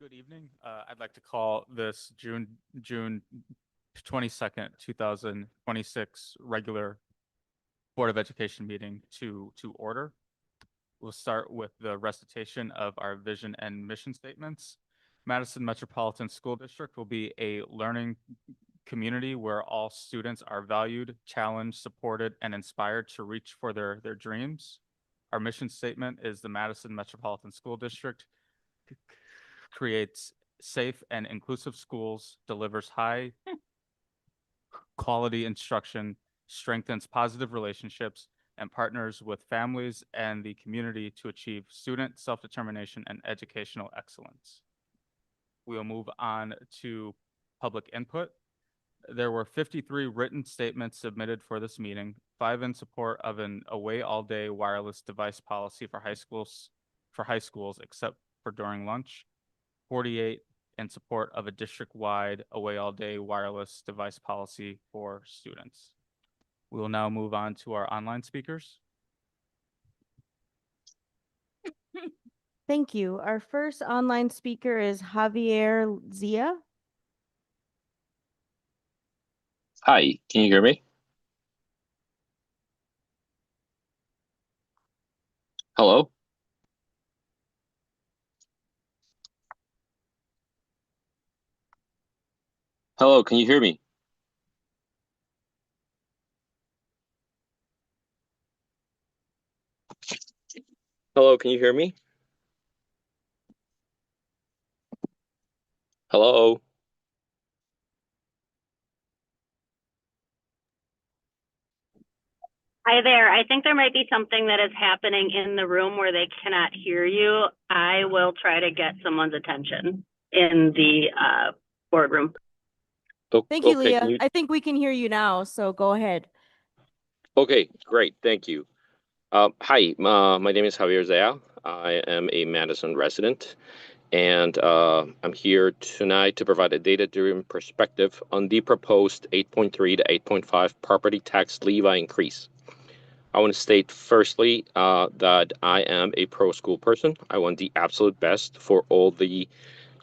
Good evening. I'd like to call this June 22nd, 2026 regular Board of Education meeting to order. We'll start with the recitation of our vision and mission statements. Madison Metropolitan School District will be a learning community where all students are valued, challenged, supported, and inspired to reach for their dreams. Our mission statement is the Madison Metropolitan School District creates safe and inclusive schools, delivers high quality instruction, strengthens positive relationships, and partners with families and the community to achieve student self-determination and educational excellence. We'll move on to public input. There were 53 written statements submitted for this meeting, 5 in support of an away all-day wireless device policy for high schools except for during lunch, 48 in support of a district-wide away all-day wireless device policy for students. We will now move on to our online speakers. Thank you. Our first online speaker is Javier Zia. Hi, can you hear me? Hello? Hello, can you hear me? Hello, can you hear me? Hello? Hi there. I think there might be something that is happening in the room where they cannot hear you. I will try to get someone's attention in the boardroom. Thank you, Okay, Leah. I think we can hear you now, so go ahead. Okay, great. Thank you. Hi, my name is Javier Zaya. I am a Madison resident, and I'm here tonight to provide a data-driven perspective on the proposed 8.3 to 8.5 property tax levy increase. I want to state firstly that I am a pro-school person. I want the absolute best for all the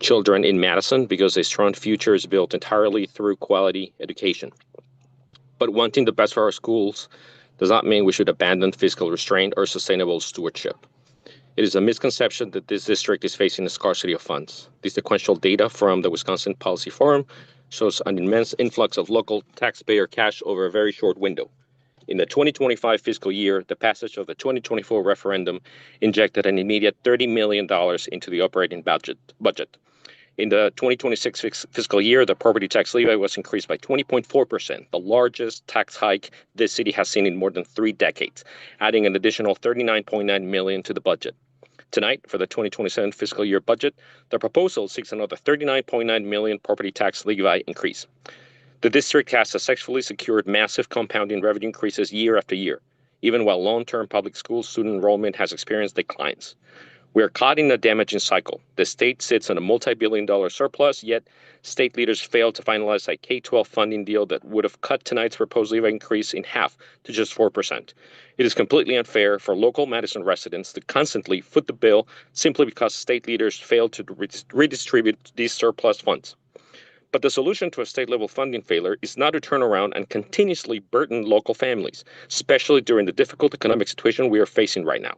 children in Madison because a strong future is built entirely through quality education. But wanting the best for our schools does not mean we should abandon fiscal restraint or sustainable stewardship. It is a misconception that this district is facing a scarcity of funds. The sequential data from the Wisconsin Policy Forum shows an immense influx of local taxpayer cash over a very short window. In the 2025 fiscal year, the passage of the 2024 referendum injected an immediate $30 million into the operating budget. In the 2026 fiscal year, the property tax levy was increased by 20.4%, the largest tax hike this city has seen in more than 3 decades, adding an additional $39.9 million to the budget. Tonight, for the 2027 fiscal year budget, the proposal seeks another $39.9 million property tax levy increase. The district has successfully secured massive compounding revenue increases year after year, even while long-term public school student enrollment has experienced declines. We are caught in a damaging cycle. The state sits on a multi-billion-dollar surplus, yet state leaders fail to finalize a K-12 funding deal that would have cut tonight's proposed levy increase in half to just 4%. It is completely unfair for local Madison residents to constantly foot the bill simply because state leaders fail to redistribute these surplus funds. But the solution to a state-level funding failure is not to turn around and continuously burden local families, especially during the difficult economic situation we are facing right now.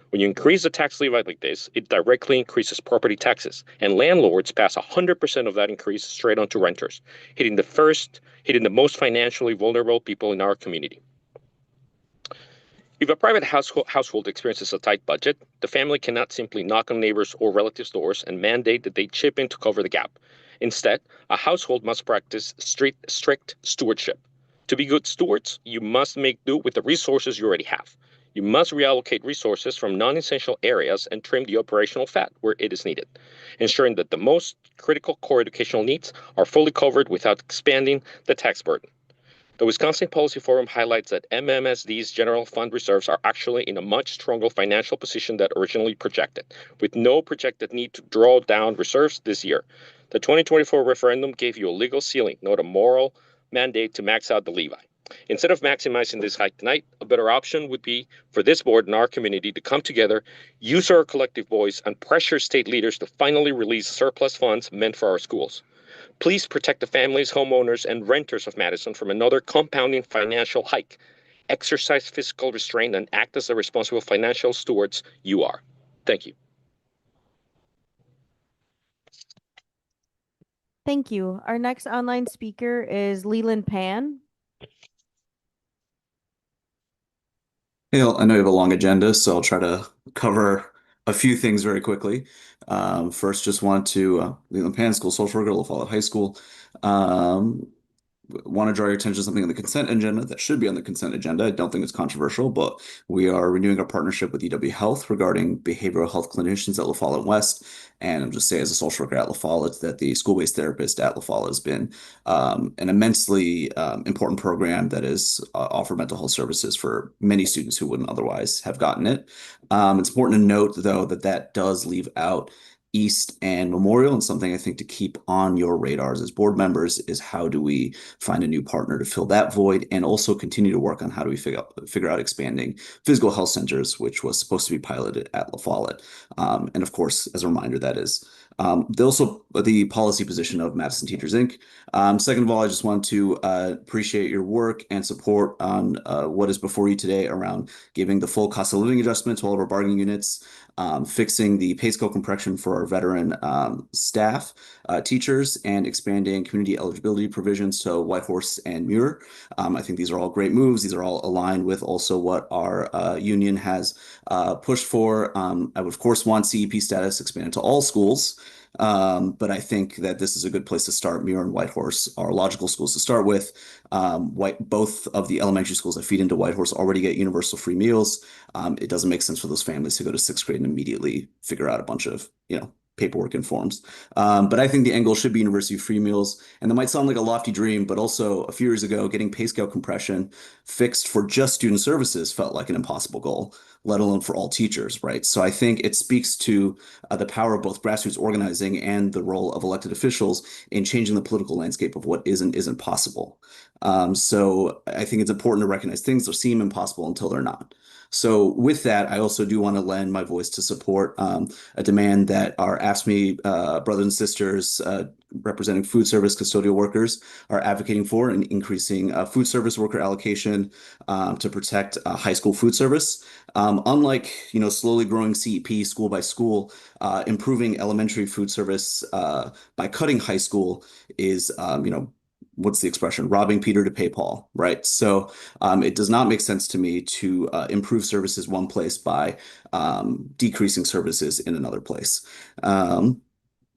When you increase the tax levy like this, it directly increases property taxes, and landlords pass 100% of that increase straight on to renters, hitting the most financially vulnerable people in our community. If a private household experiences a tight budget, the family cannot simply knock on neighbors' or relatives' doors and mandate that they chip in to cover the gap. Instead, a household must practice strict stewardship. To be good stewards, you must make do with the resources you already have. You must reallocate resources from non-essential areas and trim the operational fat where it is needed, ensuring that the most critical core educational needs are fully covered without expanding the tax burden. The Wisconsin Policy Forum highlights that MMSD's general fund reserves are actually in a much stronger financial position than originally projected, with no projected need to draw down reserves this year. The 2024 referendum gave you a legal ceiling, not a moral mandate to max out the levy. Instead of maximizing this hike tonight, a better option would be for this board and our community to come together, use our collective voice, and pressure state leaders to finally release surplus funds meant for our schools. Please protect the families, homeowners, and renters of Madison from another compounding financial hike. Exercise fiscal restraint and act as the responsible financial stewards you are. Thank you. Thank you. Our next online speaker is Leland Pan. Hey, I know you have a long agenda, so I'll try to cover a few things very quickly. First, just want to Leland Pan, school social worker, La Follette High School. Want to draw your attention to something on the consent agenda that should be on the consent agenda. I don't think it's controversial, but we are renewing our partnership with EW Health regarding behavioral health clinicians at La Follette West. And I'll just say, as a social worker at La Follette, that the school-based therapist at La Follette has been an immensely important program that has offered mental health services for many students who wouldn't otherwise have gotten it. It's important to note, though, that that does leave out East and Memorial, and something I think to keep on your radars as board members is how do we find a new partner to fill that void, and also continue to work on how do we figure out expanding physical health centers, which was supposed to be piloted at La Follette. And of course, as a reminder, that is also the policy position of Madison Teachers Inc. Second of all, I just want to appreciate your work and support on what is before you today around giving the full cost of living adjustment to all of our bargaining units, fixing the pay scale compression for our veteran staff, teachers, and expanding community eligibility provisions to Whitehorse and Muir. I think these are all great moves. These are all aligned with also what our union has pushed for. I would, of course, want CEP status expanded to all schools. But I think that this is a good place to start. Muir and Whitehorse are logical schools to start with. Both of the elementary schools that feed into Whitehorse already get universal free meals. It doesn't make sense for those families to go to sixth grade and immediately figure out a bunch of, paperwork and forms. But I think the end goal should be university free meals. And that might sound like a lofty dream, but also a few years ago, getting pay scale compression fixed for just student services felt like an impossible goal, let alone for all teachers, right? So I think it speaks to the power of both grassroots organizing and the role of elected officials in changing the political landscape of what is and isn't possible. So I think it's important to recognize things that seem impossible until they're not. So with that, I also do want to lend my voice to support a demand that our AFSCME brothers and sisters representing food service custodial workers are advocating for, and increasing food service worker allocation to protect high school food service. Unlike, slowly growing CEP school by school, improving elementary food service by cutting high school is, what's the expression? Robbing Peter to pay Paul, right? So it does not make sense to me to improve services one place by decreasing services in another place.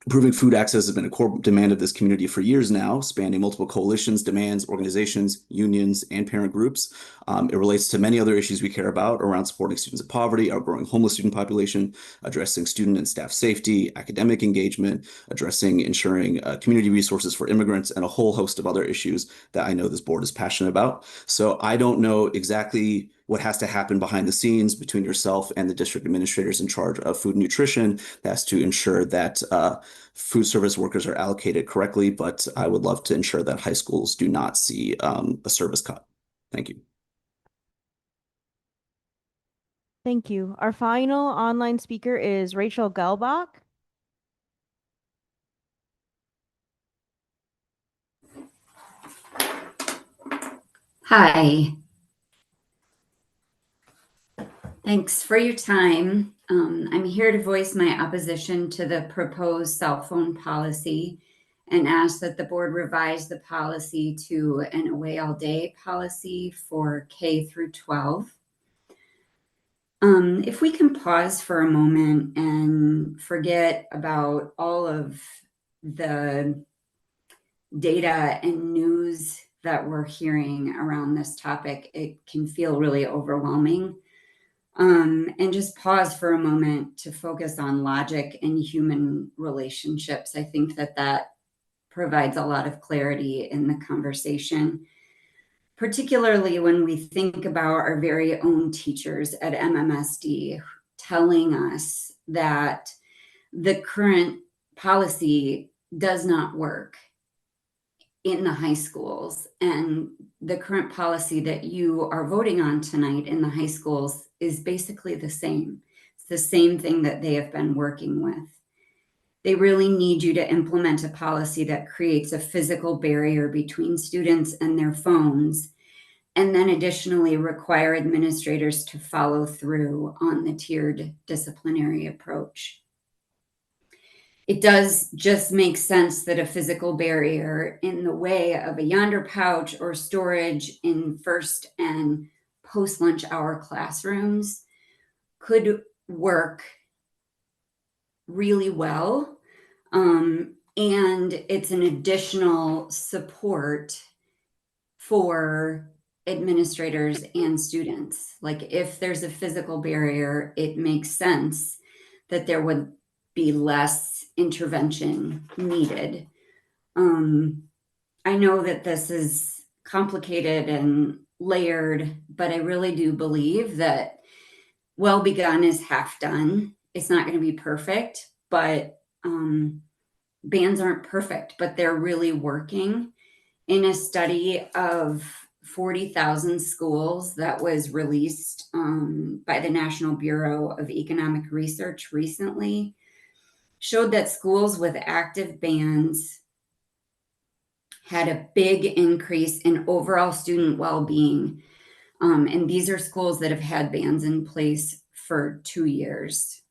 Improving food access has been a core demand of this community for years now, spanning multiple coalitions, demands, organizations, unions, and parent groups. It relates to many other issues we care about around supporting students of poverty, our growing homeless student population, addressing student and staff safety, academic engagement, addressing ensuring community resources for immigrants, and a whole host of other issues that I know this board is passionate about. So I don't know exactly what has to happen behind the scenes between yourself and the district administrators in charge of food and nutrition that has to ensure that food service workers are allocated correctly, but I would love to ensure that high schools do not see a service cut. Thank you. Thank you. Our final online speaker is Rachel Gelbach. Hi. Thanks for your time. I'm here to voice my opposition to the proposed cell phone policy and ask that the board revise the policy to an away all day policy for K through 12. If we can pause for a moment and forget about all of the data and news that we're hearing around this topic, it can feel really overwhelming. And just pause for a moment to focus on logic and human relationships. I think that provides a lot of clarity in the conversation, particularly when we think about our very own teachers at MMSD telling us that the current policy does not work. in the high schools. And the current policy that you are voting on tonight in the high schools is basically the same. It's the same thing that they have been working with. They really need you to implement a policy that creates a physical barrier between students and their phones, and then additionally require administrators to follow through on the tiered disciplinary approach. It does just make sense that a physical barrier in the way of a yonder pouch or storage in first and post-lunch hour classrooms could work really well. And it's an additional support for administrators and students. Like if there's a physical barrier, it makes sense that there would be less intervention needed. I know that this is complicated and layered, but I really do believe that well begun is half done. It's not going to be perfect, but bans aren't perfect, but they're really working. In a study of 40,000 schools that was released by the National Bureau of Economic Research recently, showed that schools with active bans had a big increase in overall student well-being. And these are schools that have had bans in place for 2 years.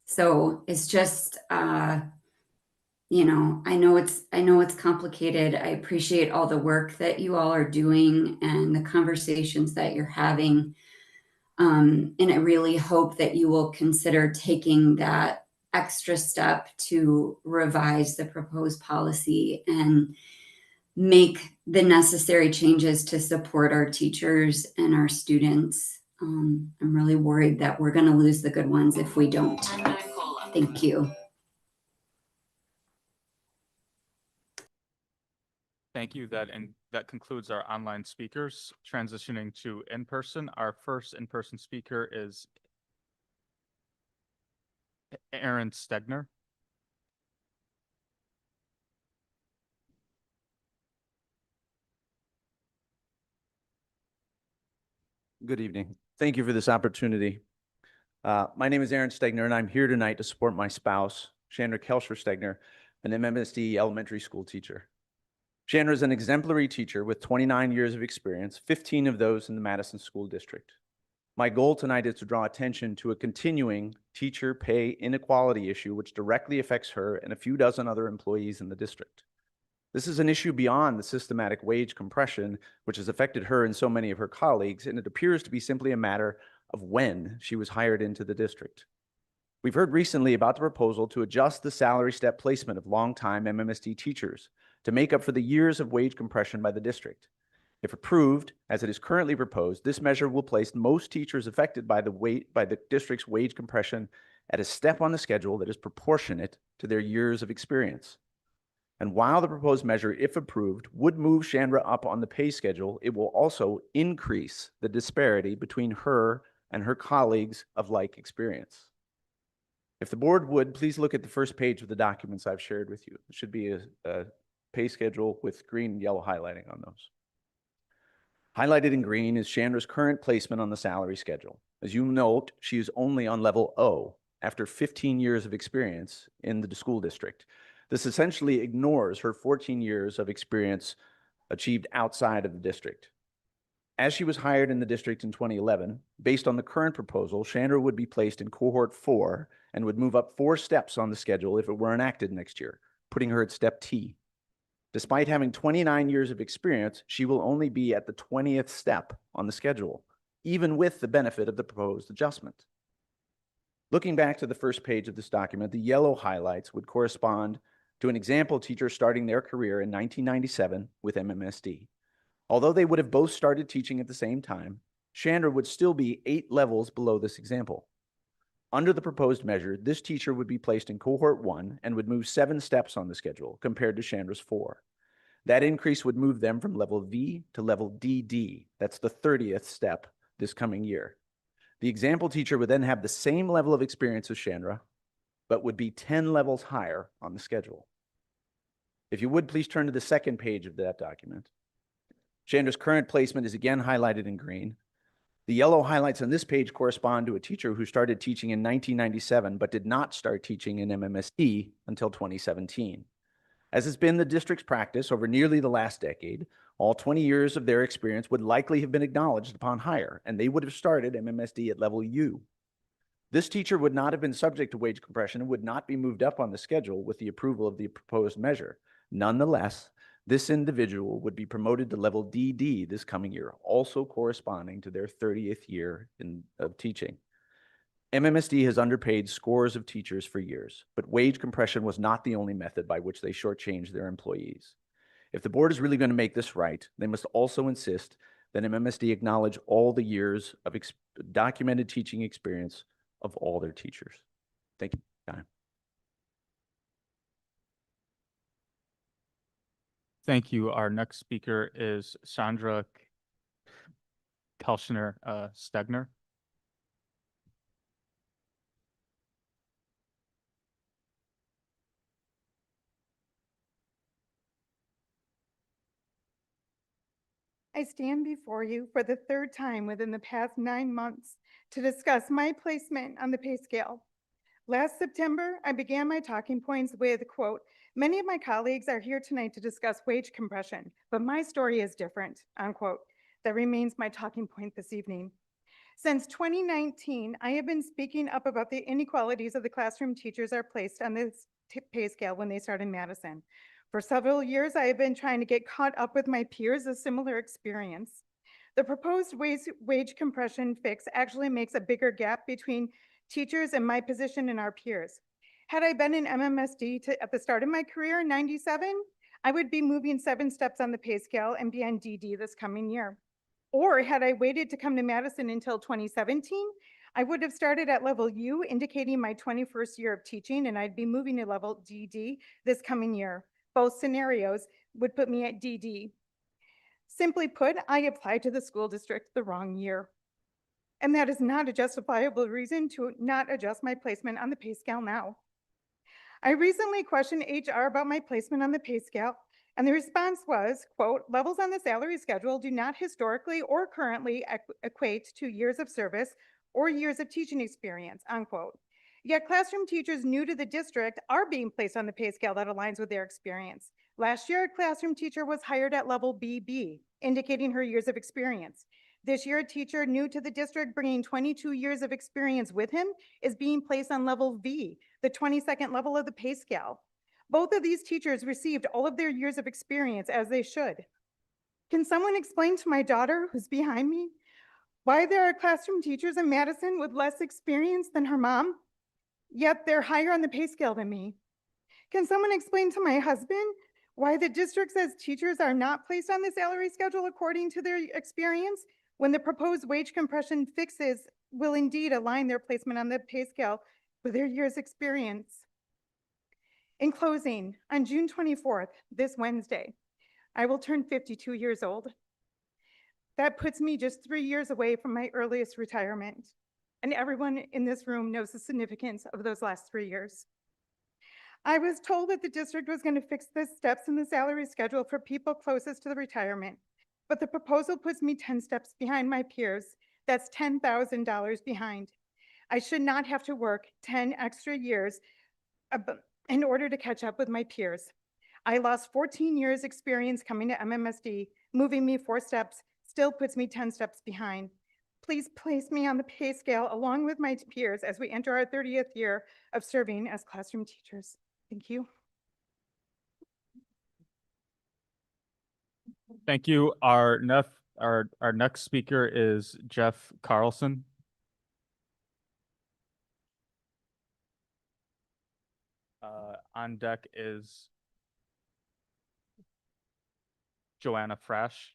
So it's just, you know, I know it's complicated. I appreciate all the work that you all are doing and the conversations that you're having. And I really hope that you will consider taking that extra step to revise the proposed policy and make the necessary changes to support our teachers and our students. I'm really worried that we're going to lose the good ones if we don't. Thank you. Thank you. That concludes our online speakers. Transitioning to in-person, our first in-person speaker is Aaron Stegner. Good evening. Thank you for this opportunity. My name is Aaron Stegner, and I'm here tonight to support my spouse, Chandra Kelsher Stegner, an MMSD elementary school teacher. Chandra is an exemplary teacher with 29 years of experience, 15 of those in the Madison School District. My goal tonight is to draw attention to a continuing teacher pay inequality issue which directly affects her and a few dozen other employees in the district. This is an issue beyond the systematic wage compression, which has affected her and so many of her colleagues, and it appears to be simply a matter of when she was hired into the district. We've heard recently about the proposal to adjust the salary step placement of longtime MMSD teachers to make up for the years of wage compression by the district. If approved, as it is currently proposed, this measure will place most teachers affected by the district's wage compression at a step on the schedule that is proportionate to their years of experience. And while the proposed measure, if approved, would move Chandra up on the pay schedule, it will also increase the disparity between her and her colleagues of like experience. If the board would, please look at the first page of the documents I've shared with you. It should be a pay schedule with green and yellow highlighting on those. Highlighted in green is Chandra's current placement on the salary schedule. As you note, she is only on level O after 15 years of experience in the school district. This essentially ignores her 14 years of experience achieved outside of the district. As she was hired in the district in 2011, based on the current proposal, Chandra would be placed in cohort 4 and would move up 4 steps on the schedule if it were enacted next year, putting her at step T. Despite having 29 years of experience, she will only be at the 20th step on the schedule, even with the benefit of the proposed adjustment. Looking back to the first page of this document, the yellow highlights would correspond to an example teacher starting their career in 1997 with MMSD. Although they would have both started teaching at the same time, Chandra would still be 8 levels below this example. Under the proposed measure, this teacher would be placed in cohort 1 and would move 7 steps on the schedule compared to Chandra's 4. That increase would move them from level V to level DD. That's the 30th step this coming year. The example teacher would then have the same level of experience as Chandra, but would be 10 levels higher on the schedule. If you would, please turn to the second page of that document. Chandra's current placement is again highlighted in green. The yellow highlights on this page correspond to a teacher who started teaching in 1997, but did not start teaching in MMSD until 2017. As has been the district's practice over nearly the last decade, all 20 years of their experience would likely have been acknowledged upon hire, and they would have started MMSD at level U. This teacher would not have been subject to wage compression and would not be moved up on the schedule with the approval of the proposed measure. Nonetheless, this individual would be promoted to level DD this coming year, also corresponding to their 30th year of teaching. MMSD has underpaid scores of teachers for years, but wage compression was not the only method by which they shortchanged their employees. If the board is really going to make this right, they must also insist that MMSD acknowledge all the years of documented teaching experience of all their teachers. Thank you for your time. Thank you. Our next speaker is Chandra Kelshner Stegner. I stand before you for the third time within the past 9 months to discuss my placement on the pay scale. Last September, I began my talking points with, quote, "Many of my colleagues are here tonight to discuss wage compression, but my story is different," unquote. That remains my talking point this evening. Since 2019, I have been speaking up about the inequalities of the classroom teachers are placed on this pay scale when they start in Madison. For several years, I have been trying to get caught up with my peers of similar experience. The proposed wage compression fix actually makes a bigger gap between teachers and my position and our peers. Had I been in MMSD at the start of my career in '97, I would be moving 7 steps on the pay scale and be on DD this coming year. Or had I waited to come to Madison until 2017, I would have started at level U, indicating my 21st year of teaching, and I'd be moving to level DD this coming year. Both scenarios would put me at DD. Simply put, I applied to the school district the wrong year. And that is not a justifiable reason to not adjust my placement on the pay scale now. I recently questioned HR about my placement on the pay scale, and the response was, quote, "Levels on the salary schedule do not historically or currently equate to years of service or years of teaching experience," unquote. Yet classroom teachers new to the district are being placed on the pay scale that aligns with their experience. Last year, a classroom teacher was hired at level BB, indicating her years of experience. This year, a teacher new to the district bringing 22 years of experience with him is being placed on level V, the 22nd level of the pay scale. Both of these teachers received all of their years of experience as they should. Can someone explain to my daughter, who's behind me, why there are classroom teachers in Madison with less experience than her mom, yet they're higher on the pay scale than me? Can someone explain to my husband why the district says teachers are not placed on the salary schedule according to their experience, when the proposed wage compression fixes will indeed align their placement on the pay scale with their year's experience? In closing, on June 24th, this Wednesday, I will turn 52 years old. That puts me just 3 years away from my earliest retirement, and everyone in this room knows the significance of those last 3 years. I was told that the district was going to fix the steps in the salary schedule for people closest to the retirement, but the proposal puts me 10 steps behind my peers. That's $10,000 behind. I should not have to work 10 extra years in order to catch up with my peers. I lost 14 years experience coming to MMSD. Moving me 4 steps still puts me 10 steps behind. Please place me on the pay scale along with my peers as we enter our 30th year of serving as classroom teachers. Thank you. Thank you. Our next speaker is Jeff Carlson. On deck is Joanna Frash.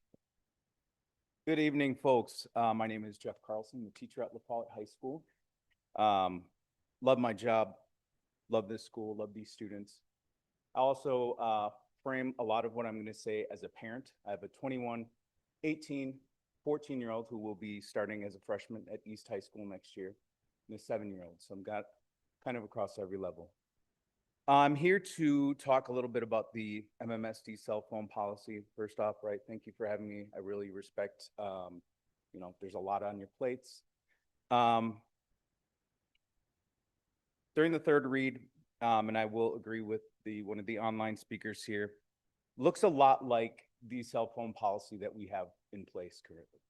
Good evening, folks. My name is Jeff Carlson, the teacher at La Follette High School. Love my job, love this school, love these students. I also frame a lot of what I'm going to say as a parent. I have a 21, 18, 14-year-old who will be starting as a freshman at East High School next year, and a 7-year-old. So I've got kind of across every level. I'm here to talk a little bit about the MMSD cell phone policy. First off, right, thank you for having me. I really respect, there's a lot on your plates. During the third read, and I will agree with one of the online speakers here, looks a lot like the cell phone policy that we have in place currently.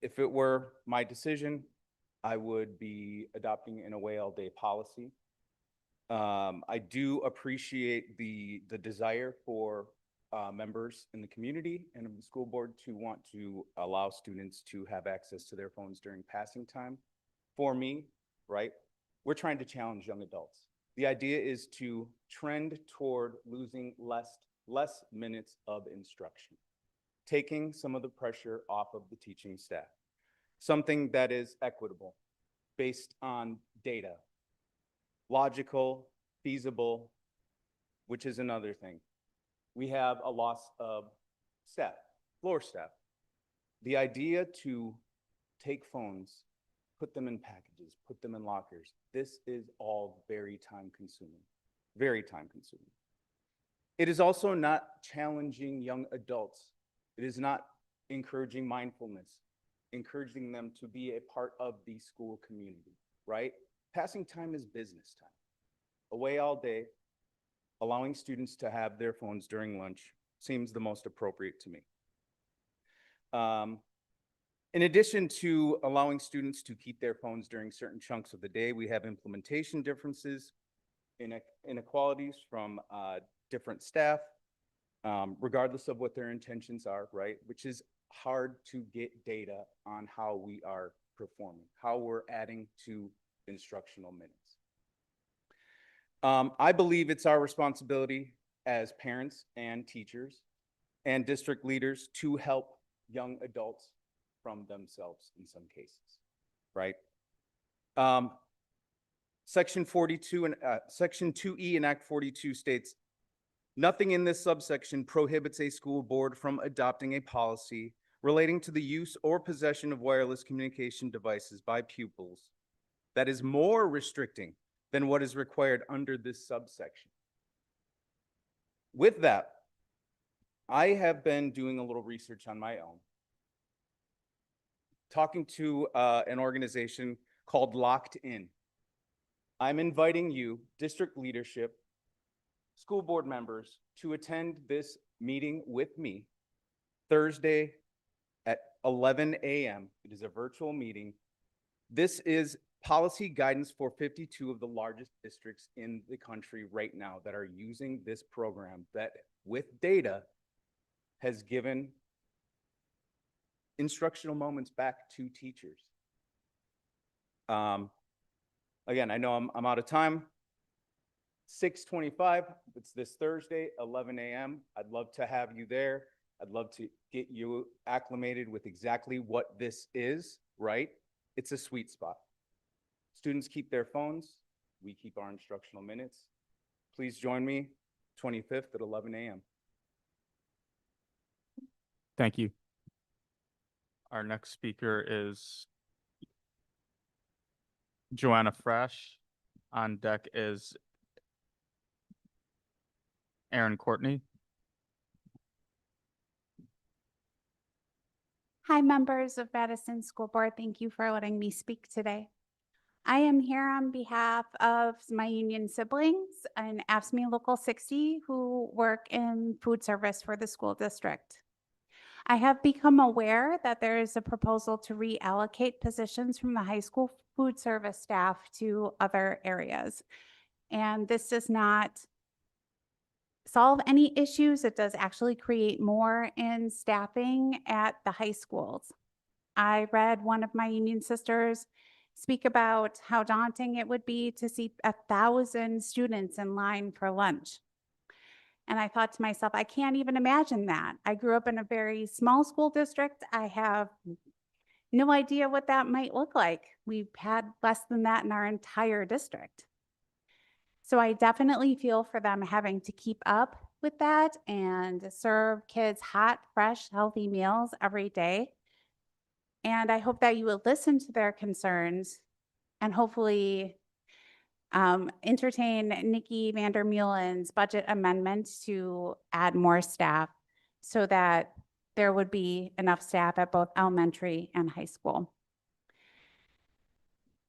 If it were my decision, I would be adopting an away all day policy. I do appreciate the desire for members in the community and of the school board to want to allow students to have access to their phones during passing time. For me, right, we're trying to challenge young adults. The idea is to trend toward losing less minutes of instruction, taking some of the pressure off of the teaching staff, something that is equitable, based on data, logical, feasible, which is another thing. We have a loss of staff, floor staff. The idea to take phones, put them in packages, put them in lockers, this is all very time consuming, very time consuming. It is also not challenging young adults. It is not encouraging mindfulness, encouraging them to be a part of the school community, right? Passing time is business time. Away all day, allowing students to have their phones during lunch seems the most appropriate to me. In addition to allowing students to keep their phones during certain chunks of the day, we have implementation differences, inequalities from different staff, regardless of what their intentions are, right? Which is hard to get data on how we are performing, how we're adding to instructional minutes. I believe it's our responsibility as parents and teachers and district leaders to help young adults from themselves in some cases, right? Section 42 and Section 2E in Act 42 states, nothing in this subsection prohibits a school board from adopting a policy relating to the use or possession of wireless communication devices by pupils that is more restricting than what is required under this subsection. With that, I have been doing a little research on my own, talking to an organization called Locked In. I'm inviting you, district leadership, school board members, to attend this meeting with me Thursday at 11 a.m. It is a virtual meeting. This is policy guidance for 52 of the largest districts in the country right now that are using this program that, with data, has given instructional moments back to teachers. Again, I know I'm out of time. 6:25, it's this Thursday, 11 a.m. I'd love to have you there. I'd love to get you acclimated with exactly what this is, right? It's a sweet spot. Students keep their phones. We keep our instructional minutes. Please join me 25th at 11 a.m. Thank you. Our next speaker is Joanna Fresh. On deck is Aaron Courtney. Hi, members of Madison School Board. Thank you for letting me speak today. I am here on behalf of my union siblings and AFSCME Local 60 who work in food service for the school district. I have become aware that there is a proposal to reallocate positions from the high school food service staff to other areas. And this does not solve any issues. It does actually create more in staffing at the high schools. I read one of my union sisters speak about how daunting it would be to see 1,000 students in line for lunch. And I thought to myself, I can't even imagine that. I grew up in a very small school district. I have no idea what that might look like. We've had less than that in our entire district. So I definitely feel for them having to keep up with that and serve kids hot, fresh, healthy meals every day. And I hope that you will listen to their concerns and hopefully entertain Nikki Vandermeulen's budget amendment to add more staff so that there would be enough staff at both elementary and high school.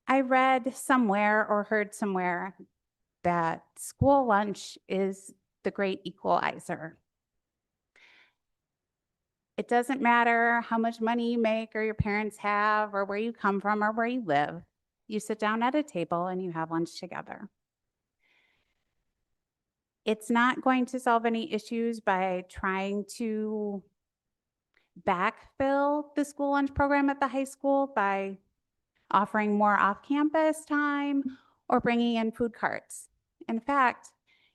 I read somewhere or heard somewhere that school lunch is the great equalizer. It doesn't matter how much money you make or your parents have or where you come from or where you live. You sit down at a table and you have lunch together. It's not going to solve any issues by trying to backfill the school lunch program at the high school by offering more off-campus time or bringing in food carts. In fact,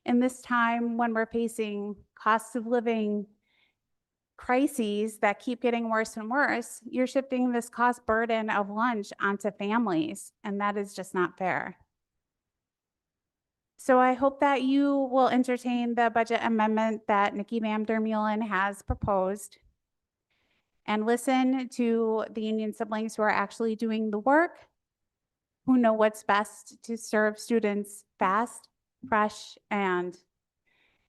in this time when we're facing cost of living crises that keep getting worse and worse, you're shifting this cost burden of lunch onto families, and that is just not fair. So I hope that you will entertain the budget amendment that Nikki Vandermeulen has proposed and listen to the union siblings who are actually doing the work, who know what's best to serve students fast, fresh, and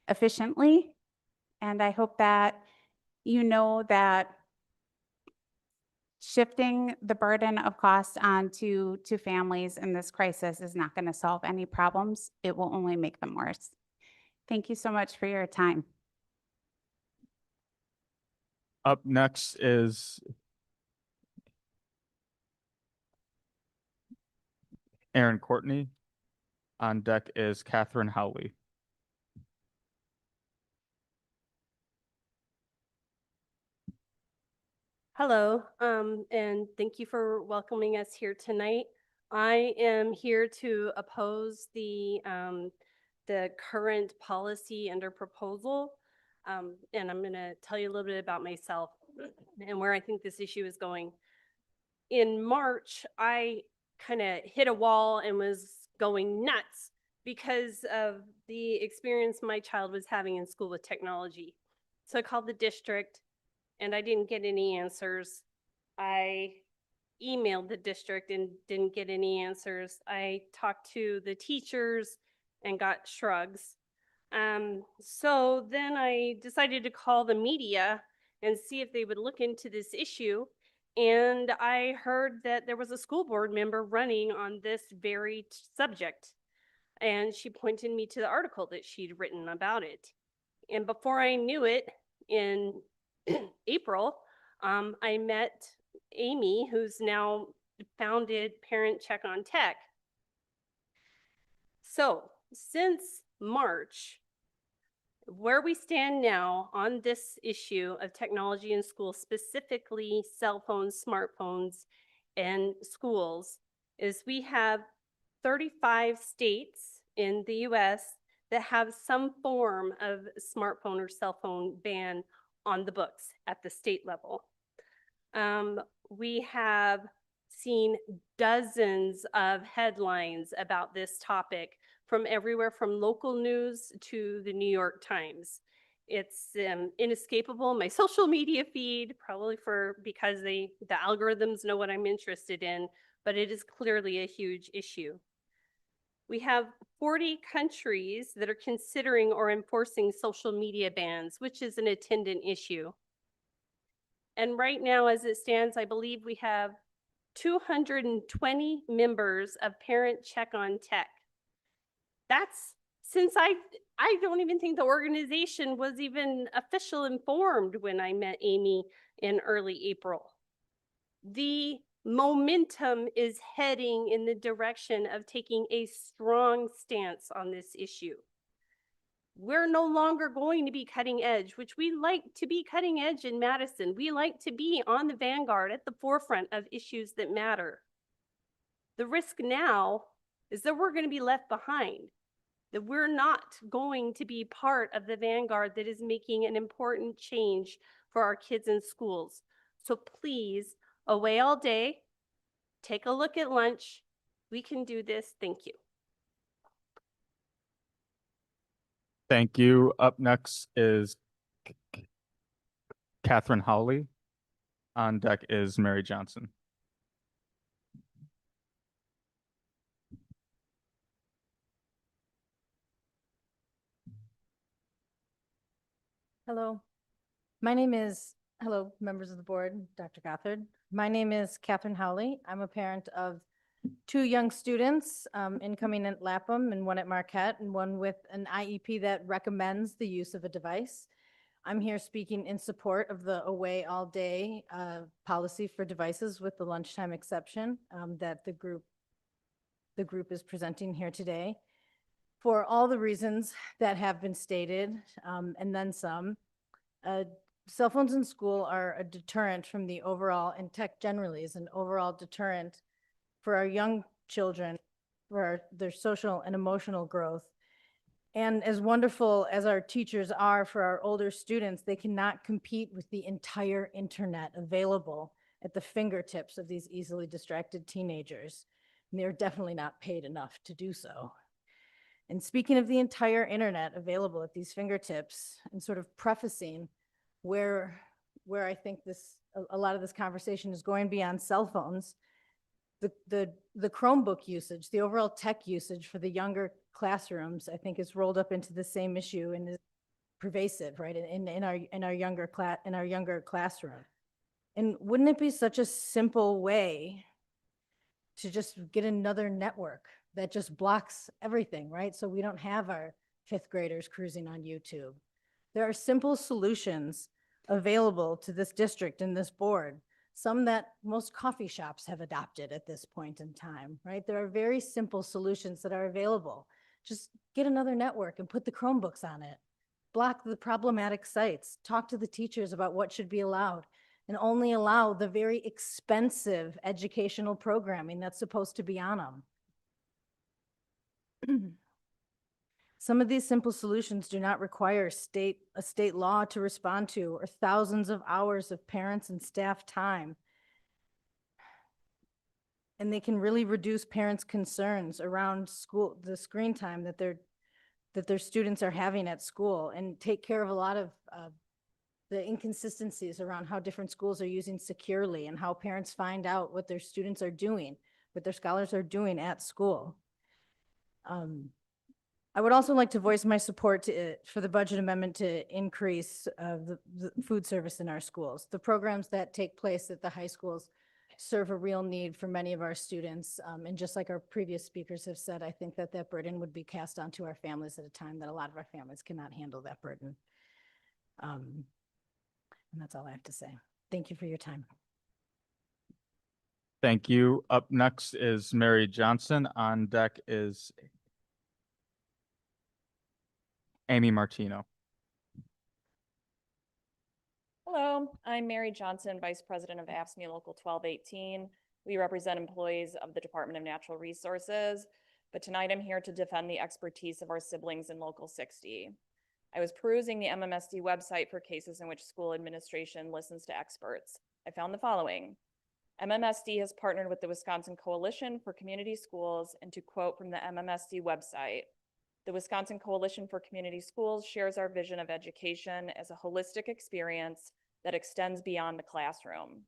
efficiently. And I hope that you know that shifting the burden of cost onto families in this crisis is not going to solve any problems. It will only make them worse. Thank you so much for your time. Up next is Aaron Courtney. On deck is Catherine Howley. Hello, and thank you for welcoming us here tonight. I am here to oppose the current policy under proposal, and I'm going to tell you a little bit about myself and where I think this issue is going. In March, I kind of hit a wall and was going nuts because of the experience my child was having in school with technology. So I called the district and I didn't get any answers. I emailed the district and didn't get any answers. I talked to the teachers and got shrugs. So then I decided to call the media and see if they would look into this issue. And I heard that there was a school board member running on this very subject. And she pointed me to the article that she'd written about it. And before I knew it, in April, I met Amy, who's now founded Parent Check on Tech. So since March, where we stand now on this issue of technology in schools, specifically cell phones, smartphones, and schools, is we have 35 states in the US that have some form of smartphone or cell phone ban on the books at the state level. We have seen dozens of headlines about this topic from everywhere from local news to the New York Times. It's inescapable. My social media feed, probably because the algorithms know what I'm interested in, but it is clearly a huge issue. We have 40 countries that are considering or enforcing social media bans, which is an attendant issue. And right now, as it stands, I believe we have 220 members of Parent Check on Tech. That's since I don't even think the organization was even official informed when I met Amy in early April. The momentum is heading in the direction of taking a strong stance on this issue. We're no longer going to be cutting edge, which we like to be cutting edge in Madison. We like to be on the vanguard at the forefront of issues that matter. The risk now is that we're going to be left behind, that we're not going to be part of the vanguard that is making an important change for our kids in schools. So please, away all day, take a look at lunch. We can do this. Thank you. Thank you. Up next is Catherine Howley. On deck is Mary Johnson. Hello, hello, members of the board, Dr. Gothard. My name is Catherine Howley. I'm a parent of two young students, incoming at Lapham and one at Marquette, and one with an IEP that recommends the use of a device. I'm here speaking in support of the away all day policy for devices with the lunchtime exception that the group is presenting here today. For all the reasons that have been stated, and then some, cell phones in school are a deterrent from the overall, and tech generally is an overall deterrent for our young children, for their social and emotional growth. And as wonderful as our teachers are for our older students, they cannot compete with the entire internet available at the fingertips of these easily distracted teenagers. And they're definitely not paid enough to do so. And speaking of the entire internet available at these fingertips, and sort of prefacing where I think a lot of this conversation is going beyond cell phones, the Chromebook usage, the overall tech usage for the younger classrooms, I think is rolled up into the same issue and is pervasive, right, in our younger classroom. And wouldn't it be such a simple way to just get another network that just blocks everything, right? So we don't have our fifth graders cruising on YouTube. There are simple solutions available to this district and this board, some that most coffee shops have adopted at this point in time, right? There are very simple solutions that are available. Just get another network and put the Chromebooks on it. Block the problematic sites. Talk to the teachers about what should be allowed, and only allow the very expensive educational programming that's supposed to be on them. Some of these simple solutions do not require a state law to respond to, or thousands of hours of parents and staff time. And they can really reduce parents' concerns around the screen time that their students are having at school, and take care of a lot of the inconsistencies around how different schools are using securely, and how parents find out what their students are doing, what their scholars are doing at school. I would also like to voice my support for the budget amendment to increase the food service in our schools. The programs that take place at the high schools serve a real need for many of our students. And just like our previous speakers have said, I think that burden would be cast onto our families at a time that a lot of our families cannot handle that burden. And that's all I have to say. Thank you for your time. Thank you. Up next is Mary Johnson. On deck is Amy Martino. Hello, I'm Mary Johnson, Vice President of AFSCME Local 1218. We represent employees of the Department of Natural Resources, but tonight I'm here to defend the expertise of our siblings in Local 60. I was perusing the MMSD website for cases in which school administration listens to experts. I found the following. MMSD has partnered with the Wisconsin Coalition for Community Schools, and to quote from the MMSD website, the Wisconsin Coalition for Community Schools shares our vision of education as a holistic experience that extends beyond the classroom.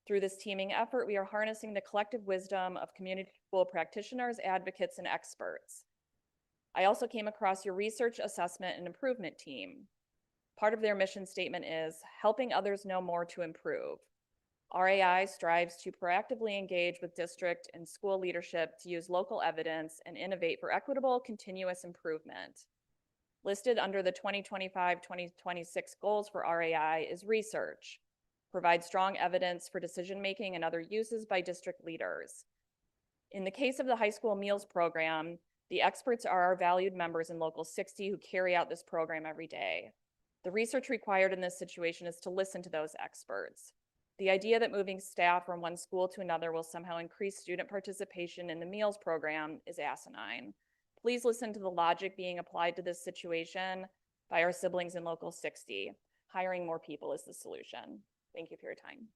Through this teaming effort, we are harnessing the collective wisdom of community school practitioners, advocates, and experts. I also came across your research, assessment, and improvement team. Part of their mission statement is helping others know more to improve. RAI strives to proactively engage with district and school leadership to use local evidence and innovate for equitable, continuous improvement. Listed under the 2025-2026 goals for RAI is research, provide strong evidence for decision-making and other uses by district leaders. In the case of the high school meals program, the experts are our valued members in Local 60 who carry out this program every day. The research required in this situation is to listen to those experts. The idea that moving staff from one school to another will somehow increase student participation in the meals program is asinine. Please listen to the logic being applied to this situation by our siblings in Local 60. Hiring more people is the solution. Thank you for your time.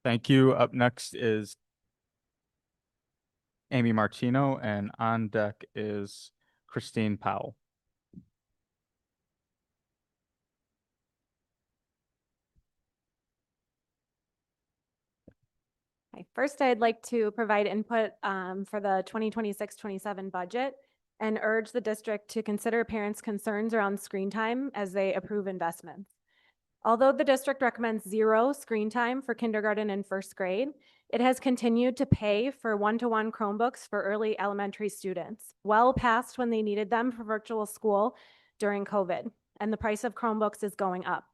Thank you. Up next is Amy Martino, and on deck is Christine Powell. First, I'd like to provide input for the 2026-27 budget. and urge the district to consider parents' concerns around screen time as they approve investments. Although the district recommends 0 screen time for kindergarten and first grade, it has continued to pay for one-to-one Chromebooks for early elementary students, well past when they needed them for virtual school during COVID, and the price of Chromebooks is going up.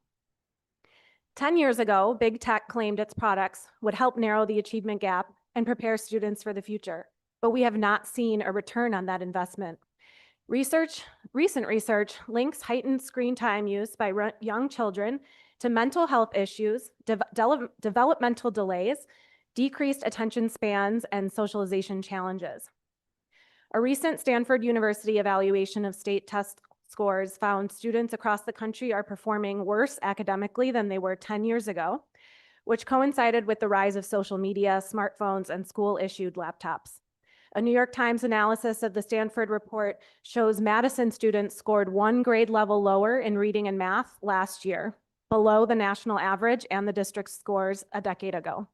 10 years ago, big tech claimed its products would help narrow the achievement gap and prepare students for the future, but we have not seen a return on that investment. Recent research links heightened screen time use by young children to mental health issues, developmental delays, decreased attention spans, and socialization challenges. A recent Stanford University evaluation of state test scores found students across the country are performing worse academically than they were 10 years ago, which coincided with the rise of social media, smartphones, and school-issued laptops. A New York Times analysis of the Stanford report shows Madison students scored 1 grade level lower in reading and math last year, below the national average and the district's scores a decade ago.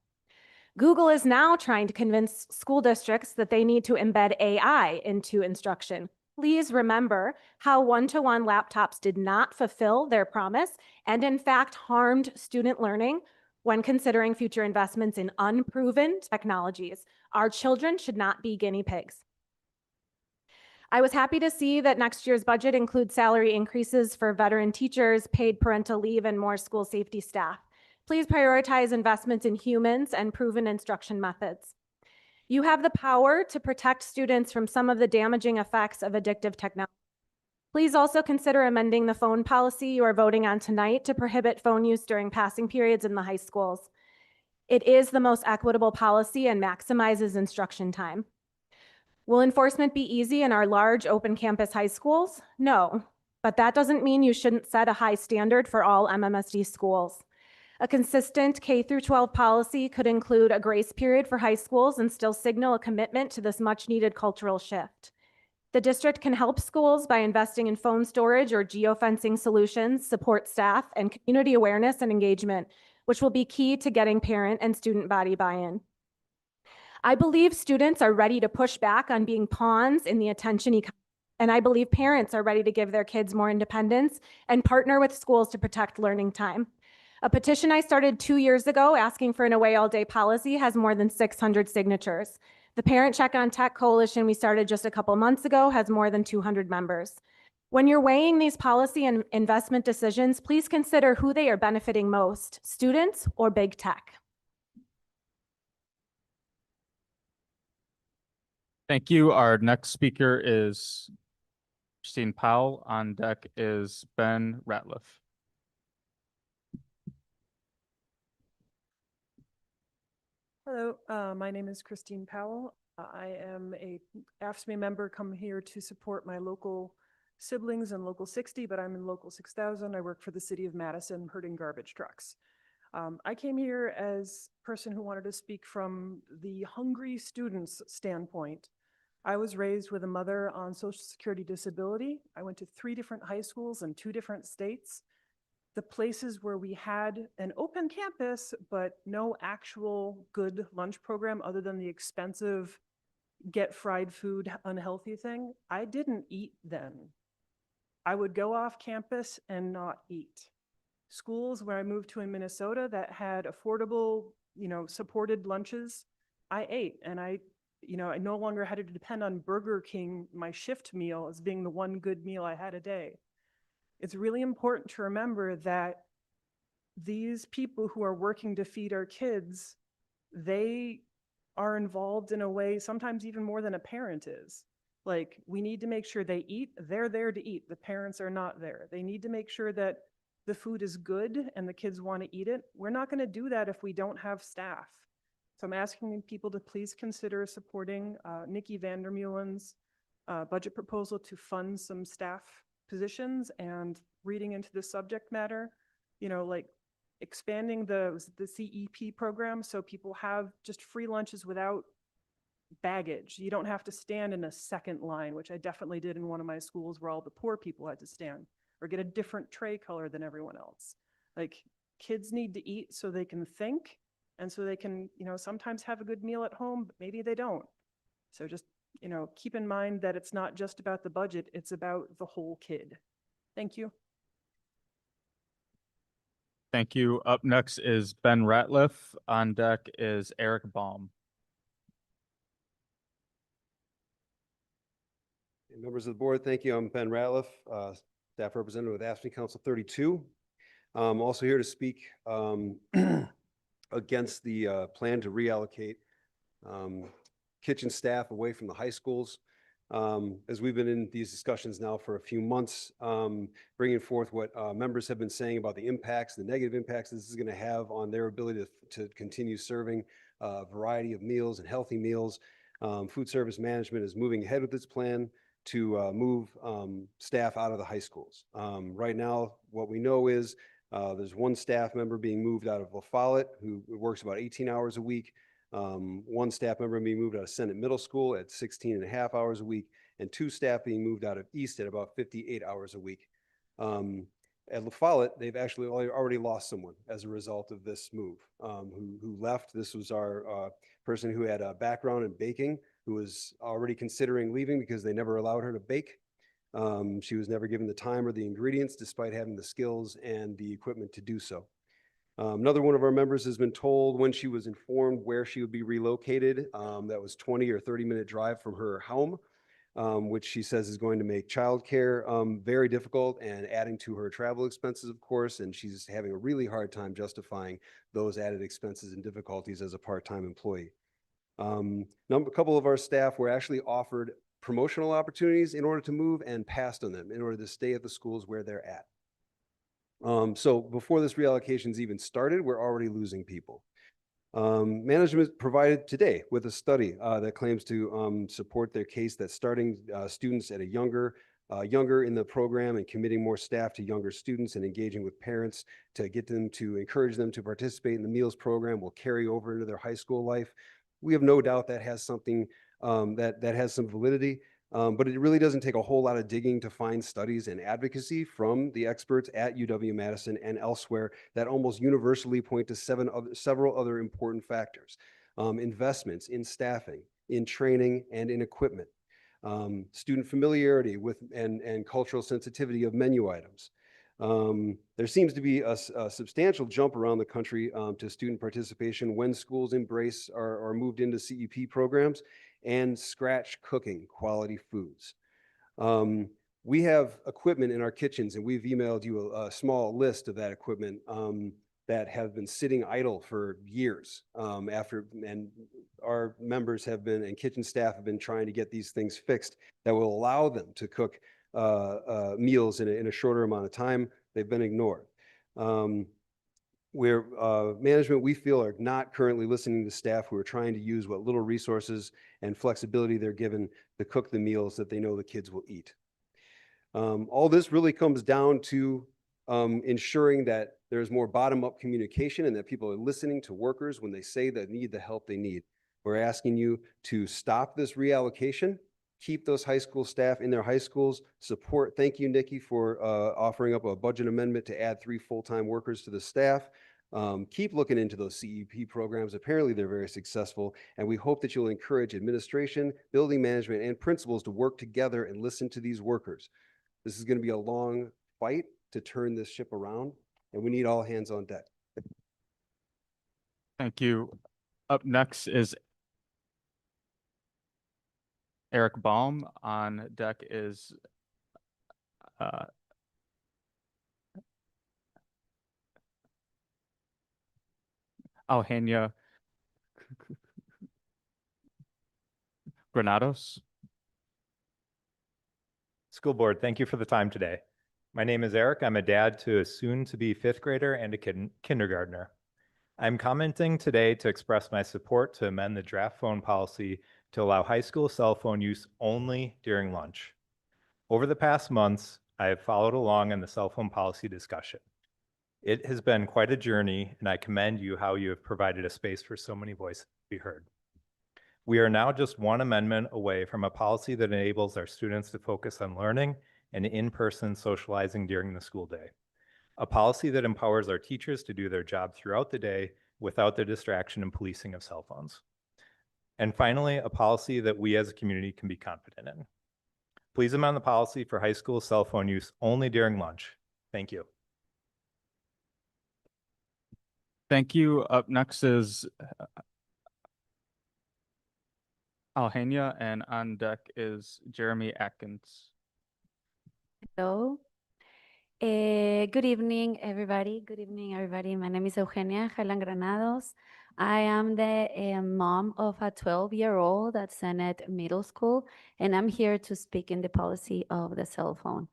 Google is now trying to convince school districts that they need to embed AI into instruction. Please remember how one-to-one laptops did not fulfill their promise and in fact harmed student learning when considering future investments in unproven technologies. Our children should not be guinea pigs. I was happy to see that next year's budget includes salary increases for veteran teachers, paid parental leave, and more school safety staff. Please prioritize investments in humans and proven instruction methods. You have the power to protect students from some of the damaging effects of addictive technology. Please also consider amending the phone policy you are voting on tonight to prohibit phone use during passing periods in the high schools. It is the most equitable policy and maximizes instruction time. Will enforcement be easy in our large open campus high schools? No, but that doesn't mean you shouldn't set a high standard for all MMSD schools. A consistent K-12 policy could include a grace period for high schools and still signal a commitment to this much-needed cultural shift. The district can help schools by investing in phone storage or geofencing solutions, support staff, and community awareness and engagement, which will be key to getting parent and student body buy-in. I believe students are ready to push back on being pawns in the attention economy, and I believe parents are ready to give their kids more independence and partner with schools to protect learning time. A petition I started 2 years ago asking for an away all day policy has more than 600 signatures. The Parent Check on Tech Coalition we started just a couple months ago has more than 200 members. When you're weighing these policy and investment decisions, please consider who they are benefiting most, students or big tech. Thank you. Our next speaker is Christine Powell. On deck is Ben Ratliff. Hello, my name is Christine Powell. I am a AFSCME member come here to support my local siblings in Local 60, but I'm in Local 6000. I work for the City of Madison herding garbage trucks. I came here as a person who wanted to speak from the hungry students standpoint. I was raised with a mother on Social Security disability. I went to 3 different high schools in 2 different states. The places where we had an open campus, but no actual good lunch program other than the expensive get fried food unhealthy thing, I didn't eat then. I would go off campus and not eat. Schools where I moved to in Minnesota that had affordable, supported lunches, I ate, and I no longer had to depend on Burger King, my shift meal, as being the one good meal I had a day. It's really important to remember that these people who are working to feed our kids, they are involved in a way sometimes even more than a parent is. Like, we need to make sure they eat. They're there to eat. The parents are not there. They need to make sure that the food is good and the kids want to eat it. We're not going to do that if we don't have staff. So I'm asking people to please consider supporting Nikki Vandermeulen's budget proposal to fund some staff positions and reading into the subject matter, like expanding the CEP program so people have just free lunches without baggage. You don't have to stand in a second line, which I definitely did in one of my schools where all the poor people had to stand, or get a different tray color than everyone else. Like, kids need to eat so they can think, and so they can, sometimes have a good meal at home, but maybe they don't. So just keep in mind that it's not just about the budget, it's about the whole kid. Thank you. Thank you. Up next is Ben Ratliff. On deck is Eric Baum. Members of the board, thank you. I'm Ben Ratliff, staff representative with AFSCME Council 32. I'm also here to speak against the plan to reallocate kitchen staff away from the high schools. As we've been in these discussions now for a few months, bringing forth what members have been saying about the impacts, the negative impacts this is going to have on their ability to continue serving a variety of meals and healthy meals. Food service management is moving ahead with this plan to move staff out of the high schools. Right now, what we know is there's one staff member being moved out of La Follette who works about 18 hours a week. One staff member being moved out of Senate Middle School at 16.5 hours a week, and 2 staff being moved out of East at about 58 hours a week. At La Follette, they've actually already lost someone as a result of this move, who left. This was our person who had a background in baking, who was already considering leaving because they never allowed her to bake. She was never given the time or the ingredients, despite having the skills and the equipment to do so. Another one of our members has been told when she was informed where she would be relocated, that was 20 or 30-minute drive from her home, which she says is going to make childcare very difficult and adding to her travel expenses, of course, and she's having a really hard time justifying those added expenses and difficulties as a part-time employee. A couple of our staff were actually offered promotional opportunities in order to move and passed on them in order to stay at the schools where they're at. So before this reallocation's even started, we're already losing people. Management provided today with a study that claims to support their case that starting students at a younger in the program and committing more staff to younger students and engaging with parents to get them to encourage them to participate in the meals program will carry over into their high school life. We have no doubt that has something that has some validity. But it really doesn't take a whole lot of digging to find studies and advocacy from the experts at UW-Madison and elsewhere that almost universally point to several other important factors. Investments in staffing, in training, and in equipment. Student familiarity with and cultural sensitivity of menu items. There seems to be a substantial jump around the country to student participation when schools embrace or are moved into CEP programs, and scratch cooking quality foods. We have equipment in our kitchens, and we've emailed you a small list of that equipment that have been sitting idle for years and our members have been, and kitchen staff have been trying to get these things fixed that will allow them to cook meals in a shorter amount of time. They've been ignored. Where management, we feel, are not currently listening to staff who are trying to use what little resources and flexibility they're given to cook the meals that they know the kids will eat. All this really comes down to ensuring that there's more bottom-up communication and that people are listening to workers when they say they need the help they need. We're asking you to stop this reallocation, keep those high school staff in their high schools, support. Thank you, Nikki, for offering up a budget amendment to add 3 full-time workers to the staff. Keep looking into those CEP programs. Apparently, they're very successful, and we hope that you'll encourage administration, building management, and principals to work together and listen to these workers. This is going to be a long fight to turn this ship around, and we need all hands on deck. Thank you. Up next is Eric Baum. On deck is Alhania Granados. School board, thank you for the time today. My name is Eric. I'm a dad to a soon-to-be 5th grader and a kindergartner. I'm commenting today to express my support to amend the draft phone policy to allow high school cell phone use only during lunch. Over the past months, I have followed along in the cell phone policy discussion. It has been quite a journey, and I commend you how you have provided a space for so many voices to be heard. We are now just one amendment away from a policy that enables our students to focus on learning and in-person socializing during the school day. A policy that empowers our teachers to do their job throughout the day without the distraction and policing of cell phones. And finally, a policy that we as a community can be confident in. Please amend the policy for high school cell phone use only during lunch. Thank you. Thank you. Up next is Alhania, and on deck is Jeremy Atkins. Hello. Good evening, everybody. Good evening, everybody. My name is Eugenia Jalan Granados. I am the mom of a 12-year-old at Senate Middle School, and I'm here to speak in the policy of the cell phone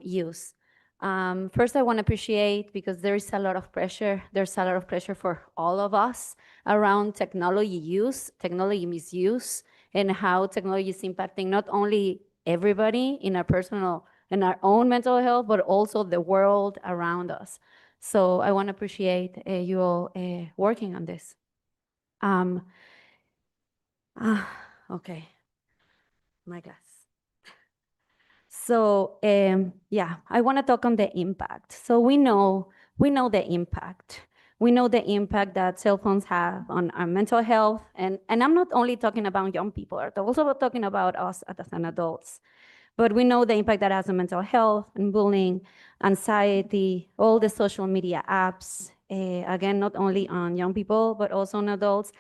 use. First, I want to appreciate, because there is a lot of pressure. There's a lot of pressure for all of us around technology use, technology misuse, and how technology is impacting not only everybody in our personal and our own mental health, but also the world around us. So I want to appreciate you all working on this. Okay, my glass. So yeah, I want to talk on the impact. So we know the impact. We know the impact that cell phones have on our mental health, and I'm not only talking about young people, I'm also talking about us as adults. But we know the impact that has on mental health and bullying, anxiety, all the social media apps, again, not only on young people, but also on adults.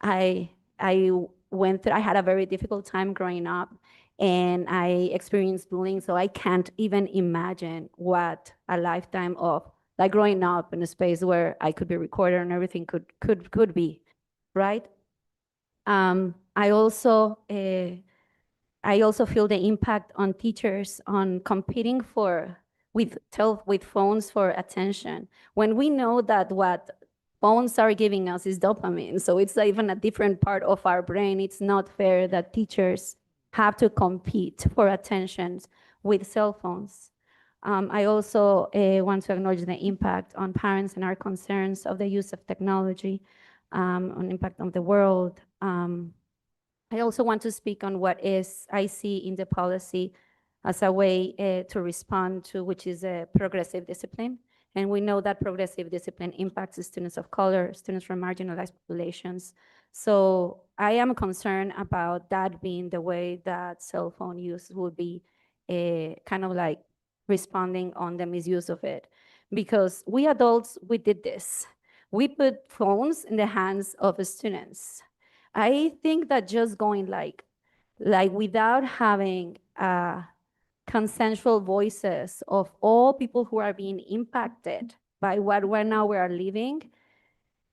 I had a very difficult time growing up, and I experienced bullying, so I can't even imagine what a lifetime of like growing up in a space where I could be recorded and everything could be, right? I also feel the impact on teachers on competing with phones for attention. When we know that what phones are giving us is dopamine, so it's even a different part of our brain. It's not fair that teachers have to compete for attention with cell phones. I also want to acknowledge the impact on parents and our concerns of the use of technology, on impact on the world. I also want to speak on what I see in the policy as a way to respond to, which is a progressive discipline. And we know that progressive discipline impacts the students of color, students from marginalized populations. So I am concerned about that being the way that cell phone use will be kind of like responding on the misuse of it. Because we adults, we did this. We put phones in the hands of students. I think that just going like without having consensual voices of all people who are being impacted by what we are living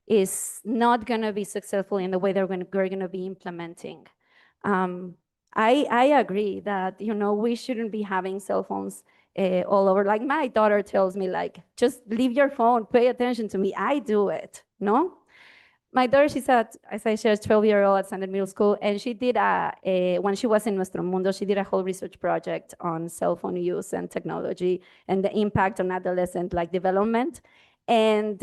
is not going to be successful in the way we're going to be implementing. I agree that, we shouldn't be having cell phones all over. Like my daughter tells me, like, just leave your phone, pay attention to me. I do it, no? My daughter, she's as I said, 12-year-old at Standard Middle School, and she did when she was in Nuestro Mundo, she did a whole research project on cell phone use and technology and the impact on adolescent development. And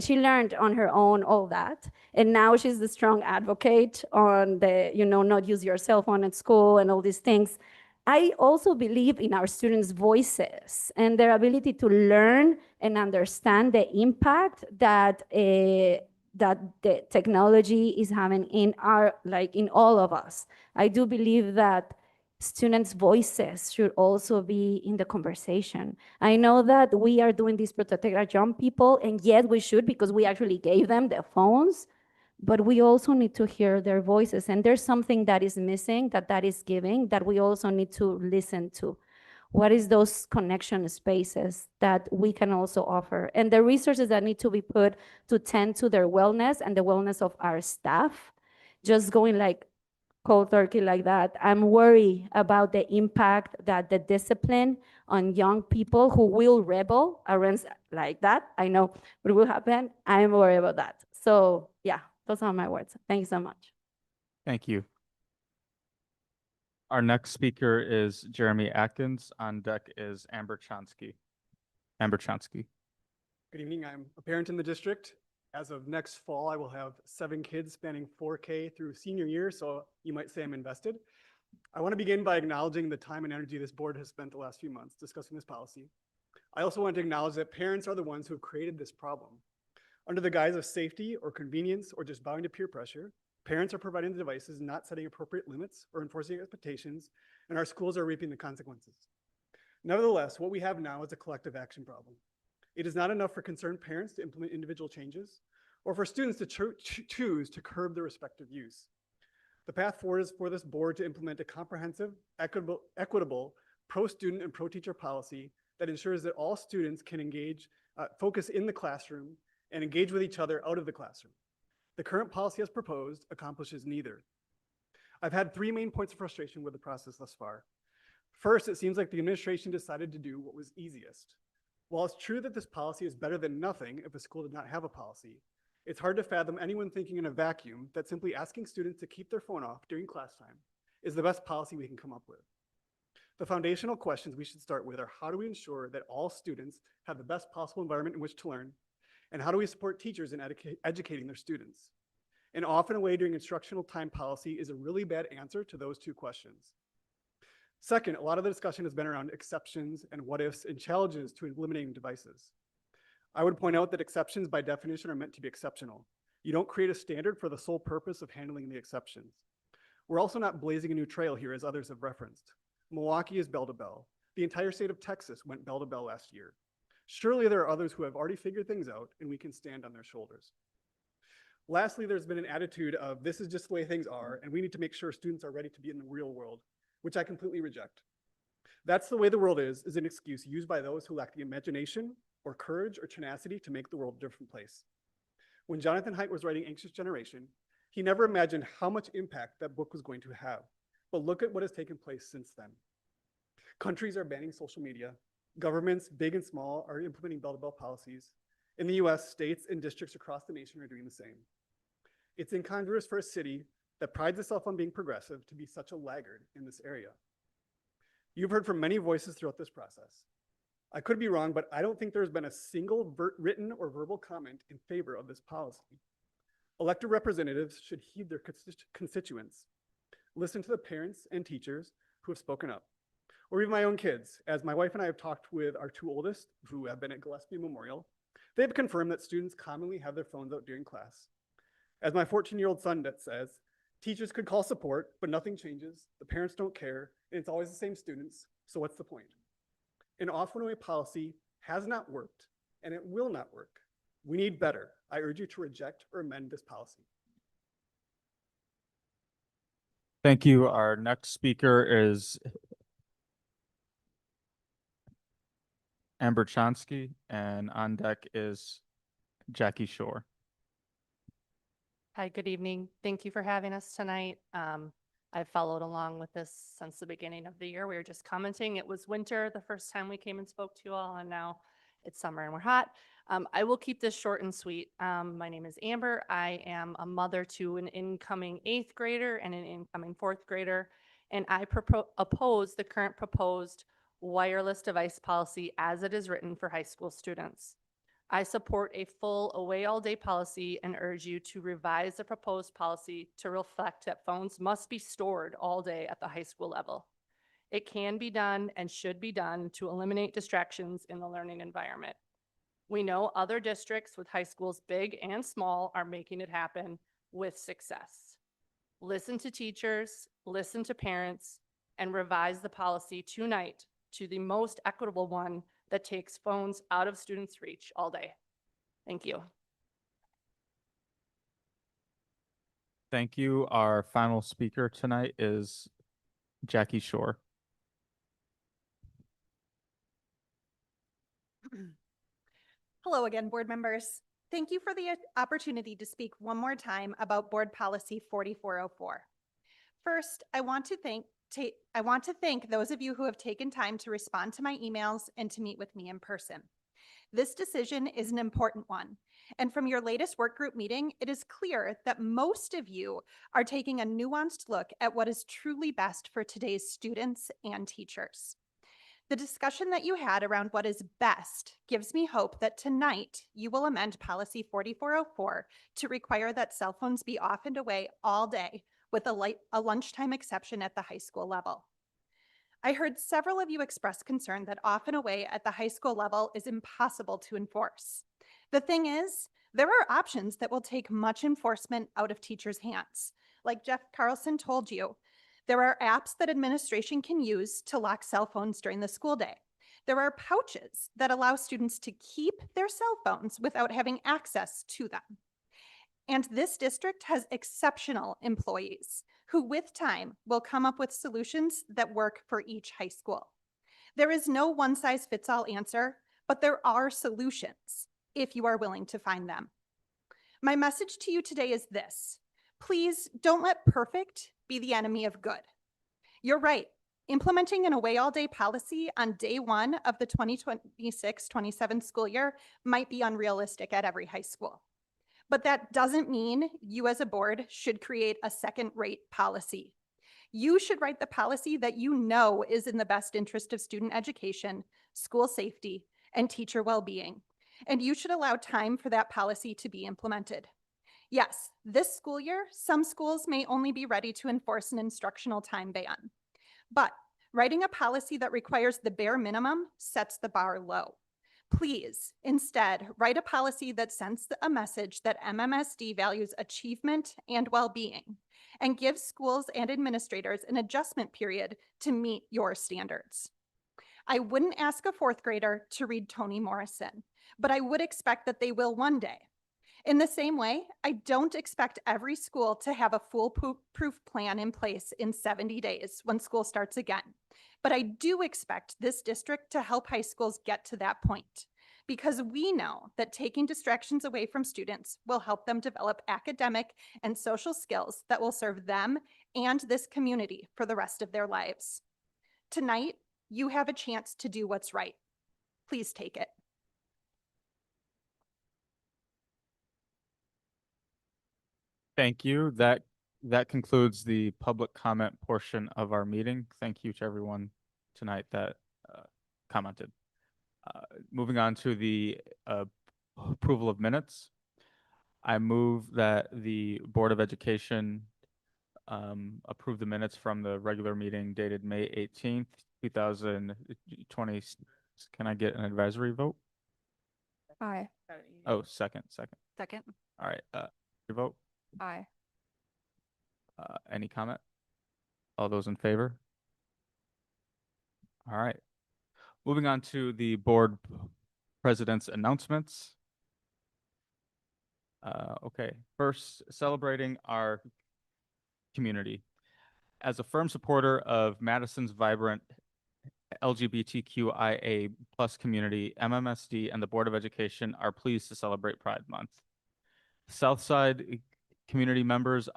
she learned on her own all that. And now she's the strong advocate on the, not use your cell phone at school and all these things. I also believe in our students' voices and their ability to learn and understand the impact that that the technology is having in in all of us. I do believe that students' voices should also be in the conversation. I know that we are doing this to protect our young people, and yet we should, because we actually gave them the phones, but we also need to hear their voices. And there's something that is missing, that is giving, that we also need to listen to. What is those connection spaces that we can also offer? And the resources that need to be put to tend to their wellness and the wellness of our staff. Just going cold turkey like that, I'm worried about the impact that the discipline on young people who will rebel against like that. I know what will happen. I'm worried about that. So yeah, those are my words. Thank you so much. Thank you. Our next speaker is Jeremy Atkins. On deck is Amber Chonsky. Amber Chonsky. Good evening. I'm a parent in the district. As of next fall, I will have 7 kids spanning 4K through senior year, so you might say I'm invested. I want to begin by acknowledging the time and energy this board has spent the last few months discussing this policy. I also want to acknowledge that parents are the ones who have created this problem. Under the guise of safety or convenience or just bowing to peer pressure, Parents are providing the devices, not setting appropriate limits or enforcing expectations, and our schools are reaping the consequences. Nevertheless, what we have now is a collective action problem. It is not enough for concerned parents to implement individual changes or for students to choose to curb their respective use. The path forward is for this board to implement a comprehensive, equitable pro-student and pro-teacher policy that ensures that all students can engage, focus in the classroom and engage with each other out of the classroom. The current policy as proposed accomplishes neither. I've had three main points of frustration with the process thus far. First, it seems like the administration decided to do what was easiest. While it's true that this policy is better than nothing if a school did not have a policy, it's hard to fathom anyone thinking in a vacuum that simply asking students to keep their phone off during class time is the best policy we can come up with. The foundational questions we should start with are, how do we ensure that all students have the best possible environment in which to learn? And how do we support teachers in educating their students? And often away during instructional time policy is a really bad answer to those two questions. Second, a lot of the discussion has been around exceptions and what ifs and challenges to eliminating devices. I would point out that exceptions by definition are meant to be exceptional. You don't create a standard for the sole purpose of handling the exceptions. We're also not blazing a new trail here, as others have referenced. Milwaukee is bell to bell. The entire state of Texas went bell to bell last year. Surely there are others who have already figured things out and we can stand on their shoulders. Lastly, there's been an attitude of this is just the way things are and we need to make sure students are ready to be in the real world, which I completely reject. That's the way the world is an excuse used by those who lack the imagination or courage or tenacity to make the world a different place. When Jonathan Haidt was writing Anxious Generation, he never imagined how much impact that book was going to have. But look at what has taken place since then. Countries are banning social media. Governments, big and small, are implementing bell-to-bell policies. In the US, states and districts across the nation are doing the same. It's incongruous for a city that prides itself on being progressive to be such a laggard in this area. You've heard from many voices throughout this process. I could be wrong, but I don't think there's been a single written or verbal comment in favor of this policy. Elected representatives should heed their constituents, listen to the parents and teachers who have spoken up, or even my own kids. As my wife and I have talked with our two oldest, who have been at Gillespie Memorial, they've confirmed that students commonly have their phones out during class. As my 14-year-old son says, teachers could call support, but nothing changes. The parents don't care, and it's always the same students, so what's the point? An off-one-way policy has not worked, and it will not work. We need better. I urge you to reject or amend this policy. Thank you. Our next speaker is Amber Chonsky, and on deck is Jackie Shore. Hi, good evening. Thank you for having us tonight. I've followed along with this since the beginning of the year. We were just commenting. It was winter the first time we came and spoke to you all, and now it's summer and we're hot. I will keep this short and sweet. My name is Amber. I am a mother to an incoming 8th grader and an incoming 4th grader, and I oppose the current proposed wireless device policy as it is written for high school students. I support a full away all day policy and urge you to revise the proposed policy to reflect that phones must be stored all day at the high school level. It can be done and should be done to eliminate distractions in the learning environment. We know other districts with high schools big and small are making it happen with success. Listen to teachers, listen to parents, and revise the policy tonight to the most equitable one that takes phones out of students' reach all day. Thank you. Thank you. Our final speaker tonight is Jackie Shore. Hello again, board members. Thank you for the opportunity to speak one more time about Board Policy 4404. First, I want to thank those of you who have taken time to respond to my emails and to meet with me in person. This decision is an important one, and from your latest work group meeting, it is clear that most of you are taking a nuanced look at what is truly best for today's students and teachers. The discussion that you had around what is best gives me hope that tonight you will amend Policy 4404 to require that cell phones be off and away all day with a lunchtime exception at the high school level. I heard several of you express concern that off and away at the high school level is impossible to enforce. The thing is, there are options that will take much enforcement out of teachers' hands. Like Jeff Carlson told you, there are apps that administration can use to lock cell phones during the school day. There are pouches that allow students to keep their cell phones without having access to them. And this district has exceptional employees who, with time, will come up with solutions that work for each high school. There is no one-size-fits-all answer, but there are solutions if you are willing to find them. My message to you today is this: please don't let perfect be the enemy of good. You're right. Implementing an away all day policy on day one of the 2026-27 school year might be unrealistic at every high school. But that doesn't mean you as a board should create a second-rate policy. You should write the policy that you know is in the best interest of student education, school safety, and teacher well-being. And you should allow time for that policy to be implemented. Yes, this school year, some schools may only be ready to enforce an instructional time ban. But writing a policy that requires the bare minimum sets the bar low. Please, instead, write a policy that sends a message that MMSD values achievement and well-being and gives schools and administrators an adjustment period to meet your standards. I wouldn't ask a fourth grader to read Toni Morrison, but I would expect that they will one day. In the same way, I don't expect every school to have a foolproof plan in place in 70 days when school starts again. But I do expect this district to help high schools get to that point, because we know that taking distractions away from students will help them develop academic and social skills that will serve them and this community for the rest of their lives. Tonight, you have a chance to do what's right. Please take it. Thank you. That concludes the public comment portion of our meeting. Thank you to everyone tonight that commented. Moving on to the approval of minutes. I move that the Board of Education approve the minutes from the regular meeting dated May 18th, 2020. Can I get an advisory vote? Aye. Oh, second. Second. All right, your vote. Aye. Any comment? All those in favor? All right. Moving on to the board president's announcements. Okay, first, celebrating our community. As a firm supporter of Madison's vibrant LGBTQIA+ community, MMSD and the Board of Education are pleased to celebrate Pride Month. Southside community members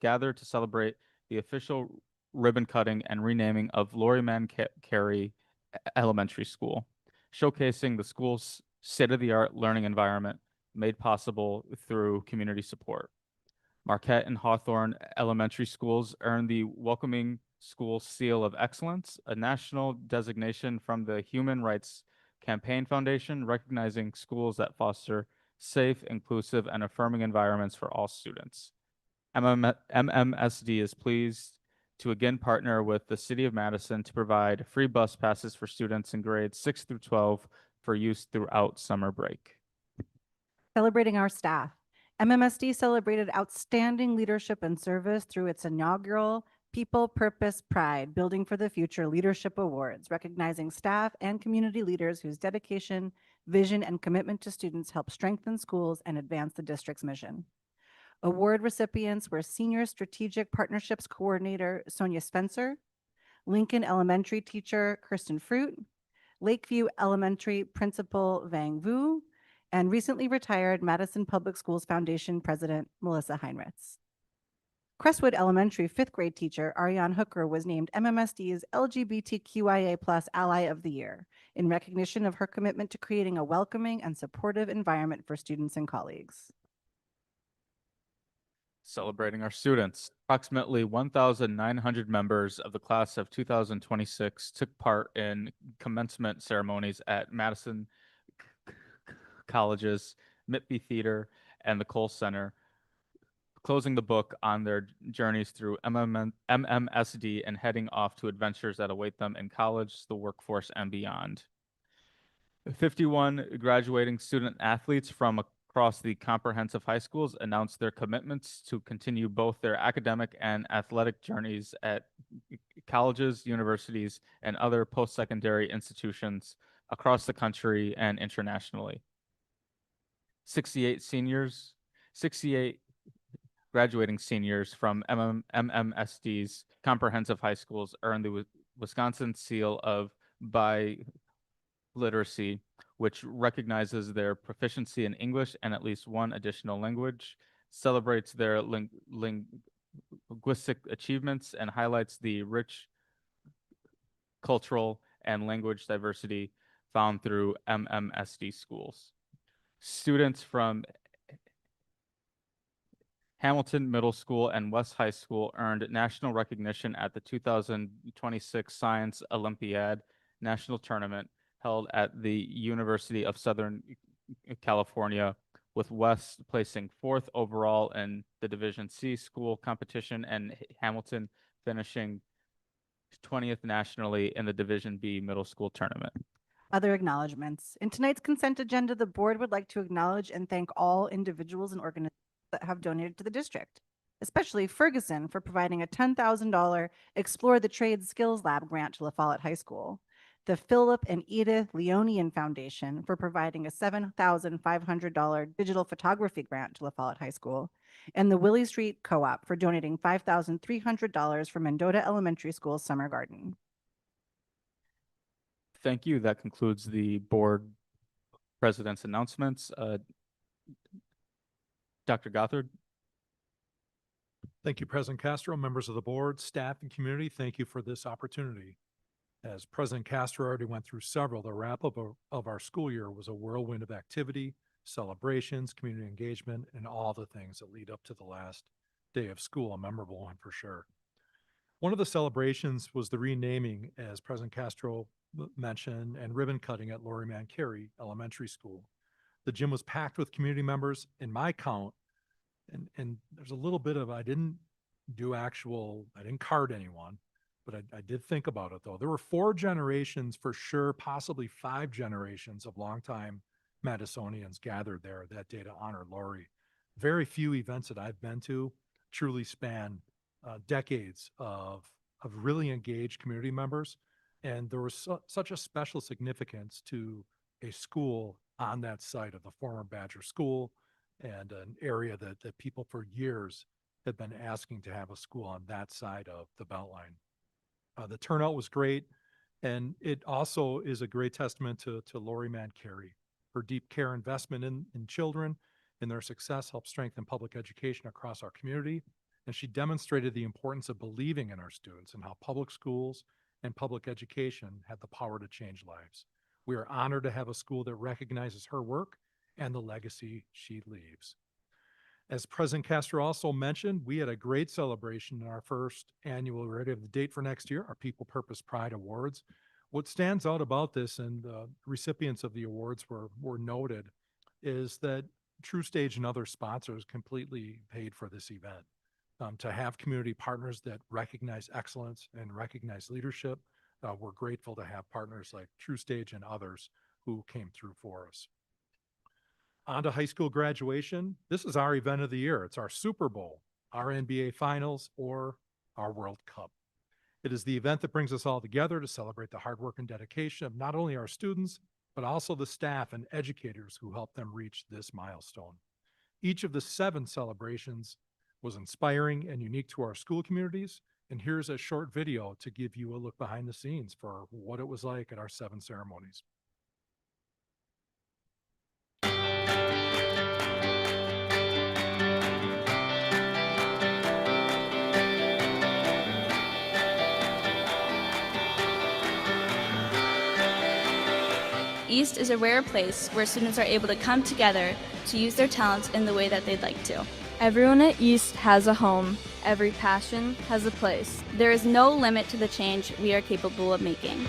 gather to celebrate the official ribbon cutting and renaming of Lori Man Carey Elementary School, showcasing the school's state-of-the-art learning environment made possible through community support. Marquette and Hawthorne Elementary Schools earned the Welcoming School Seal of Excellence, a national designation from the Human Rights Campaign Foundation, recognizing schools that foster safe, inclusive, and affirming environments for all students. MMSD is pleased to again partner with the City of Madison to provide free bus passes for students in grades 6 through 12 for use throughout summer break. Celebrating our staff. MMSD celebrated outstanding leadership and service through its inaugural People, Purpose, Pride, Building for the Future Leadership Awards, recognizing staff and community leaders whose dedication, vision, and commitment to students help strengthen schools and advance the district's mission. Award recipients were Senior Strategic Partnerships Coordinator Sonia Spencer, Lincoln Elementary teacher Kristen Fruit, Lakeview Elementary Principal Vang Vu, and recently retired Madison Public Schools Foundation President Melissa Heinrichs. Crestwood Elementary fifth grade teacher Ariane Hooker was named MMSD's LGBTQIA+ Ally of the Year in recognition of her commitment to creating a welcoming and supportive environment for students and colleagues. Celebrating our students. Approximately 1,900 members of the class of 2026 took part in commencement ceremonies at Madison College's Mitby Theater and the Cole Center, closing the book on their journeys through MMSD and heading off to adventures that await them in college, the workforce, and beyond. 51 graduating student athletes from across the comprehensive high schools announced their commitments to continue both their academic and athletic journeys at colleges, universities, and other post-secondary institutions across the country and internationally. 68 graduating seniors from MMSD's comprehensive high schools earned the Wisconsin Seal of Biliteracy, which recognizes their proficiency in English and at least one additional language, celebrates their linguistic achievements, and highlights the rich cultural and language diversity found through MMSD schools. Students from Hamilton Middle School and West High School earned national recognition at the 2026 Science Olympiad National Tournament held at the University of Southern California, with West placing 4th overall in the Division C school competition and Hamilton finishing 20th nationally in the Division B middle school tournament. Other acknowledgements. In tonight's consent agenda, the board would like to acknowledge and thank all individuals and organizations that have donated to the district, especially Ferguson for providing a $10,000 Explore the Trades Skills Lab grant to La Follette High School, the Philip and Edith Leonian Foundation for providing a $7,500 digital photography grant to La Follette High School, and the Willie Street Co-op for donating $5,300 for Mendota Elementary School Summer Garden. Thank you. That concludes the board president's announcements. Dr. Gothard. Thank you, President Castro, members of the board, staff, and community. Thank you for this opportunity. As President Castro already went through several, the wrap-up of our school year was a whirlwind of activity, celebrations, community engagement, and all the things that lead up to the last day of school, a memorable one for sure. One of the celebrations was the renaming, as President Castro mentioned, and ribbon cutting at Lori Mann Carey Elementary School. The gym was packed with community members. In my count, and there's a little bit of, I didn't card anyone, but I did think about it though. There were 4 generations for sure, possibly 5 generations of longtime Madisonians gathered there that day to honor Lori. Very few events that I've been to truly span decades of really engaged community members. And there was such a special significance to a school on that site of the former Badger School, and an area that people for years had been asking to have a school on that side of the Beltline. The turnout was great, and it also is a great testament to Lori Mann Carey. Her deep care investment in children and their success helped strengthen public education across our community, and she demonstrated the importance of believing in our students and how public schools and public education have the power to change lives. We are honored to have a school that recognizes her work and the legacy she leaves. As President Castro also mentioned, we had a great celebration in our first annual, we already have the date for next year, our People Purpose Pride Awards. What stands out about this, and the recipients of the awards were noted, is that TrueStage and other sponsors completely paid for this event. To have community partners that recognize excellence and recognize leadership, we're grateful to have partners like TrueStage and others who came through for us. On to high school graduation. This is our event of the year. It's our Super Bowl, our NBA Finals, or our World Cup. It is the event that brings us all together to celebrate the hard work and dedication of not only our students, but also the staff and educators who helped them reach this milestone. Each of the 7 celebrations was inspiring and unique to our school communities. And here's a short video to give you a look behind the scenes for what it was like at our 7 ceremonies. East is a rare place where students are able to come together to use their talents in the way that they'd like to. Everyone at East has a home. Every passion has a place. There is no limit to the change we are capable of making.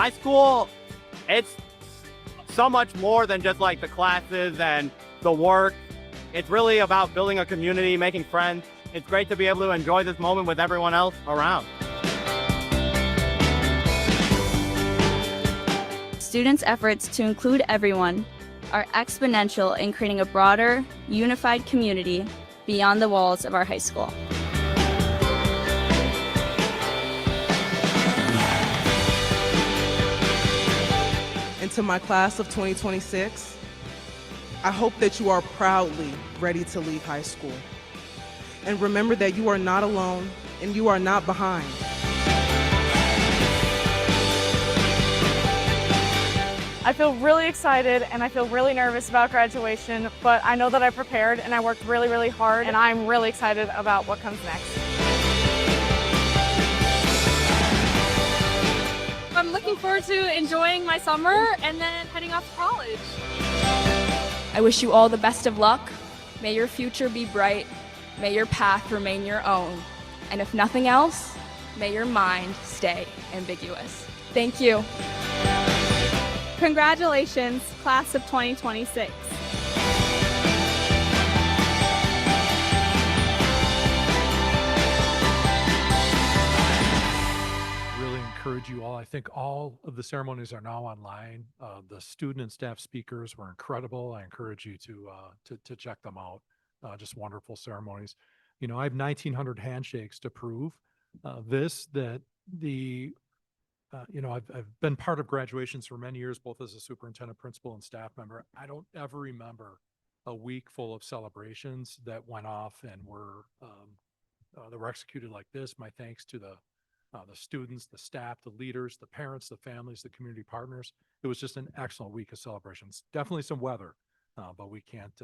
high school, it's so much more than just like the classes and the work. It's really about building a community, making friends. It's great to be able to enjoy this moment with everyone else around. Students' efforts to include everyone are exponential in creating a broader, unified community beyond the walls of our high school. And to my class of 2026, I hope that you are proudly ready to leave high school. And remember that you are not alone and you are not behind. I feel really excited and I feel really nervous about graduation, but I know that I prepared and I worked really, really hard, and I'm really excited about what comes next. I'm looking forward to enjoying my summer and then heading off to college. I wish you all the best of luck. May your future be bright. May your path remain your own. And if nothing else, may your mind stay ambiguous. Thank you. Congratulations, class of 2026. Really encourage you all. I think all of the ceremonies are now online. The student and staff speakers were incredible. I encourage you to check them out. Just wonderful ceremonies. You know, I have 1,900 handshakes to prove I've been part of graduations for many years, both as a superintendent, principal, and staff member. I don't ever remember a week full of celebrations that went off and were executed like this. My thanks to the students, the staff, the leaders, the parents, the families, the community partners. It was just an excellent week of celebrations. Definitely some weather, but we can't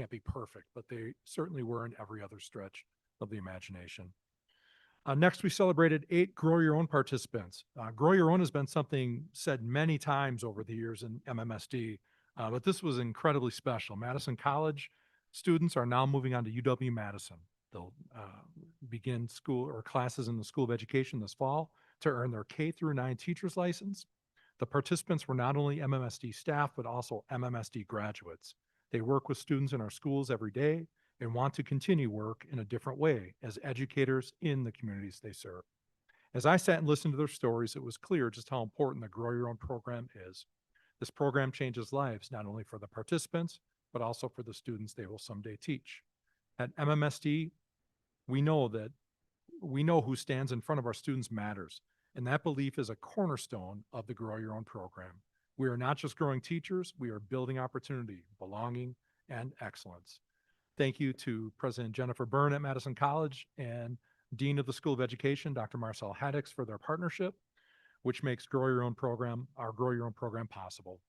be perfect. But they certainly were in every other stretch of the imagination. Next, we celebrated 8 Grow Your Own participants. Grow Your Own has been something said many times over the years in MMSD, but this was incredibly special. Madison College students are now moving on to UW-Madison. They'll begin school or classes in the School of Education this fall to earn their K-9 teacher's license. The participants were not only MMSD staff, but also MMSD graduates. They work with students in our schools every day and want to continue work in a different way as educators in the communities they serve. As I sat and listened to their stories, it was clear just how important the Grow Your Own program is. This program changes lives, not only for the participants, but also for the students they will someday teach. At MMSD, we know who stands in front of our students matters, and that belief is a cornerstone of the Grow Your Own program. We are not just growing teachers, we are building opportunity, belonging, and excellence. Thank you to President Jennifer Byrne at Madison College and Dean of the School of Education, Dr. Marcel Haddix, for their partnership, which makes our Grow Your Own program possible.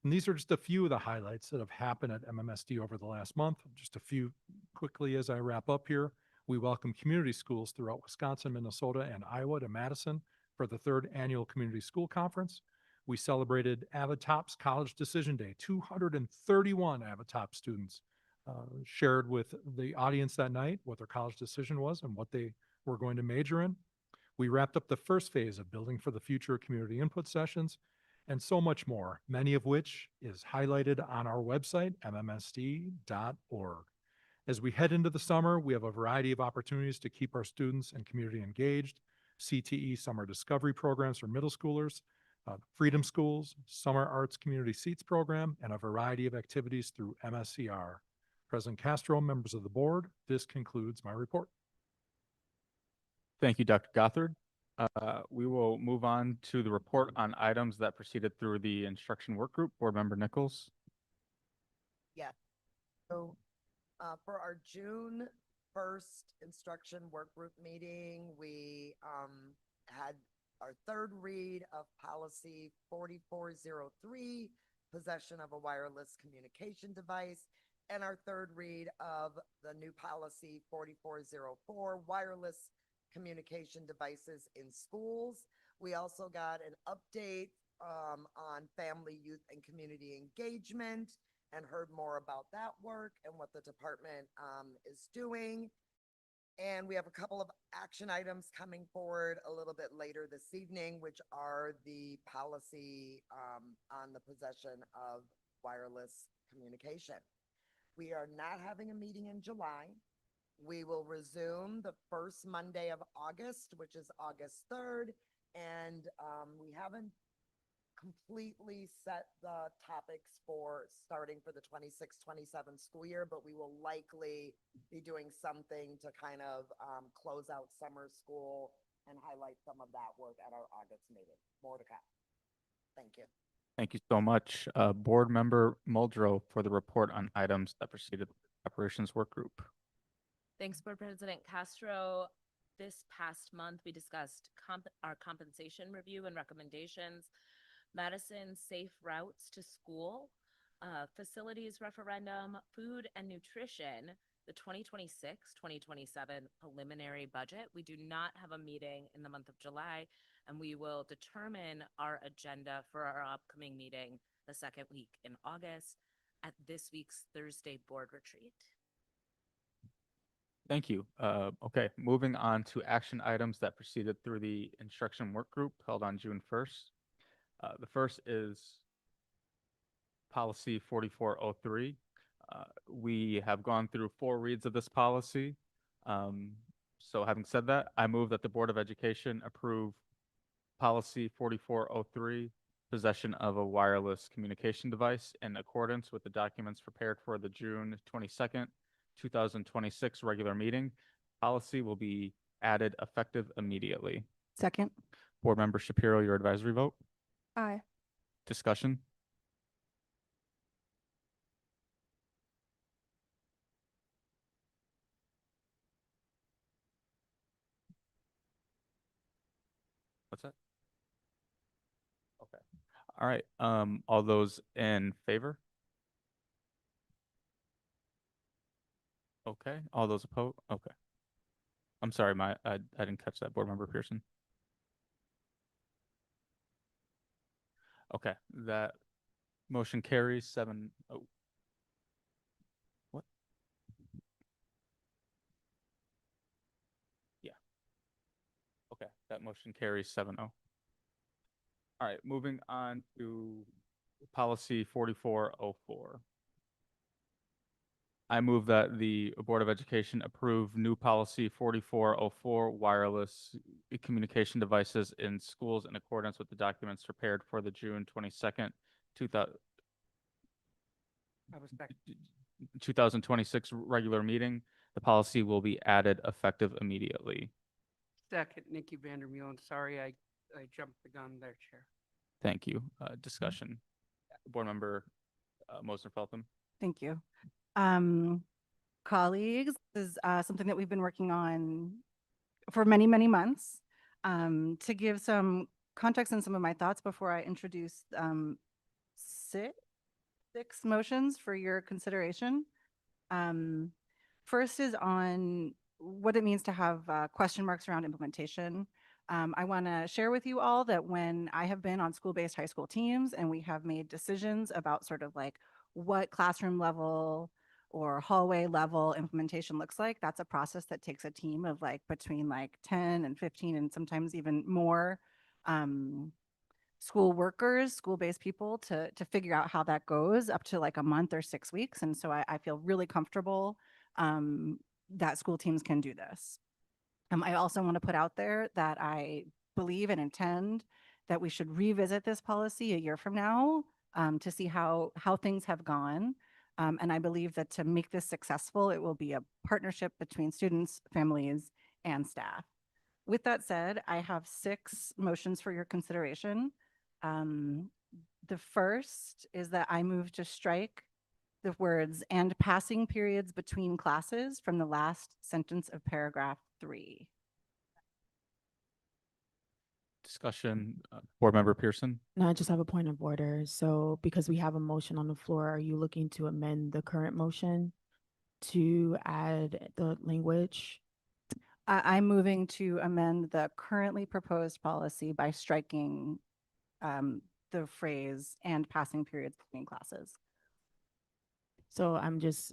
And these are just a few of the highlights that have happened at MMSD over the last month. Just a few quickly as I wrap up here. We welcome community schools throughout Wisconsin, Minnesota, and Iowa to Madison for the 3rd Annual Community School Conference. We celebrated AvidTop's College Decision Day. 231 AvidTop students shared with the audience that night what their college decision was and what they were going to major in. We wrapped up the first phase of Building for the Future community input sessions, and so much more, many of which is highlighted on our website, mmsd.org. As we head into the summer, we have a variety of opportunities to keep our students and community engaged. CTE Summer Discovery Programs for middle schoolers, Freedom Schools, Summer Arts Community Seats Program, and a variety of activities through MSCR. President Castro, members of the board, this concludes my report. Thank you, Dr. Gothard. We will move on to the report on items that proceeded through the instruction work group. Board Member Nichols. Yeah. So for our June 1st instruction work group meeting, we had our 3rd read of policy 4403, possession of a wireless communication device, and our 3rd read of the new policy 4404, wireless communication devices in schools. We also got an update on family, youth, and community engagement and heard more about that work and what the department is doing. And we have a couple of action items coming forward a little bit later this evening, which are the policy on the possession of wireless communication. We are not having a meeting in July. We will resume the first Monday of August, which is August 3rd. And we haven't completely set the topics for starting for the 26-27 school year, but we will likely be doing something to kind of close out summer school and highlight some of that work at our August meeting. More to come. Thank you. Thank you so much. Board Member Muldrow for the report on items that preceded the operations work group. Thanks, Board President Castro. This past month, we discussed our compensation review and recommendations, Madison safe routes to school, facilities referendum, food and nutrition, the 2026-2027 preliminary budget. We do not have a meeting in the month of July, and we will determine our agenda for our upcoming meeting the second week in August at this week's Thursday board retreat. Thank you. Okay, moving on to action items that proceeded through the instruction work group held on June 1st. The first is policy 4403. We have gone through 4 reads of this policy. So having said that, I move that the Board of Education approve policy 4403, possession of a wireless communication device, in accordance with the documents prepared for the June 22nd, 2026 regular meeting. Policy will be added effective immediately. Second. Board Member Shapiro, your advisory vote. Aye. Discussion? What's that? Okay. All right. All those in favor? Okay. All those opposed? Okay. I'm sorry, I didn't catch that, Board Member Pearson. Okay, that motion carries 7-0. What? Yeah. Okay, that motion carries 7-0. All right, moving on to policy 4404. I move that the Board of Education approve new policy 4404, wireless communication devices in schools, in accordance with the documents prepared for the June 22nd, 2026 regular meeting. The policy will be added effective immediately. Second, Nikki Vandermeulen. Sorry, I jumped the gun there, Chair. Thank you. Discussion. Board Member Mosner-Feltham. Thank you. Colleagues, this is something that we've been working on for many, many months. To give some context and some of my thoughts before I introduce six motions for your consideration. First is on what it means to have question marks around implementation. I want to share with you all that when I have been on school-based high school teams and we have made decisions about sort of like what classroom level or hallway level implementation looks like, that's a process that takes a team of like between like 10 and 15 and sometimes even more school workers, school-based people to figure out how that goes, up to like a month or 6 weeks. And so I feel really comfortable that school teams can do this. I also want to put out there that I believe and intend that we should revisit this policy a year from now to see how things have gone. And I believe that to make this successful, it will be a partnership between students, families, and staff. With that said, I have 6 motions for your consideration. The first is that I move to strike the words "and passing periods between classes" from the last sentence of paragraph 3. Discussion. Board Member Pearson. No, I just have a point of order. So because we have a motion on the floor, are you looking to amend the current motion to add the language? I'm moving to amend the currently proposed policy by striking the phrase "and passing periods between classes." So I'm just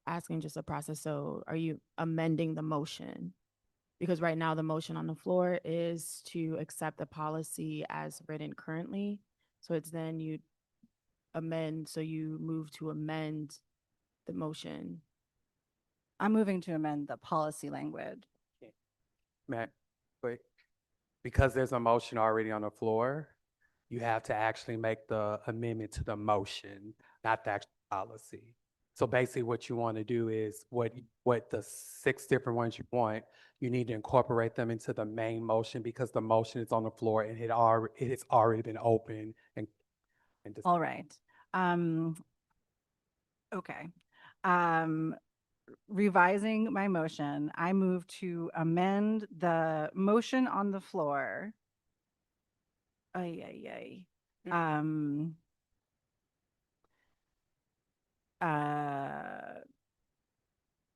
asking just a process. So are you amending the motion? Because right now the motion on the floor is to accept the policy as written currently. So it's then you amend, so you move to amend the motion. I'm moving to amend the policy language. Matt, but because there's a motion already on the floor, you have to actually make the amendment to the motion, not the actual policy. So basically what you want to do is what the 6 different ones you want, you need to incorporate them into the main motion because the motion is on the floor and it has already been open and All right. Okay. Um, Revising my motion, I move to amend the motion on the floor. Ay, ay, ay.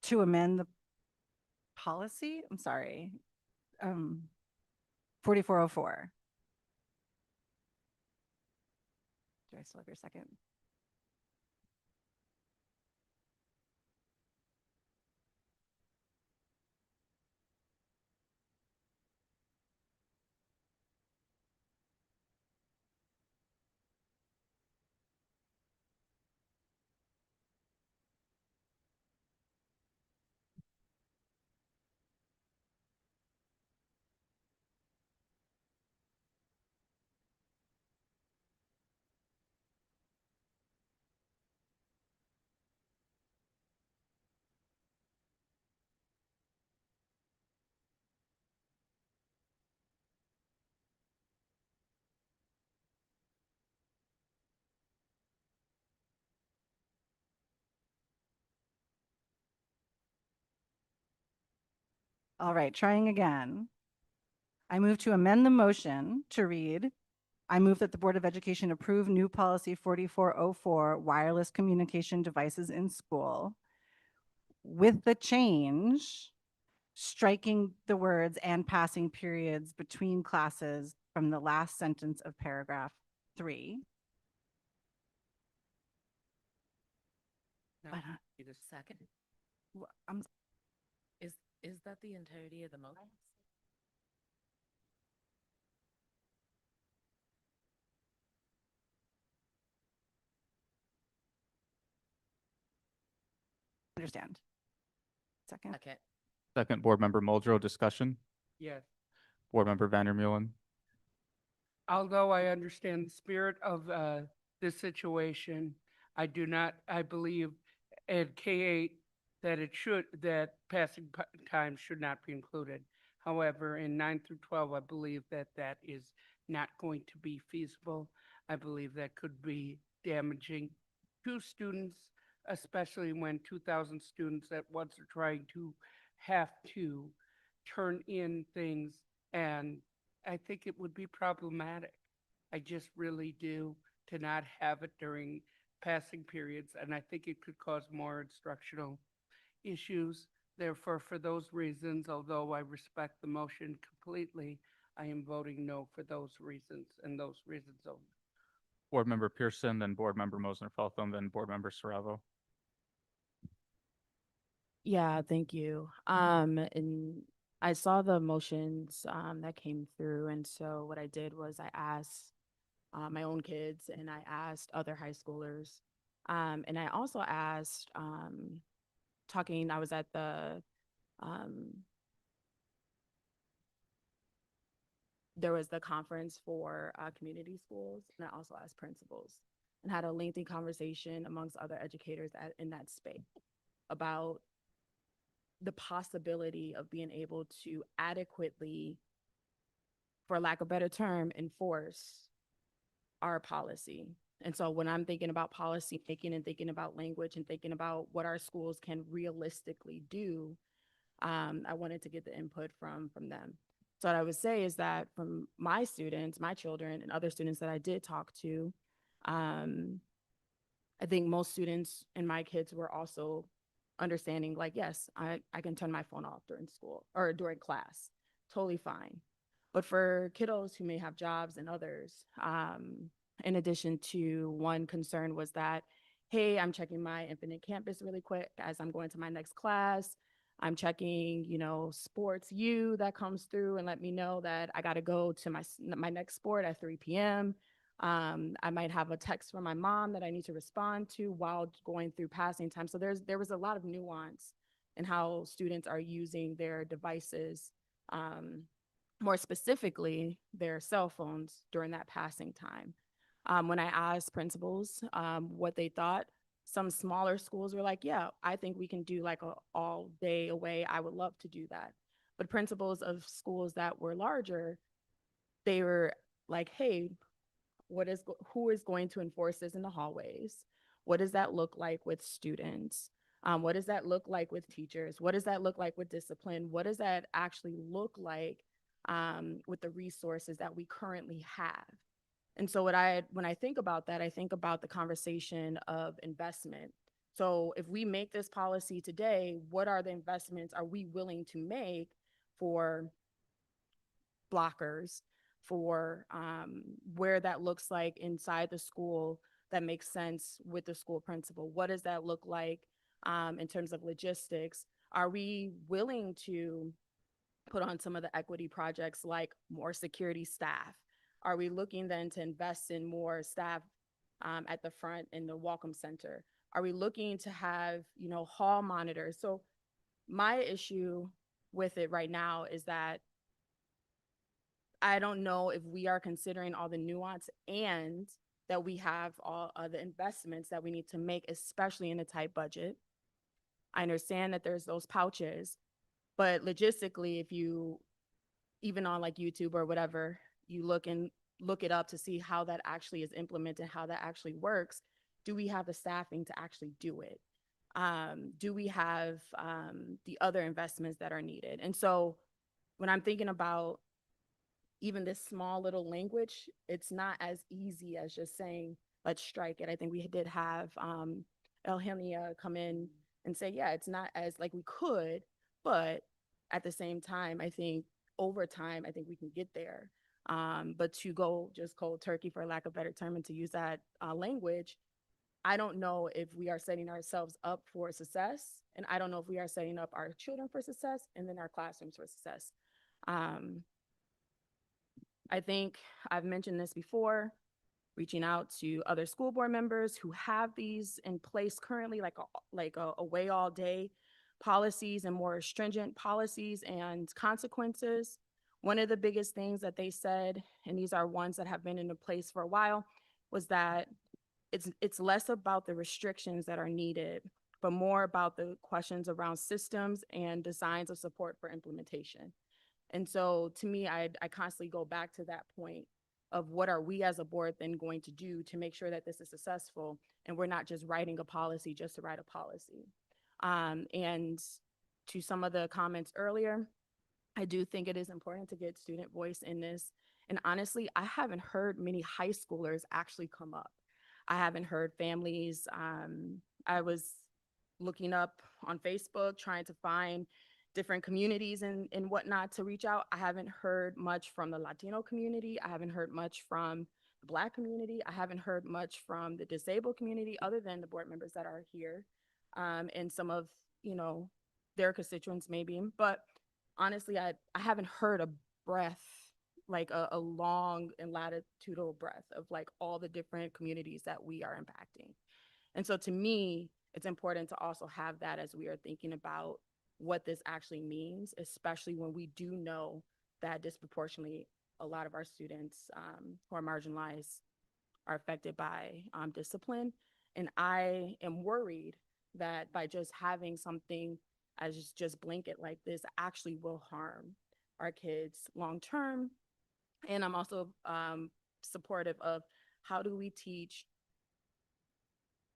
To amend the policy, I'm sorry, 4404. Do I still have your second? All right, trying again. I move to amend the motion to read, I move that the Board of Education approve new policy 4404, wireless communication devices in school, with the change, striking the words and passing periods between classes from the last sentence of paragraph 3. No, you just second. I'm Is that the entirety of the motion? understand. Second. Second. Second, Board Member Muldrow, discussion. yes. Board Member Vandermeulen. Although I understand the spirit of this situation, I believe at K-8 that passing time should not be included. However, in 9 through 12, I believe that is not going to be feasible. I believe that could be damaging to students, especially when 2,000 students at once are trying to have to turn in things, and I think it would be problematic. I just really do, to not have it during passing periods, and I think it could cause more instructional issues. Therefore, for those reasons, although I respect the motion completely, I am voting no for those reasons and those reasons only. Board Member Pearson, then Board Member Mosner-Feltham, then Board Member Saravo. Yeah, thank you. And I saw the motions that came through, and so what I did was I asked my own kids and I asked other high schoolers, and I also asked I was at the there was the conference for community schools, and I also asked principals and had a lengthy conversation amongst other educators in that space about the possibility of being able to adequately, for lack of a better term, enforce our policy. And so when I'm thinking about policy making and thinking about language and thinking about what our schools can realistically do, I wanted to get the input from them. So what I would say is that from my students, my children, and other students that I did talk to, I think most students and my kids were also understanding, like, yes, I can turn my phone off during school or during class, totally fine. But for kiddos who may have jobs and others, in addition to one concern was that hey, I'm checking my Infinite Campus really quick as I'm going to my next class. I'm checking, sports U that comes through and let me know that I got to go to my next sport at 3 p.m. I might have a text from my mom that I need to respond to while going through passing time. So there was a lot of nuance in how students are using their devices, more specifically their cell phones during that passing time. When I asked principals what they thought, some smaller schools were like, yeah, I think we can do like a all day away. I would love to do that. But principals of schools that were larger, they were like, hey, who is going to enforce this in the hallways? What does that look like with students? What does that look like with teachers? What does that look like with discipline? What does that actually look like with the resources that we currently have? And so when I think about that, I think about the conversation of investment. So if we make this policy today, what are the investments are we willing to make for blockers, for where that looks like inside the school that makes sense with the school principal? What does that look like in terms of logistics? Are we willing to put on some of the equity projects like more security staff? Are we looking then to invest in more staff at the front in the welcome center? Are we looking to have, hall monitors? So my issue with it right now is that I don't know if we are considering all the nuance and that we have all the investments that we need to make, especially in a tight budget. I understand that there's those pouches, but logistically, if you, even on like YouTube or whatever, you look it up to see how that actually is implemented, how that actually works. Do we have the staffing to actually do it? Do we have the other investments that are needed? And so when I'm thinking about even this small little language, it's not as easy as just saying, let's strike it. I think we did have Elhenia come in and say, yeah, it's not as like we could, but at the same time, I think over time, I think we can get there. But to go just cold turkey, for lack of a better term, and to use that language, I don't know if we are setting ourselves up for success. And I don't know if we are setting up our children for success and then our classrooms for success. I think I've mentioned this before, reaching out to other school board members who have these in place currently, like a away all day policies and more stringent policies and consequences. One of the biggest things that they said, and these are ones that have been in place for a while, was that it's less about the restrictions that are needed, but more about the questions around systems and designs of support for implementation. And so to me, I constantly go back to that point of what are we as a board then going to do to make sure that this is successful and we're not just writing a policy just to write a policy. And to some of the comments earlier, I do think it is important to get student voice in this. And honestly, I haven't heard many high schoolers actually come up. I haven't heard families. I was looking up on Facebook, trying to find different communities and whatnot to reach out. I haven't heard much from the Latino community. I haven't heard much from the Black community. I haven't heard much from the disabled community other than the board members that are here and some of, their constituents maybe. But honestly, I haven't heard a breath, like a long and latitudinal breath of like all the different communities that we are impacting. And so to me, it's important to also have that as we are thinking about what this actually means, especially when we do know that disproportionately a lot of our students who are marginalized are affected by discipline. And I am worried that by just having something as just blanket like this actually will harm our kids long term. And I'm also supportive of how do we teach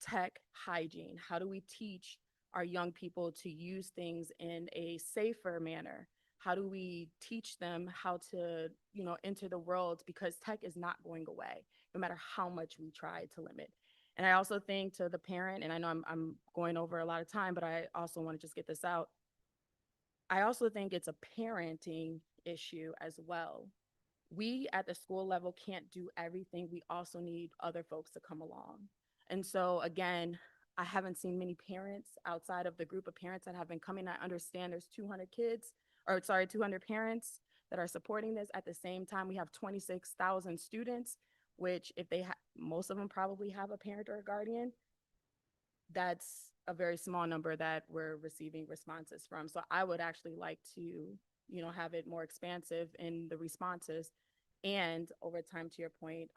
tech hygiene? How do we teach our young people to use things in a safer manner? How do we teach them how to, enter the world? Because tech is not going away, no matter how much we try to limit. And I also think to the parent, and I know I'm going over a lot of time, but I also want to just get this out. I also think it's a parenting issue as well. We at the school level can't do everything. We also need other folks to come along. And so again, I haven't seen many parents outside of the group of parents that have been coming. I understand there's 200 kids, or sorry, 200 parents that are supporting this. At the same time, we have 26,000 students, which if they most of them probably have a parent or a guardian. That's a very small number that we're receiving responses from. So I would actually like to, have it more expansive in the responses. And over time, to your point,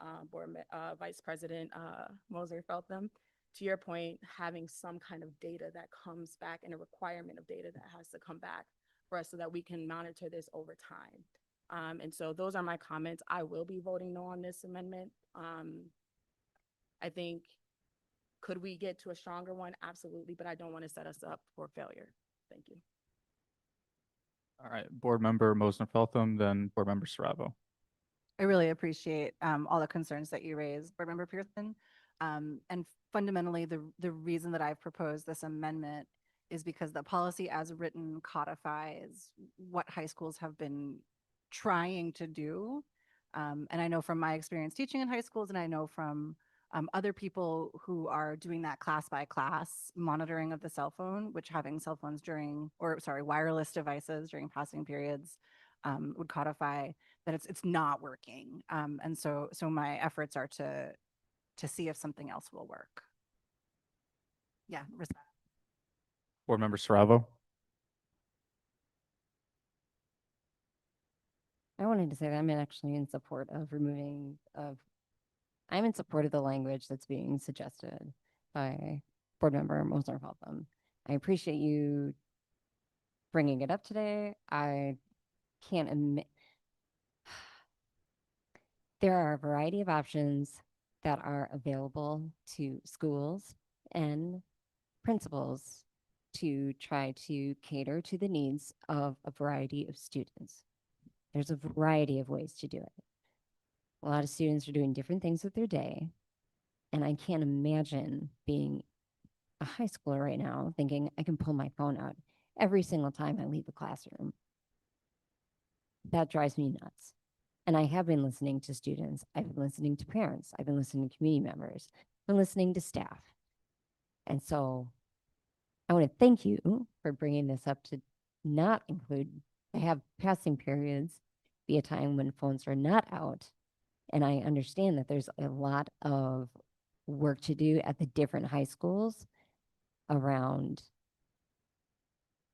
Vice President Moser felt them. To your point, having some kind of data that comes back and a requirement of data that has to come back for us so that we can monitor this over time. And so those are my comments. I will be voting no on this amendment. I think, could we get to a stronger one? Absolutely, but I don't want to set us up for failure. Thank you. All right, Board Member Mosner Feltham, then Board Member Saravo. I really appreciate all the concerns that you raised, Board Member Pearson. And fundamentally, the reason that I've proposed this amendment is because the policy as written codifies what high schools have been trying to do. And I know from my experience teaching in high schools, and I know from other people who are doing that class by class monitoring of the cell phone, which having cell phones wireless devices during passing periods would codify that it's not working. And so my efforts are to see if something else will work. Yeah. Board Member Saravo. I wanted to say that I'm actually in support of I'm in support of the language that's being suggested by Board Member Mosner Feltham. I appreciate you bringing it up today. I can't admit there are a variety of options that are available to schools and principals to try to cater to the needs of a variety of students. There's a variety of ways to do it. A lot of students are doing different things with their day. And I can't imagine being a high schooler right now thinking I can pull my phone out every single time I leave the classroom. That drives me nuts. And I have been listening to students. I've been listening to parents. I've been listening to community members. I've been listening to staff. And so I want to thank you for bringing this up to not include, I have passing periods be a time when phones are not out. And I understand that there's a lot of work to do at the different high schools around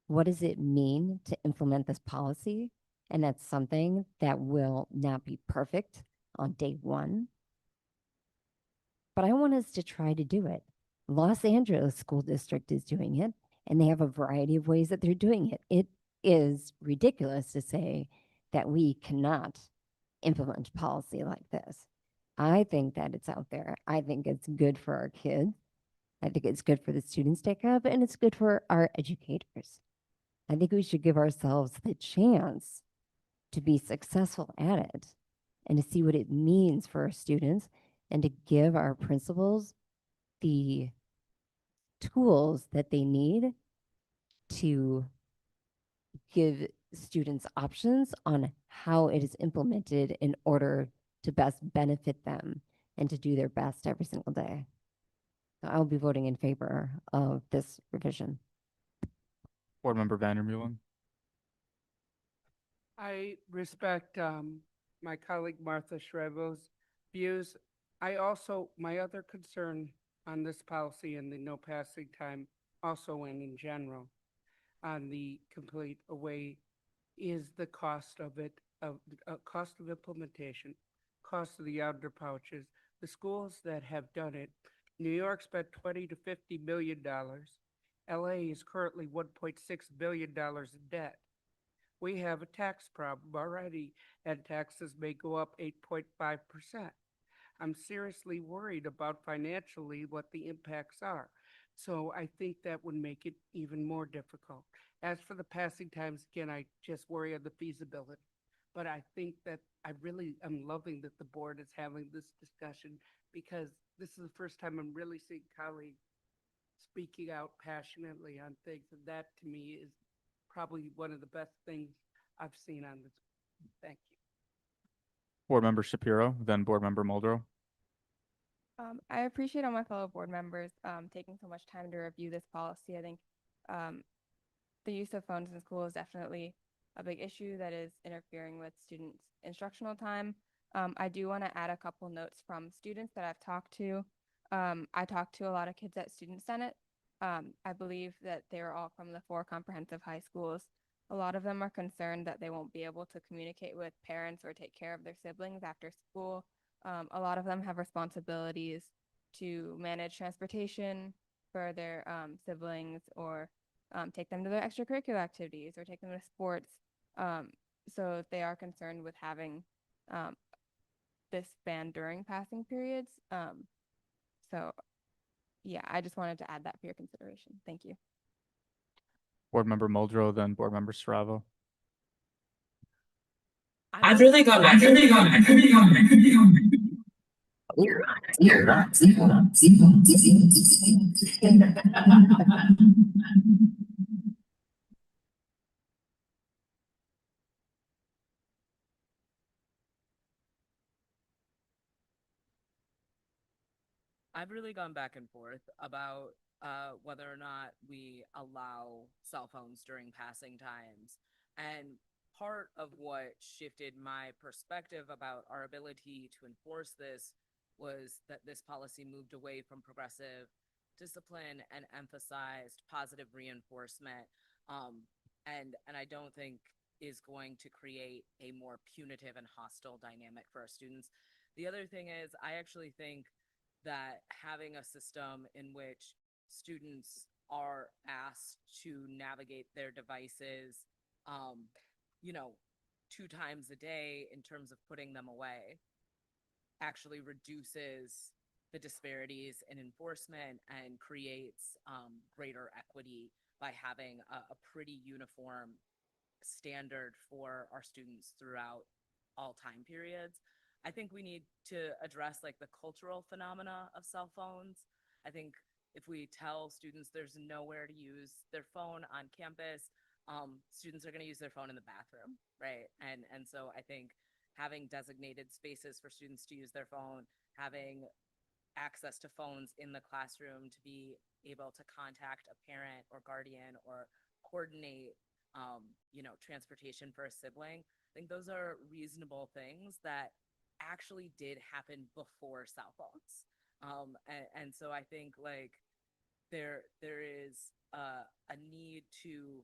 what does it mean to implement this policy? And that's something that will not be perfect on day one. But I want us to try to do it. Los Angeles School District is doing it, and they have a variety of ways that they're doing it. It is ridiculous to say that we cannot implement policy like this. I think that it's out there. I think it's good for our kids. I think it's good for the students to take up, and it's good for our educators. I think we should give ourselves the chance to be successful at it and to see what it means for our students and to give our principals the tools that they need to give students options on how it is implemented in order to best benefit them and to do their best every single day. So I will be voting in favor of this revision. Board Member Vandermeulen. I respect my colleague Martha Schrevo's views. My other concern on this policy and the no passing time also, and in general on the complete away, is the cost of it, cost of implementation, cost of the outer pouches. The schools that have done it, New York spent $20 to $50 million. LA is currently $1.6 billion in debt. We have a tax problem already, and taxes may go up 8.5%. I'm seriously worried about financially what the impacts are. So I think that would make it even more difficult. As for the passing times, again, I just worry of the feasibility. But I think that I really am loving that the board is having this discussion, because this is the first time I'm really seeing colleagues speaking out passionately on things. And that to me is probably one of the best things I've seen on this. Thank you. Board Member Shapiro, then Board Member Muldrow. I appreciate all my fellow board members taking so much time to review this policy. I think the use of phones in school is definitely a big issue that is interfering with students' instructional time. I do want to add a couple notes from students that I've talked to. I talked to a lot of kids at Student Senate. I believe that they are all from the 4 comprehensive high schools. A lot of them are concerned that they won't be able to communicate with parents or take care of their siblings after school. A lot of them have responsibilities to manage transportation for their siblings or take them to their extracurricular activities or take them to sports. So they are concerned with having this ban during passing periods. So yeah, I just wanted to add that for your consideration. Thank you. Board Member Muldrow, then Board Member Saravo. I've really gone back. I've really gone back and forth about whether or not we allow cell phones during passing times. And part of what shifted my perspective about our ability to enforce this was that this policy moved away from progressive discipline and emphasized positive reinforcement. And I don't think is going to create a more punitive and hostile dynamic for our students. The other thing is, I actually think that having a system in which students are asked to navigate their devices, 2 times a day in terms of putting them away, actually reduces the disparities in enforcement and creates greater equity by having a pretty uniform standard for our students throughout all time periods. I think we need to address like the cultural phenomena of cell phones. I think if we tell students there's nowhere to use their phone on campus, students are going to use their phone in the bathroom, right? And so I think having designated spaces for students to use their phone, having access to phones in the classroom to be able to contact a parent or guardian or coordinate, transportation for a sibling. I think those are reasonable things that actually did happen before cell phones. And so I think like there is a need to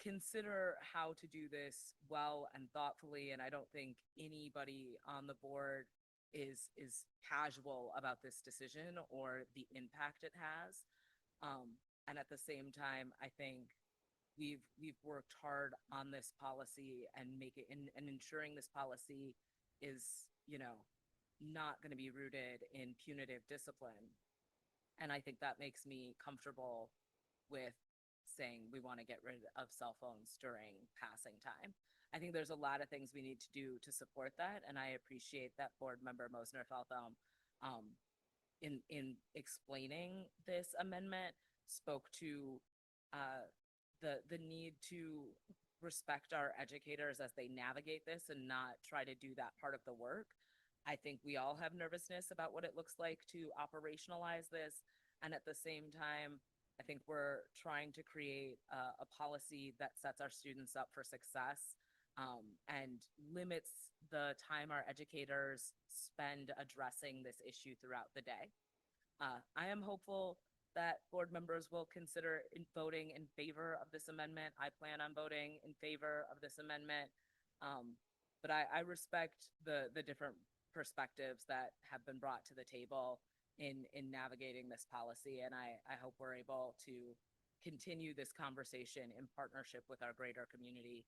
consider how to do this well and thoughtfully. And I don't think anybody on the board is casual about this decision or the impact it has. And at the same time, I think we've worked hard on this policy and ensuring this policy is, not going to be rooted in punitive discipline. And I think that makes me comfortable with saying we want to get rid of cell phones during passing time. I think there's a lot of things we need to do to support that. And I appreciate that Board Member Mosner-Feltham in explaining this amendment spoke to the need to respect our educators as they navigate this and not try to do that part of the work. I think we all have nervousness about what it looks like to operationalize this. And at the same time, I think we're trying to create a policy that sets our students up for success and limits the time our educators spend addressing this issue throughout the day. I am hopeful that board members will consider voting in favor of this amendment. I plan on voting in favor of this amendment. But I respect the different perspectives that have been brought to the table in navigating this policy. And I hope we're able to continue this conversation in partnership with our greater community.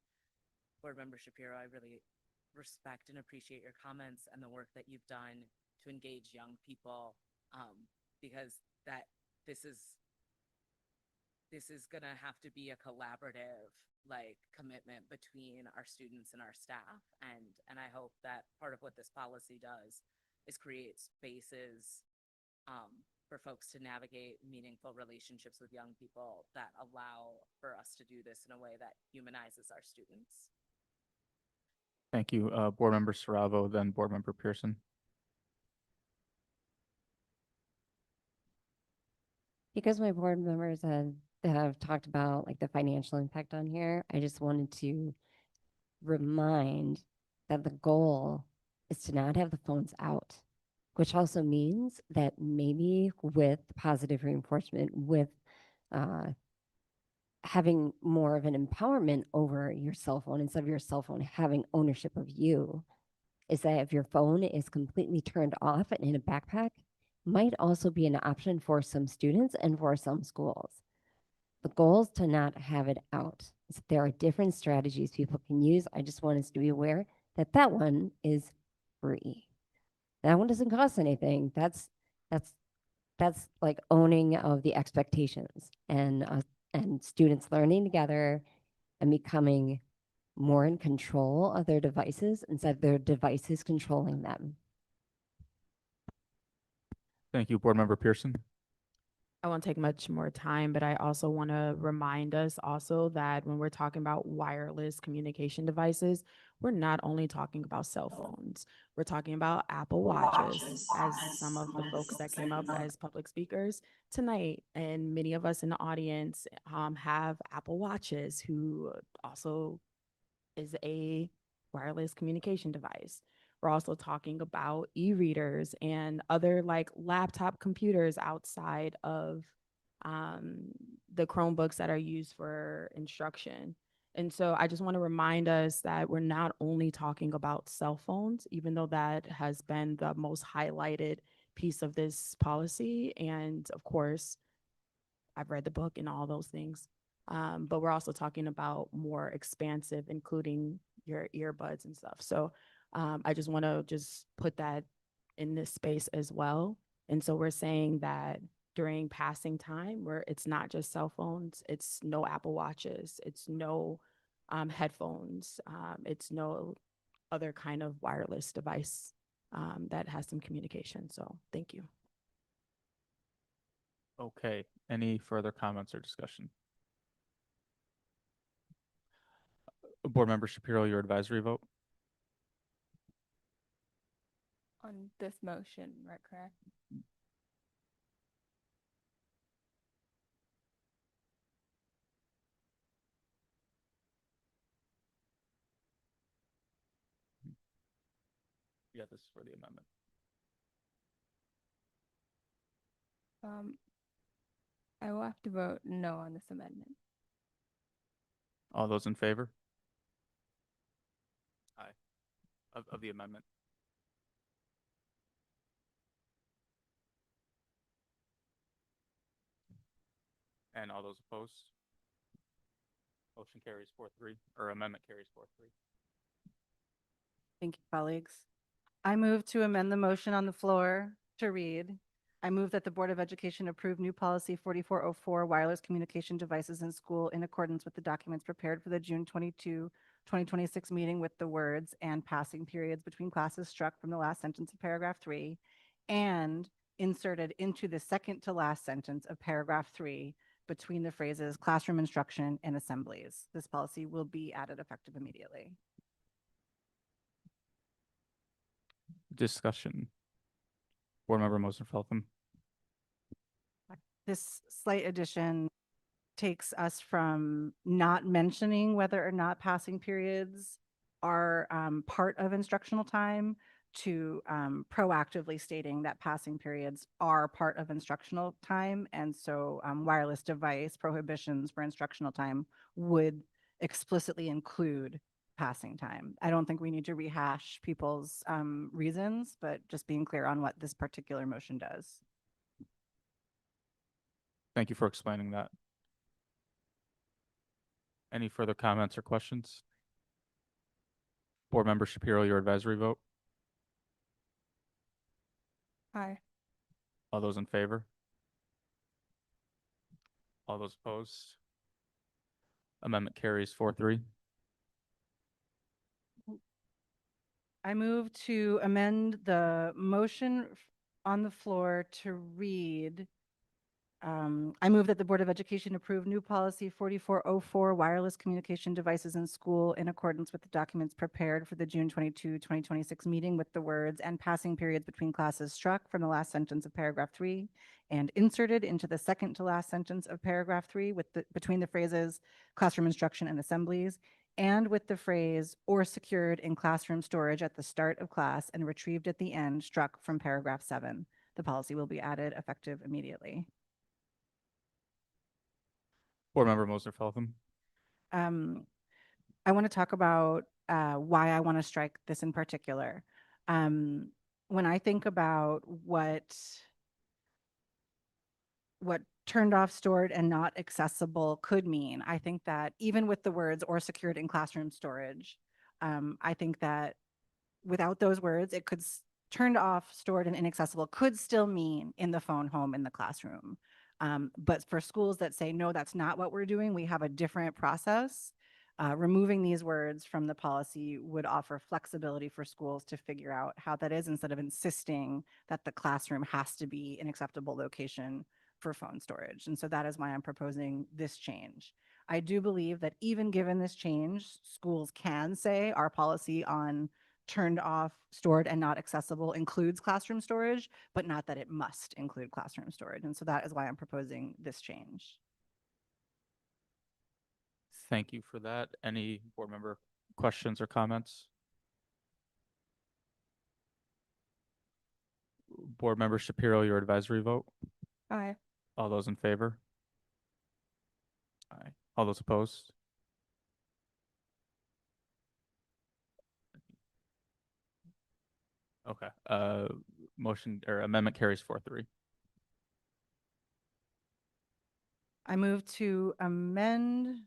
Board Member Shapiro, I really respect and appreciate your comments and the work that you've done to engage young people, because this is gonna have to be a collaborative commitment between our students and our staff. And I hope that part of what this policy does is create spaces for folks to navigate meaningful relationships with young people that allow for us to do this in a way that humanizes our students. Thank you, Board Member Saravo, then Board Member Pearson. Because my board members have talked about like the financial impact on here, I just wanted to remind that the goal is to not have the phones out, which also means that maybe with positive reinforcement, with uh, having more of an empowerment over your cell phone instead of your cell phone having ownership of you, is that if your phone is completely turned off and in a backpack, might also be an option for some students and for some schools. The goal is to not have it out. So there are different strategies people can use. I just want us to be aware that that one is free. That one doesn't cost anything. That's like owning of the expectations and students learning together and becoming more in control of their devices instead of their devices controlling them. Thank you, Board Member Pearson. I won't take much more time, but I also want to remind us also that when we're talking about wireless communication devices, we're not only talking about cell phones. We're talking about Apple Watches, as some of the folks that came up as public speakers tonight, and many of us in the audience have Apple Watches, who also is a wireless communication device. We're also talking about e-readers and other like laptop computers outside of the Chromebooks that are used for instruction. And so I just want to remind us that we're not only talking about cell phones, even though that has been the most highlighted piece of this policy. And of course, I've read the book and all those things. But we're also talking about more expansive, including your earbuds and stuff. So I just want to just put that in this space as well. And so we're saying that during passing time, where it's not just cell phones, it's no Apple Watches, it's no headphones, it's no other kind of wireless device that has some communication. So thank you. Okay, any further comments or discussion? Board Member Shapiro, your advisory vote? On this motion, right, correct? Yeah, this is for the amendment. I will have to vote no on this amendment. All those in favor? Aye. Of the amendment. And all those opposed? Motion carries 4-3, or amendment carries 4-3. Thank you, colleagues. I move to amend the motion on the floor to read. I move that the Board of Education approve new policy 4404 wireless communication devices in school in accordance with the documents prepared for the June 22, 2026 meeting with the words "and passing periods between classes" struck from the last sentence of paragraph 3 and inserted into the second to last sentence of paragraph 3 between the phrases "classroom instruction" and "assemblies." This policy will be added effective immediately. Discussion. Board Member Moser-Feltham. This slight addition takes us from not mentioning whether or not passing periods are part of instructional time to proactively stating that passing periods are part of instructional time. And so wireless device prohibitions for instructional time would explicitly include passing time. I don't think we need to rehash people's reasons, but just being clear on what this particular motion does. Thank you for explaining that. Any further comments or questions? Board Member Shapiro, your advisory vote? Aye. All those in favor? All those opposed? Amendment carries 4-3. I move to amend the motion on the floor to read I move that the Board of Education approve new policy 4404, wireless communication devices in school, in accordance with the documents prepared for the June 22, 2026 meeting, with the words "and passing periods between classes" struck from the last sentence of paragraph 3 and inserted into the second to last sentence of paragraph 3 between the phrases "classroom instruction and assemblies" and with the phrase "or secured in classroom storage at the start of class and retrieved at the end" struck from paragraph 7. The policy will be added effective immediately. Board Member Moser Feltham. I want to talk about why I want to strike this in particular. When I think about what turned off, stored, and not accessible could mean, I think that even with the words "or secured in classroom storage," I think that without those words, it could turned off, stored, and inaccessible could still mean in the phone, home, in the classroom. But for schools that say, no, that's not what we're doing, we have a different process. Removing these words from the policy would offer flexibility for schools to figure out how that is, instead of insisting that the classroom has to be an acceptable location for phone storage. And so that is why I'm proposing this change. I do believe that even given this change, schools can say our policy on turned off, stored, and not accessible includes classroom storage, but not that it must include classroom storage. And so that is why I'm proposing this change. Thank you for that. Any board member questions or comments? Board Member Shapiro, your advisory vote. Aye. All those in favor? Aye. All those opposed? Okay. Motion or amendment carries 4-3. I move to amend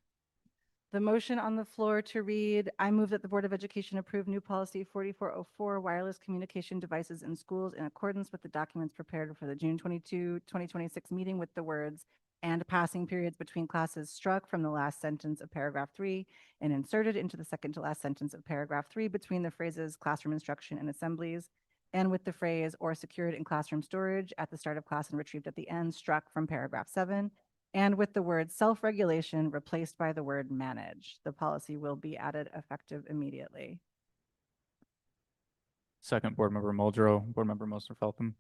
the motion on the floor to read, I move that the Board of Education approve new policy 4404, wireless communication devices in schools, in accordance with the documents prepared for the June 22, 2026 meeting, with the words "and passing periods between classes" struck from the last sentence of paragraph 3 and inserted into the second to last sentence of paragraph 3 between the phrases "classroom instruction and assemblies" and with the phrase "or secured in classroom storage at the start of class and retrieved at the end" struck from paragraph 7, and with the word "self-regulation" replaced by the word "manage." The policy will be added effective immediately. Second, Board Member Muldrow. Board Member Moser Feltham.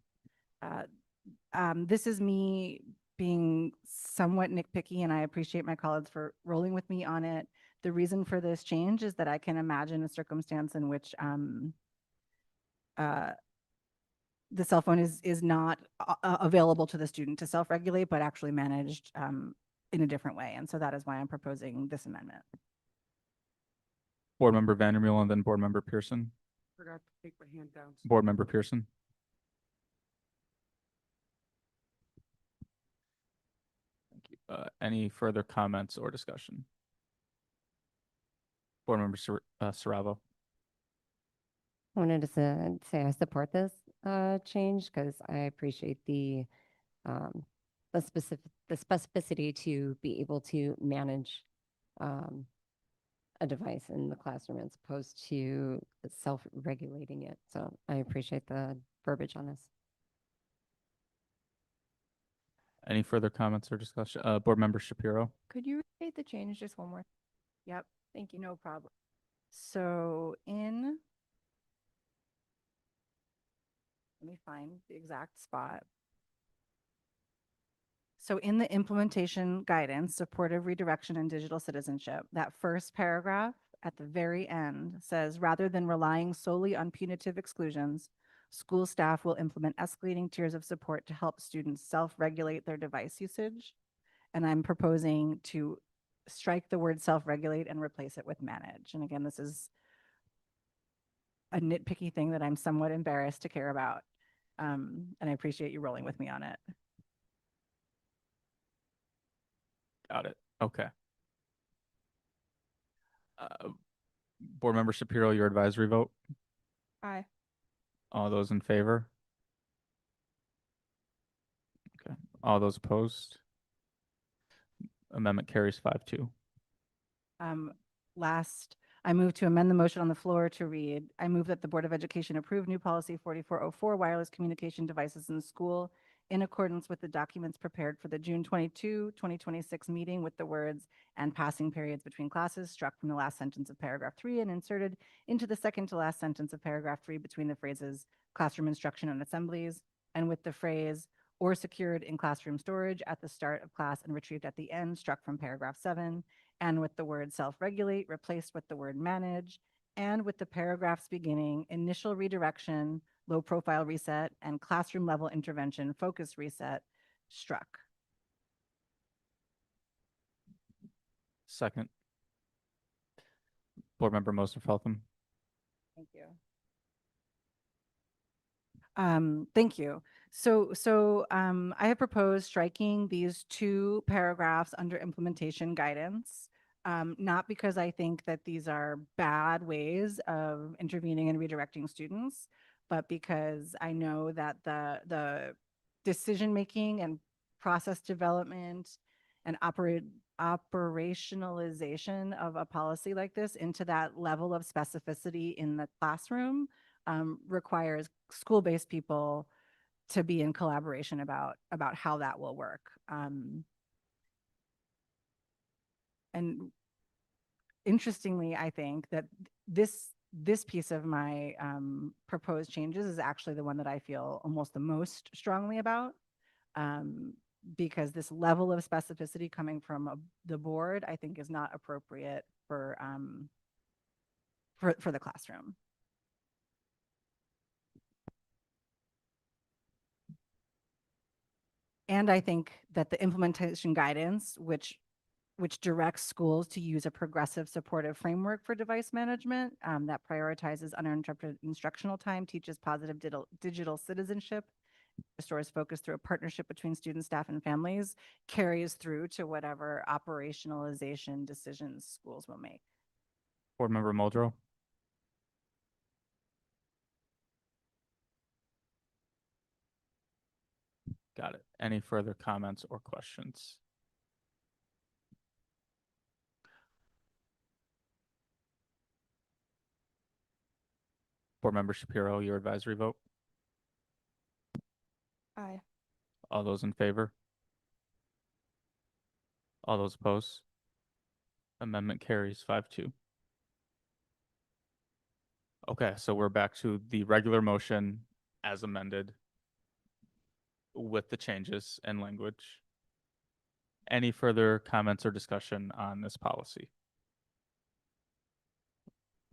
This is me being somewhat nitpicky, and I appreciate my colleagues for rolling with me on it. The reason for this change is that I can imagine a circumstance in which the cell phone is not available to the student to self-regulate, but actually managed in a different way. And so that is why I'm proposing this amendment. Board Member Vandermeul and then Board Member Pearson. Forgot to take my hand down. Board Member Pearson. Thank you. Any further comments or discussion? Board Member Saravo. I wanted to say I support this change because I appreciate the specificity to be able to manage a device in the classroom as opposed to self-regulating it. So I appreciate the verbiage on this. Any further comments or discussion? Board Member Shapiro. Could you repeat the change just one more? Yep. Thank you. No problem. So let me find the exact spot. So in the implementation guidance, supportive redirection and digital citizenship, that first paragraph at the very end says, rather than relying solely on punitive exclusions, school staff will implement escalating tiers of support to help students self-regulate their device usage. And I'm proposing to strike the word "self-regulate" and replace it with "manage." And again, this is a nitpicky thing that I'm somewhat embarrassed to care about. And I appreciate you rolling with me on it. Got it. Okay. Board Member Shapiro, your advisory vote. Aye. All those in favor? Okay. All those opposed? Amendment carries 5-2. Last, I move to amend the motion on the floor to read, I move that the Board of Education approve new policy 4404, wireless communication devices in school, in accordance with the documents prepared for the June 22, 2026 meeting with the words "and passing periods between classes" struck from the last sentence of paragraph 3 and inserted into the second to last sentence of paragraph 3 between the phrases "classroom instruction and assemblies" and with the phrase "or secured in classroom storage at the start of class and retrieved at the end" struck from paragraph 7, and with the word "self-regulate" replaced with the word "manage," and with the paragraphs beginning "initial redirection," "low profile reset," and "classroom level intervention focus reset" struck. Second. Board Member Moser Feltham. Thank you. Thank you. I have proposed striking these 2 paragraphs under implementation guidance, not because I think that these are bad ways of intervening and redirecting students, but because I know that the decision-making and process development and operationalization of a policy like this into that level of specificity in the classroom requires school-based people to be in collaboration about how that will work. And interestingly, I think that this piece of my proposed changes is actually the one that I feel almost the most strongly about, because this level of specificity coming from the board, I think, is not appropriate for the classroom. And I think that the implementation guidance, which directs schools to use a progressive supportive framework for device management that prioritizes uninterrupted instructional time, teaches positive digital citizenship, restores focus through a partnership between students, staff, and families, carries through to whatever operationalization decisions schools will make. Board Member Muldrow. Got it. Any further comments or questions? Board Member Shapiro, your advisory vote. Aye. All those in favor? All those opposed? Amendment carries 5-2. Okay, so we're back to the regular motion as amended with the changes and language. Any further comments or discussion on this policy?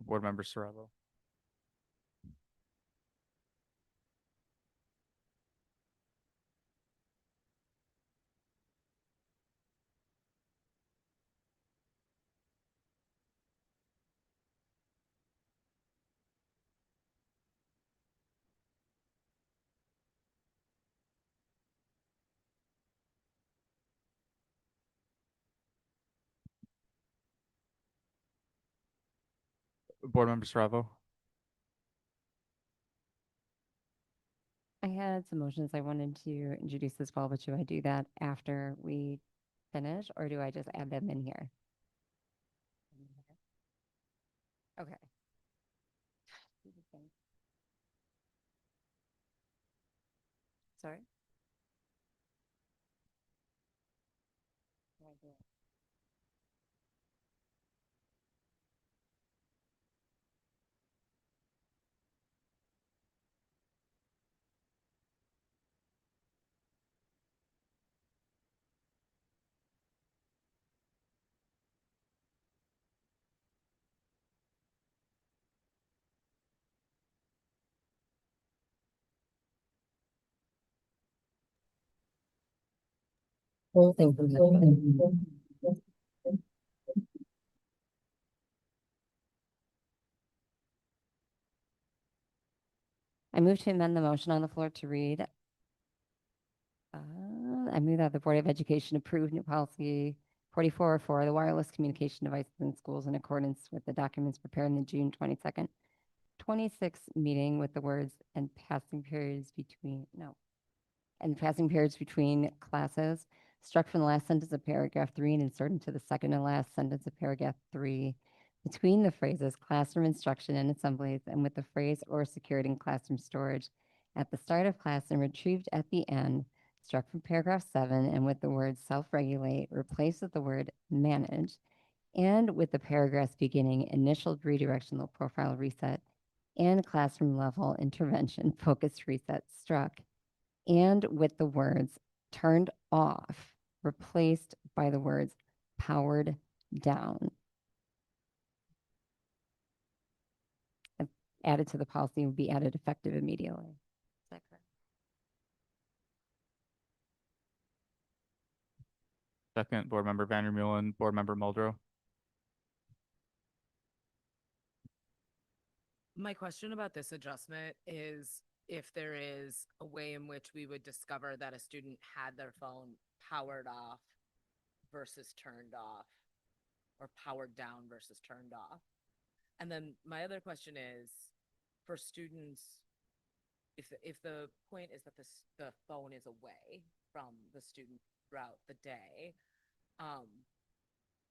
Board Member Serravo. Board Member Serravo. I had some motions I wanted to introduce as well, but should I do that after we finish, or do I just add them in here? Okay. Sorry? Whole thing from the I move to amend the motion on the floor to read. I move that the Board of Education approve new policy 4404, the wireless communication devices in schools, in accordance with the documents prepared in the June 22nd, 26 meeting with the words "and passing periods between," and passing periods between classes, struck from the last sentence of paragraph 3 and inserted into the second and last sentence of paragraph 3 between the phrases "classroom instruction and assemblies" and with the phrase "or secured in classroom storage" at the start of class and retrieved at the end, struck from paragraph 7, and with the word self-regulate, replaced with the word manage, and with the paragraphs beginning initial redirectional profile reset and classroom level intervention focused reset struck, and with the words turned off, replaced by the words powered down. Added to the policy would be added effective immediately. Is that correct? Second, Board Member Vandermeulen, Board Member Muldrow. My question about this adjustment is if there is a way in which we would discover that a student had their phone powered off versus turned off, or powered down versus turned off. And then my other question is, for students, if the point is that the phone is away from the student throughout the day,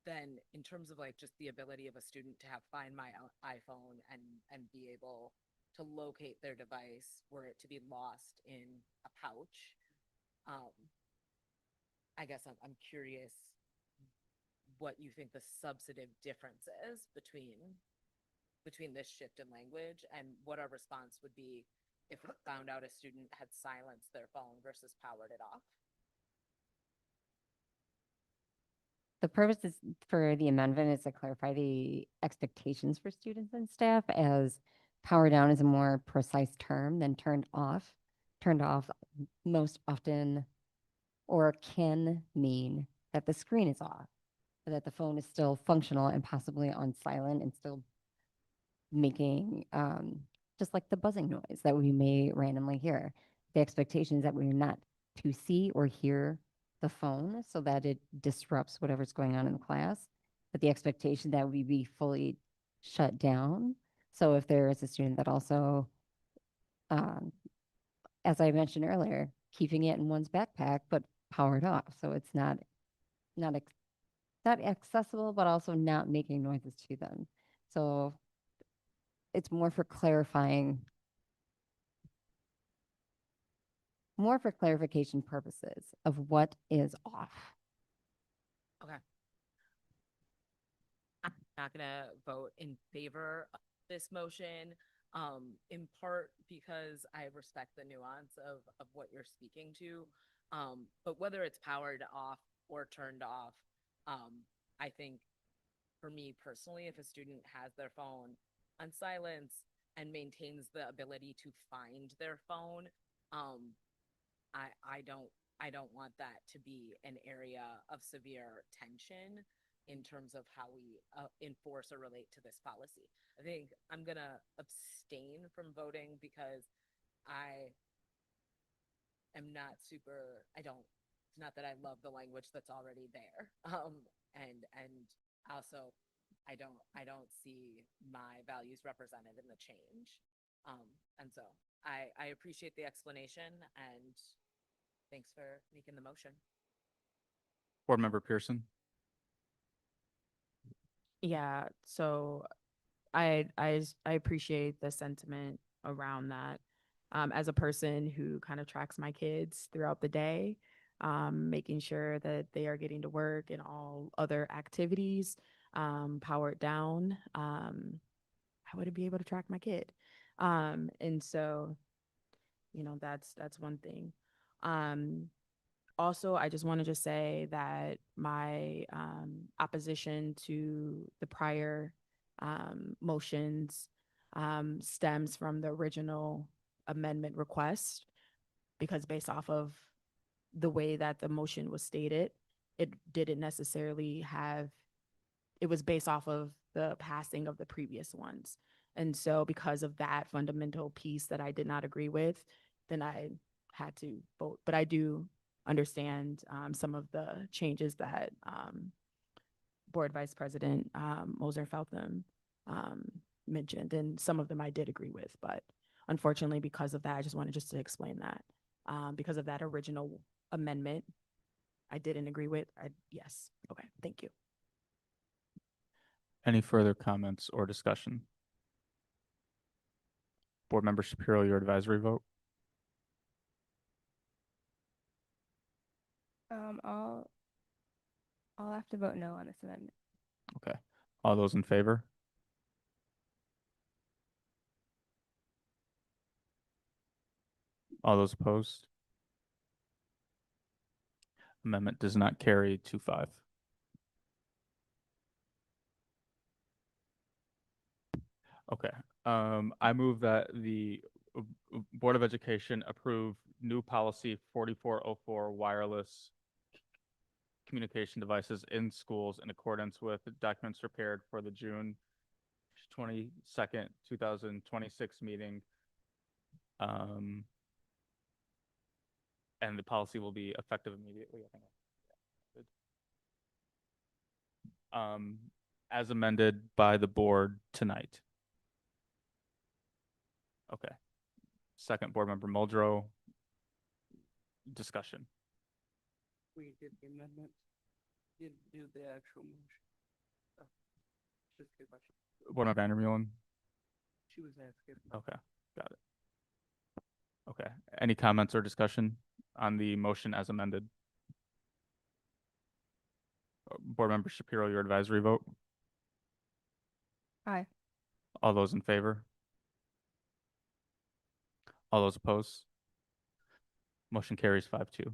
then in terms of like just the ability of a student to have find my iPhone and be able to locate their device were it to be lost in a pouch, I guess I'm curious what you think the substantive difference is between this shift in language and what our response would be if we found out a student had silenced their phone versus powered it off. The purpose is for the amendment is to clarify the expectations for students and staff, as power down is a more precise term than turned off. Turned off most often or can mean that the screen is off, but that the phone is still functional and possibly on silent and still making just like the buzzing noise that we may randomly hear. The expectation is that we're not to see or hear the phone so that it disrupts whatever's going on in the class, but the expectation that we be fully shut down. So if there is a student that also, as I mentioned earlier, keeping it in one's backpack, but powered off. So it's not accessible, but also not making noises to them. So it's more for clarifying, more for clarification purposes of what is off. Okay. I'm not gonna vote in favor of this motion, in part because I respect the nuance of what you're speaking to. But whether it's powered off or turned off, I think for me personally, if a student has their phone on silence and maintains the ability to find their phone, I don't want that to be an area of severe tension in terms of how we enforce or relate to this policy. I think I'm gonna abstain from voting because I am not super, it's not that I love the language that's already there. And also I don't see my values represented in the change. And so I appreciate the explanation and thanks for making the motion. Board Member Pearson. Yeah, so I appreciate the sentiment around that. As a person who kind of tracks my kids throughout the day, making sure that they are getting to work and all other activities, powered down, I wouldn't be able to track my kid. And so, that's one thing. Also, I just want to just say that my opposition to the prior motions stems from the original amendment request, because based off of the way that the motion was stated, it didn't necessarily have, it was based off of the passing of the previous ones. And so because of that fundamental piece that I did not agree with, then I had to vote. But I do understand some of the changes that Board Vice President Moser-Feltham mentioned, and some of them I did agree with. But unfortunately, because of that, I just wanted just to explain that. Because of that original amendment, I didn't agree with. Yes. Okay. Thank you. Any further comments or discussion? Board Member Shapiro, your advisory vote. I'll have to vote no on this amendment. Okay. All those in favor? All those opposed? Amendment does not carry 2-5. Okay. I move that the Board of Education approve new policy 4404 wireless communication devices in schools in accordance with documents prepared for the June 22nd, 2026 meeting. And the policy will be effective immediately. I think. As amended by the board tonight. Okay. Second, Board Member Muldrow. Discussion. We did the amendment, didn't do the actual motion. Oh, just a good question. Board Member Vandermeulen. She was asking. Okay, got it. Okay, any comments or discussion on the motion as amended? Board Member Shapiro, your advisory vote. Aye. All those in favor? All those opposed? Motion carries 5-2.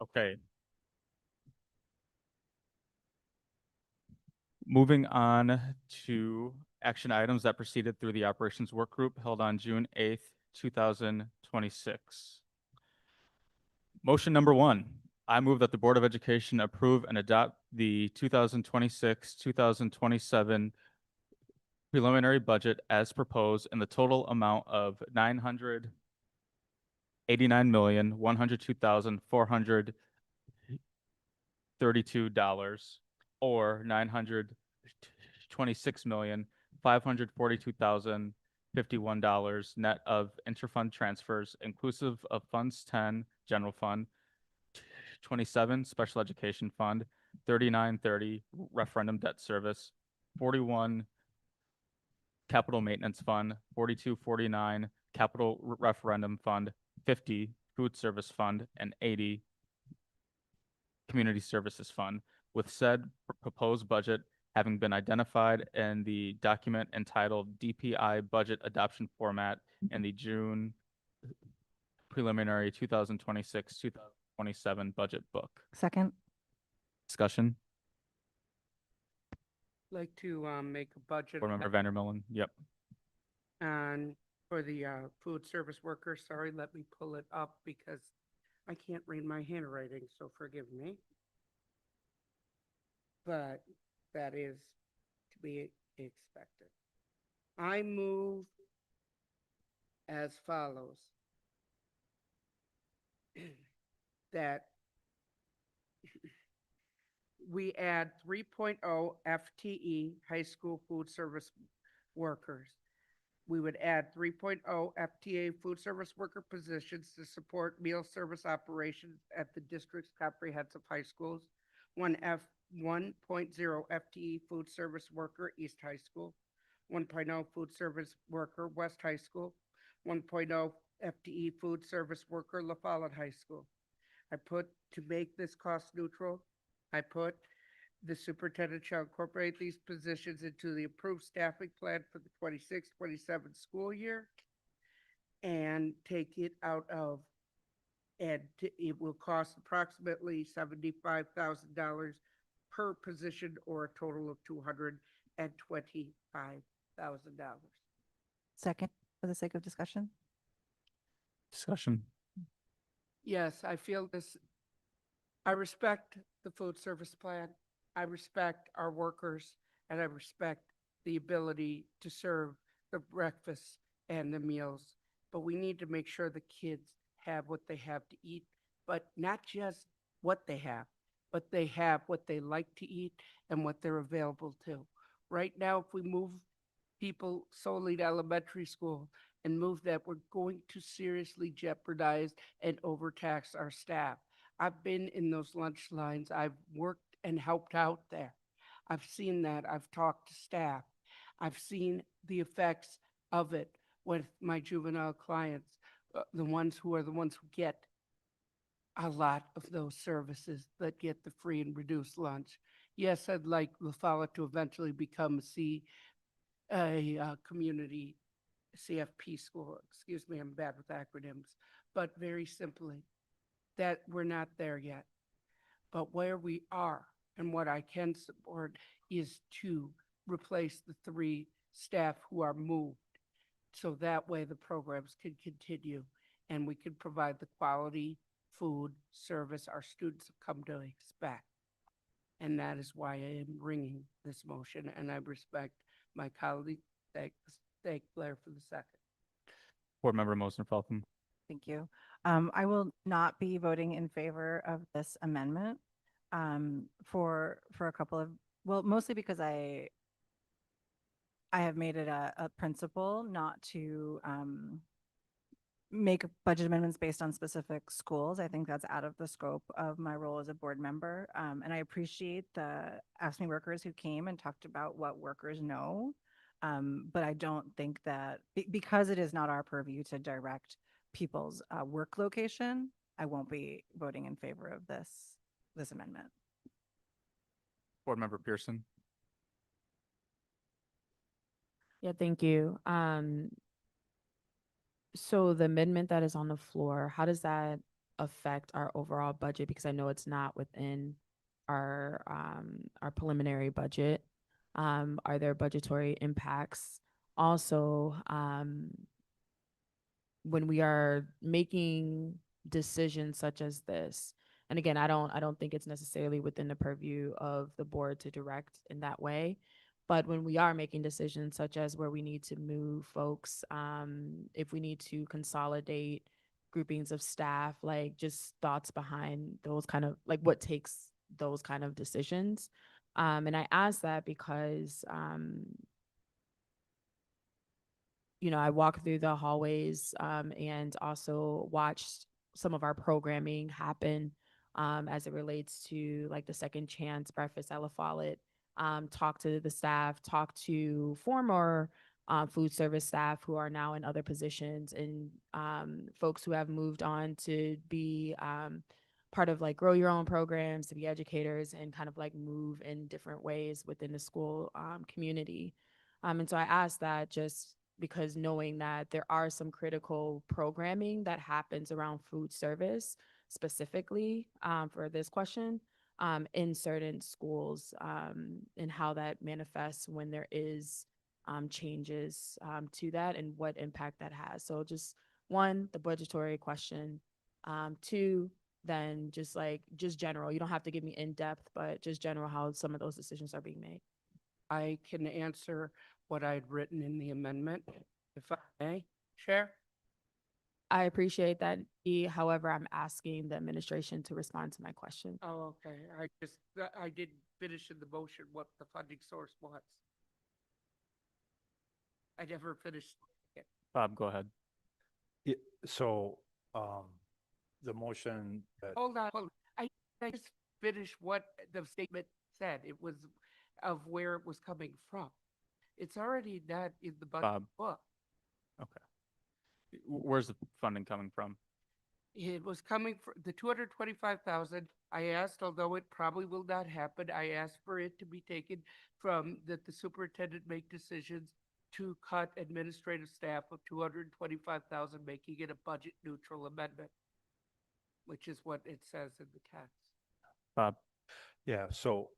Okay. Moving on to action items that proceeded through the operations work group held on June 8th, 2026. Motion number 1, I move that the Board of Education approve and adopt the 2026-2027 preliminary budget as proposed in the total amount of $989,102,432 or $926,542,051 net of interfund transfers, inclusive of funds 10 general fund, 27 special education fund, 3930 referendum debt service, 41 capital maintenance fund, 4249 capital referendum fund, 50 food service fund, and 80 community services fund, with said proposed budget having been identified in the document entitled DPI budget adoption format in the June preliminary 2026-2027 budget book. Second. Discussion. Like to make a budget. Board Member Vandermeulen. Yep. And for the food service workers, sorry, let me pull it up because I can't read my handwriting, so forgive me. But that is to be expected. I move as follows. That we add 3.0 FTE high school food service workers. We would add 3.0 FTA food service worker positions to support meal service operations at the district's comprehensive high schools. 1.0 FTE food service worker East High School. 1.0 food service worker West High School. 1.0 FTE food service worker La Follette High School. I put, to make this cost neutral, I put the superintendent shall incorporate these positions into the approved staffing plan for the 26-27 school year and take it out of, and it will cost approximately $75,000 per position or a total of $225,000. Second, for the sake of discussion. Discussion. Yes, I feel this. I respect the food service plan. I respect our workers, and I respect the ability to serve the breakfast and the meals. But we need to make sure the kids have what they have to eat, but not just what they have, but they have what they like to eat and what they're available to. Right now, if we move people solely to elementary school and move that, we're going to seriously jeopardize and overtax our staff. I've been in those lunch lines. I've worked and helped out there. I've seen that. I've talked to staff. I've seen the effects of it with my juvenile clients. the ones who are the ones who get a lot of those services that get the free and reduced lunch. Yes, I'd like La Folla to eventually become a community CFP school. Excuse me, I'm bad with acronyms, but very simply, that we're not there yet. But where we are and what I can support is to replace the 3 staff who are moved. So that way the programs can continue and we can provide the quality food service our students have come to expect. And that is why I am bringing this motion, and I respect my colleague. Thank Blair for the second. Board Member Mosner Falcon. Thank you. I will not be voting in favor of this amendment for a couple of, well, mostly because I have made it a principle not to make budget amendments based on specific schools. I think that's out of the scope of my role as a board member. And I appreciate the Ask Me workers who came and talked about what workers know. But I don't think that because it is not our purview to direct people's work location, I won't be voting in favor of this amendment. Board Member Pearson. Yeah, thank you. So the amendment that is on the floor, how does that affect our overall budget? Because I know it's not within our preliminary budget. Are there budgetary impacts? Also, when we are making decisions such as this, and again, I don't think it's necessarily within the purview of the board to direct in that way. But when we are making decisions such as where we need to move folks, if we need to consolidate groupings of staff, like just thoughts behind those kind of, like what takes those kind of decisions. And I ask that because, I walk through the hallways and also watched some of our programming happen as it relates to like the Second Chance breakfast at La Follette. Talk to the staff, talk to former food service staff who are now in other positions, and folks who have moved on to be part of like grow your own programs, to be educators and kind of like move in different ways within the school community. And so I asked that just because knowing that there are some critical programming that happens around food service specifically for this question in certain schools and how that manifests when there is changes to that and what impact that has. So just one, the budgetary question. Two, then just general. You don't have to give me in depth, but just general how some of those decisions are being made. I can answer what I had written in the amendment, if I may, Chair. I appreciate that. However, I'm asking the administration to respond to my question. Oh, okay. I did finish in the motion what the funding source was. I never finished it. Bob, go ahead. So, the motion that Hold on. I just finished what the statement said. It was of where it was coming from. It's already not in the budget Bob. book. Okay. Where's the funding coming from? It was coming for the 225,000. I asked, although it probably will not happen, I asked for it to be taken from that the superintendent make decisions to cut administrative staff of 225,000, making it a budget neutral amendment, which is what it says in the text. Bob. Yeah, so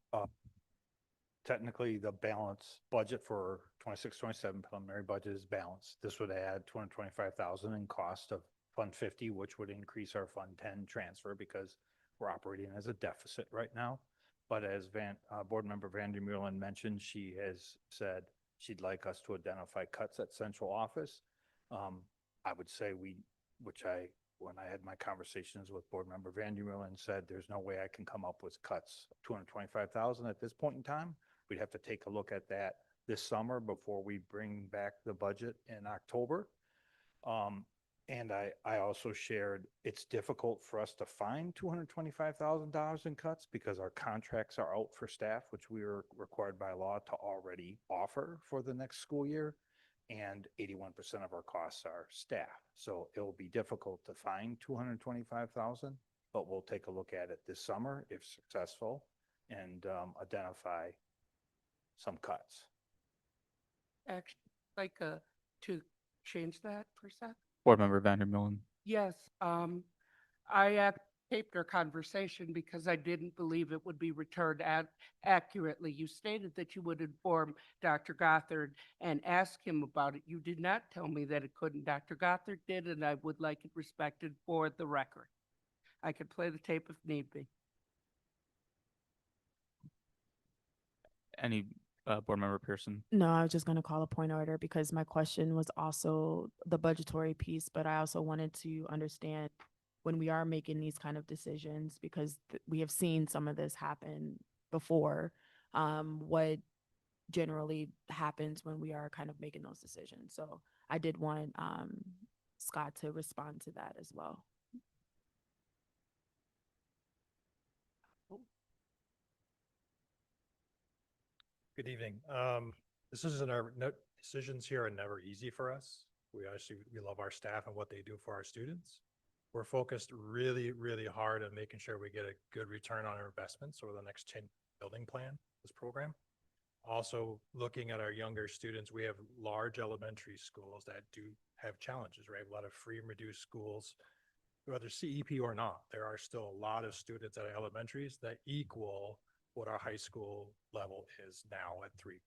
technically the balance budget for 26-27 preliminary budget is balanced. This would add 225,000 in cost of Fund 50, which would increase our Fund 10 transfer because we're operating as a deficit right now. But as Board Member Vandermeulen mentioned, she has said she'd like us to identify cuts at central office. I would say when I had my conversations with Board Member Vandermeulen, said there's no way I can come up with cuts of 225,000 at this point in time. We'd have to take a look at that this summer before we bring back the budget in October. And I also shared it's difficult for us to find $225,000 in cuts because our contracts are out for staff, which we are required by law to already offer for the next school year. and 81% of our costs are staff. So it will be difficult to find 225,000, but we'll take a look at it this summer if successful and identify some cuts. Actually, like, to change that per se? Board Member Vandermillen. Yes, I taped our conversation because I didn't believe it would be returned accurately. You stated that you would inform Dr. Gothard and ask him about it. You did not tell me that it couldn't. Dr. Gothard did, and I would like it respected for the record. I could play the tape if need be. Any Board Member Pearson? No, I was just going to call a point of order because my question was also the budgetary piece, but I also wanted to understand when we are making these kind of decisions, because we have seen some of this happen before, what generally happens when we are kind of making those decisions. So I did want Scott to respond to that as well. Good evening. Decisions here are never easy for us. We love our staff and what they do for our students. We're focused really, really hard on making sure we get a good return on our investments over the next 10 building plan, this program. Also looking at our younger students, we have large elementary schools that do have challenges, right? A lot of free and reduced schools, whether CEP or not, there are still a lot of students at our elementaries that equal what our high school level is now at 3.0.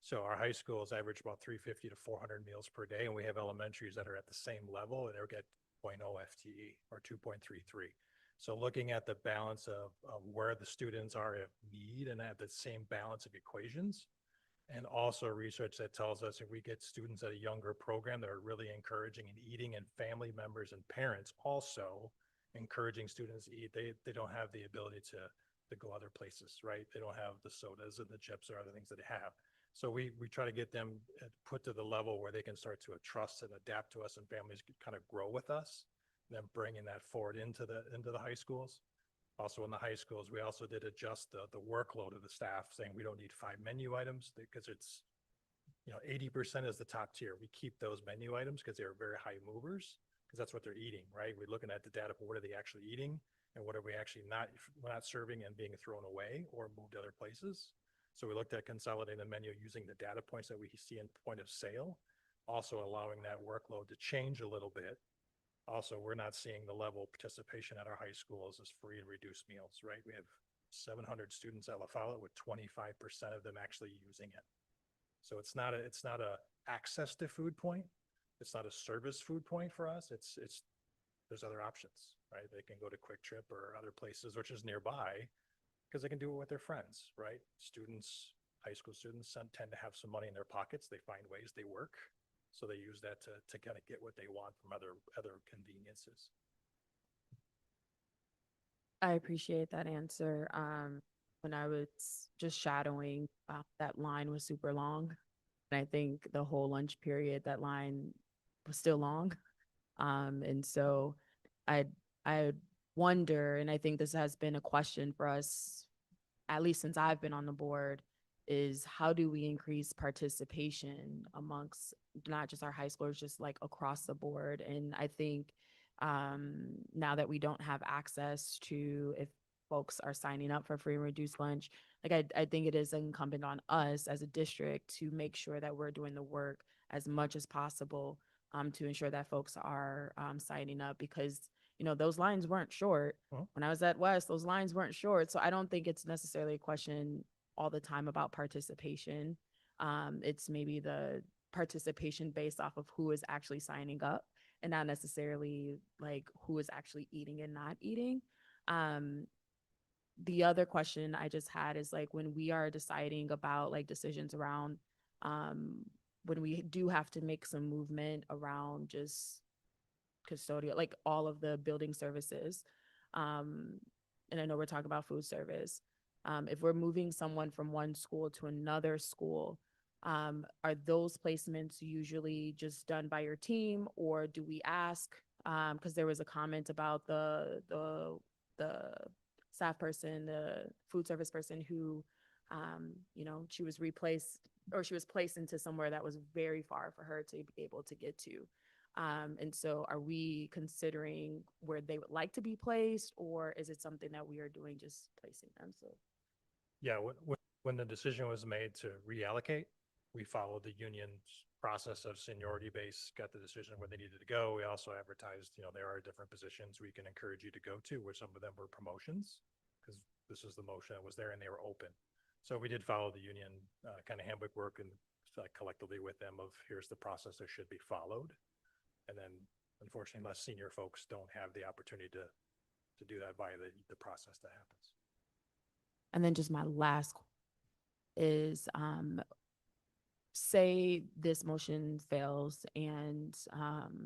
So our high schools average about 350 to 400 meals per day, and we have elementaries that are at the same level and they get 0.0 FTE or 2.33. So looking at the balance of where the students are at need and at the same balance of equations, and also research that tells us if we get students at a younger program that are really encouraging and eating, and family members and parents also encouraging students to eat, they don't have the ability to go other places, right? They don't have the sodas and the chips or other things that they have. So we try to get them put to the level where they can start to trust and adapt to us, and families can kind of grow with us, and then bringing that forward into the high schools. Also in the high schools, we also did adjust the workload of the staff, saying we don't need 5 menu items because it's, 80% is the top tier. We keep those menu items because they're very high movers, because that's what they're eating, right? We're looking at the data for what are they actually eating and what are we actually not serving and being thrown away or moved to other places. So we looked at consolidating the menu using the data points that we see in point of sale, also allowing that workload to change a little bit. Also, we're not seeing the level of participation at our high schools as free and reduced meals, right? We have 700 students at La Follette with 25% of them actually using it. So it's not a access to food point. It's not a service food point for us. There's other options, right? They can go to Quick Trip or other places, which is nearby, because they can do it with their friends, right? Students, high school students tend to have some money in their pockets. They find ways, they work. So they use that to kind of get what they want from other conveniences. I appreciate that answer. When I was just shadowing, that line was super long. And I think the whole lunch period, that line was still long. And so I wonder, and I think this has been a question for us, at least since I've been on the board, is how do we increase participation amongst not just our high schoolers, just like across the board? And I think now that we don't have access to, if folks are signing up for free and reduced lunch, like I think it is incumbent on us as a district to make sure that we're doing the work as much as possible to ensure that folks are signing up, because those lines weren't short. When I was at West, those lines weren't short. So I don't think it's necessarily a question all the time about participation. It's maybe the participation based off of who is actually signing up and not necessarily like who is actually eating and not eating. The other question I just had is like when we are deciding about like decisions around when we do have to make some movement around just custodial, like all of the building services. And I know we're talking about food service. If we're moving someone from one school to another school, are those placements usually just done by your team, or do we ask? Because there was a comment about the staff person, the food service person who, she was replaced or she was placed into somewhere that was very far for her to be able to get to. And so are we considering where they would like to be placed, or is it something that we are doing just placing them? So Yeah, when the decision was made to reallocate, we followed the union's process of seniority base, got the decision where they needed to go. We also advertised, there are different positions we can encourage you to go to, which some of them were promotions, because this is the motion that was there and they were open. So we did follow the union kind of handbook work and collectively with them of here's the process that should be followed. And then unfortunately, less senior folks don't have the opportunity to do that via the process that happens. and then just my last is say this motion fails and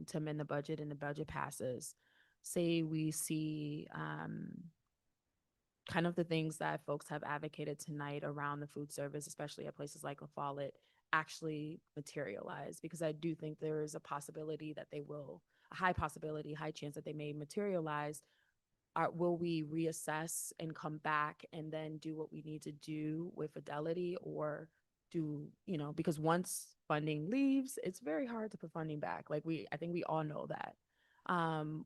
to amend the budget and the budget passes, say we see kind of the things that folks have advocated tonight around the food service, especially at places like La Follette, actually materialize, because I do think there is a possibility that they will, a high possibility, high chance that they may materialize. Will we reassess and come back and then do what we need to do with Fidelity, or do, because once funding leaves, it's very hard to put funding back. I think we all know that.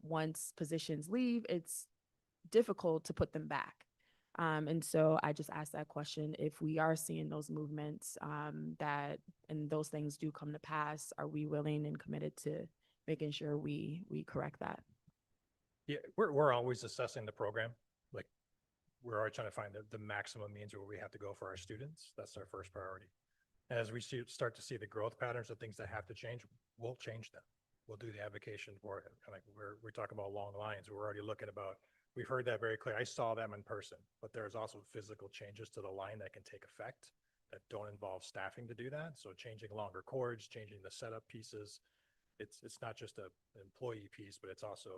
Once positions leave, it's difficult to put them back. And so I just asked that question, if we are seeing those movements and those things do come to pass, are we willing and committed to making sure we correct that? Yeah, we're always assessing the program. Like, we're always trying to find the maximum means where we have to go for our students. That's our first priority. As we start to see the growth patterns of things that have to change, we'll change them. We'll do the advocacy for it. Like we're talking about long lines. We're already looking about, we've heard that very clear. I saw them in person, but there's also physical changes to the line that can take effect that don't involve staffing to do that. So changing longer cords, changing the setup pieces. It's not just an employee piece, but it's also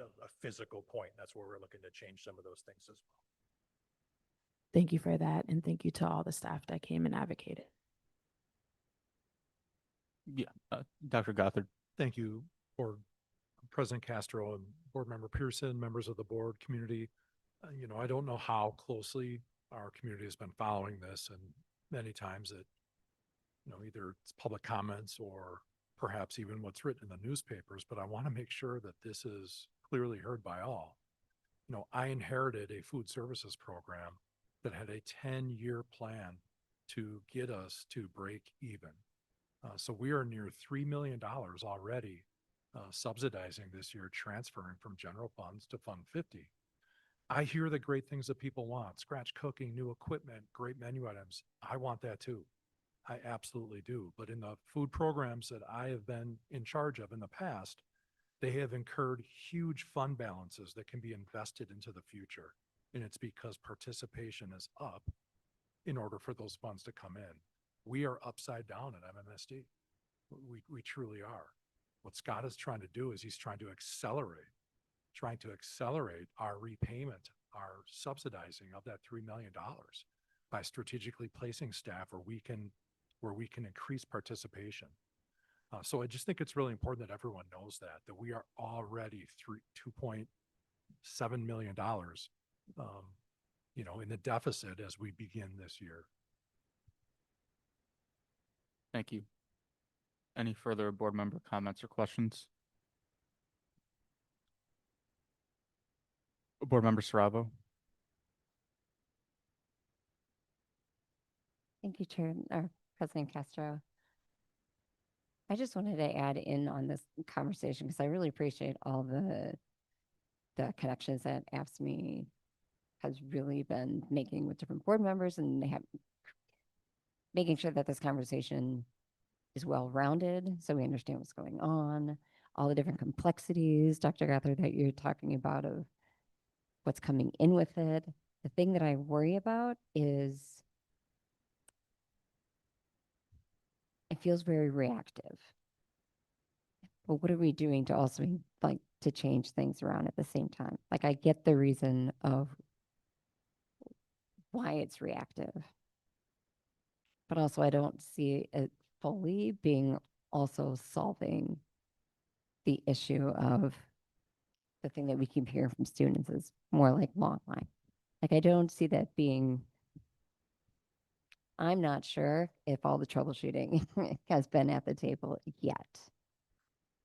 a physical point. That's where we're looking to change some of those things as well. Thank you for that. And thank you to all the staff that came and advocated. Yeah, Dr. Gothard. Thank you, Board President Castro and Board Member Pearson, members of the board community. I don't know how closely our community has been following this, and many times it, either it's public comments or perhaps even what's written in the newspapers, but I want to make sure that this is clearly heard by all. I inherited a food services program that had a 10-year plan to get us to break even. So we are near $3 million already subsidizing this year, transferring from general funds to Fund 50. I hear the great things that people want: scratch cooking, new equipment, great menu items. I want that too. I absolutely do. But in the food programs that I have been in charge of in the past, they have incurred huge fund balances that can be invested into the future. And it's because participation is up in order for those funds to come in. We are upside down at MMSD. We truly are. What Scott is trying to do is he's trying to accelerate our repayment, our subsidizing of that $3 million by strategically placing staff where we can increase participation. So I just think it's really important that everyone knows that we are already $2.7 million, in the deficit as we begin this year. Thank you. Any further board member comments or questions? Board Member Saravo. Thank you, Chair, or President Castro. I just wanted to add in on this conversation because I really appreciate all the connections that AFSCME has really been making with different board members, and they have making sure that this conversation is well-rounded so we understand what's going on, all the different complexities, Dr. Gothard, that you're talking about of what's coming in with it. The thing that I worry about is it feels very reactive. But what are we doing to also to change things around at the same time? I get the reason of why it's reactive, but also I don't see it fully being also solving the issue of the thing that we keep hearing from students is more like long line. I don't see that being I'm not sure if all the troubleshooting has been at the table yet,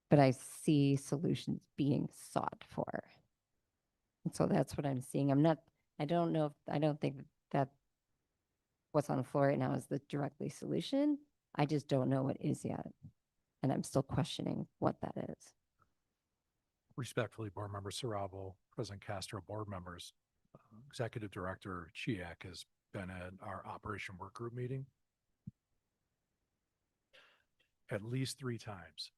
but I see solutions being sought for. And so that's what I'm seeing. I don't think that what's on the floor right now is the directly solution. I just don't know what is yet. And I'm still questioning what that is. Respectfully, Board Member Sarabo, President Castro, board members, Executive Director Chiak has been at our Operation Work Group meeting at least 3 times,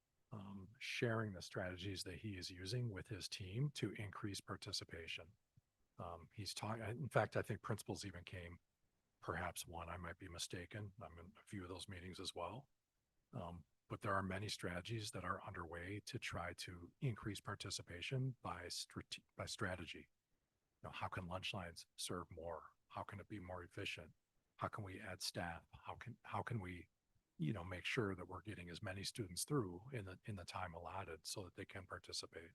sharing the strategies that he is using with his team to increase participation. He's talking, in fact, I think principals even came, perhaps one, I might be mistaken. I'm in a few of those meetings as well. But there are many strategies that are underway to try to increase participation by strategy. You know, how can lunch lines serve more? How can it be more efficient? How can we add staff? How can we, you know, make sure that we're getting as many students through in the time allotted so that they can participate?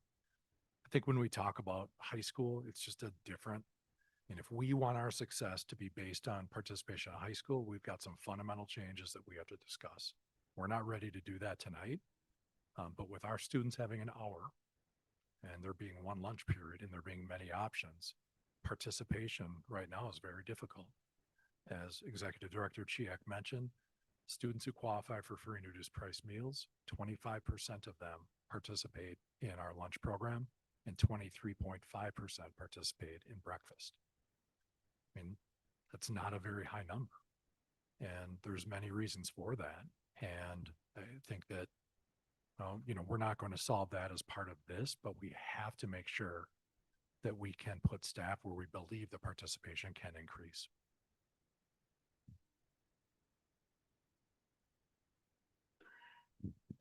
I think when we talk about high school, it's just a different. And if we want our success to be based on participation in high school, we've got some fundamental changes that we have to discuss. We're not ready to do that tonight, but with our students having an hour and there being one lunch period and there being many options, participation right now is very difficult. As Executive Director Chiak mentioned, students who qualify for free and reduced price meals, 25% of them participate in our lunch program and 23.5% participate in breakfast. I mean, that's not a very high number. And there's many reasons for that. And I think that, you know, we're not going to solve that as part of this, but we have to make sure that we can put staff where we believe the participation can increase.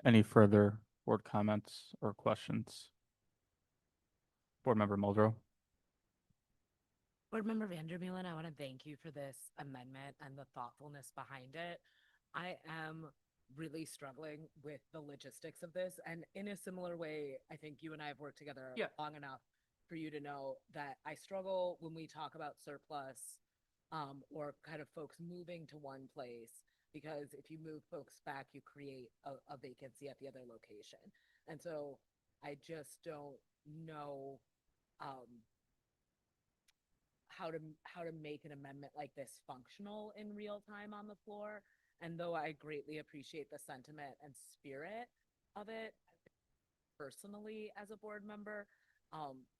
Any further board comments or questions? Board Member Muldrow. Board Member Vandermeulen, I want to thank you for this amendment and the thoughtfulness behind it. I am really struggling with the logistics of this. And in a similar way, I think you and I have worked together long enough for you to know that I struggle when we talk about surplus or kind of folks moving to one place, because if you move folks back, you create a vacancy at the other location. And so I just don't know how to make an amendment like this functional in real time on the floor. And though I greatly appreciate the sentiment and spirit of it, personally as a board member,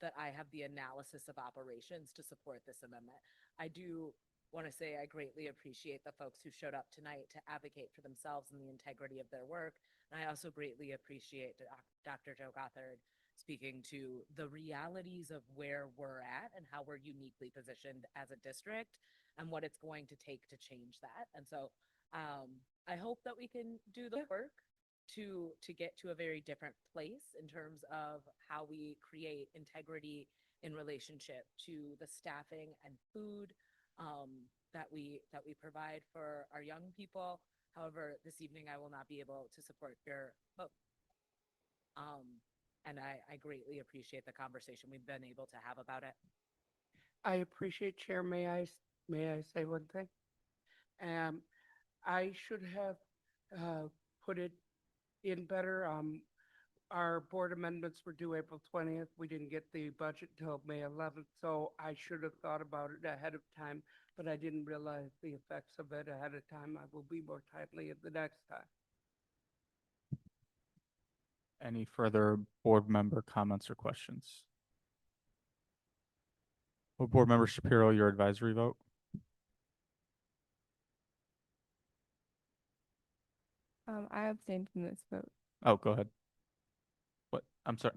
that I have the analysis of operations to support this amendment. I do want to say I greatly appreciate the folks who showed up tonight to advocate for themselves and the integrity of their work. And I also greatly appreciate Dr. Joe Gothard speaking to the realities of where we're at and how we're uniquely positioned as a district and what it's going to take to change that. And so I hope that we can do the work to get to a very different place in terms of how we create integrity in relationship to the staffing and food that we provide for our young people. However, this evening I will not be able to support your vote. And I greatly appreciate the conversation we've been able to have about it. I appreciate, Chair. May I say one thing? I should have put it in better. Our board amendments were due April 20th. We didn't get the budget till May 11th, so I should have thought about it ahead of time, but I didn't realize the effects of it ahead of time. I will be more timely at the next time. Any further board member comments or questions? Well, Board Member Shapiro, your advisory vote? I abstained from this vote. Oh, go ahead. What? I'm sorry.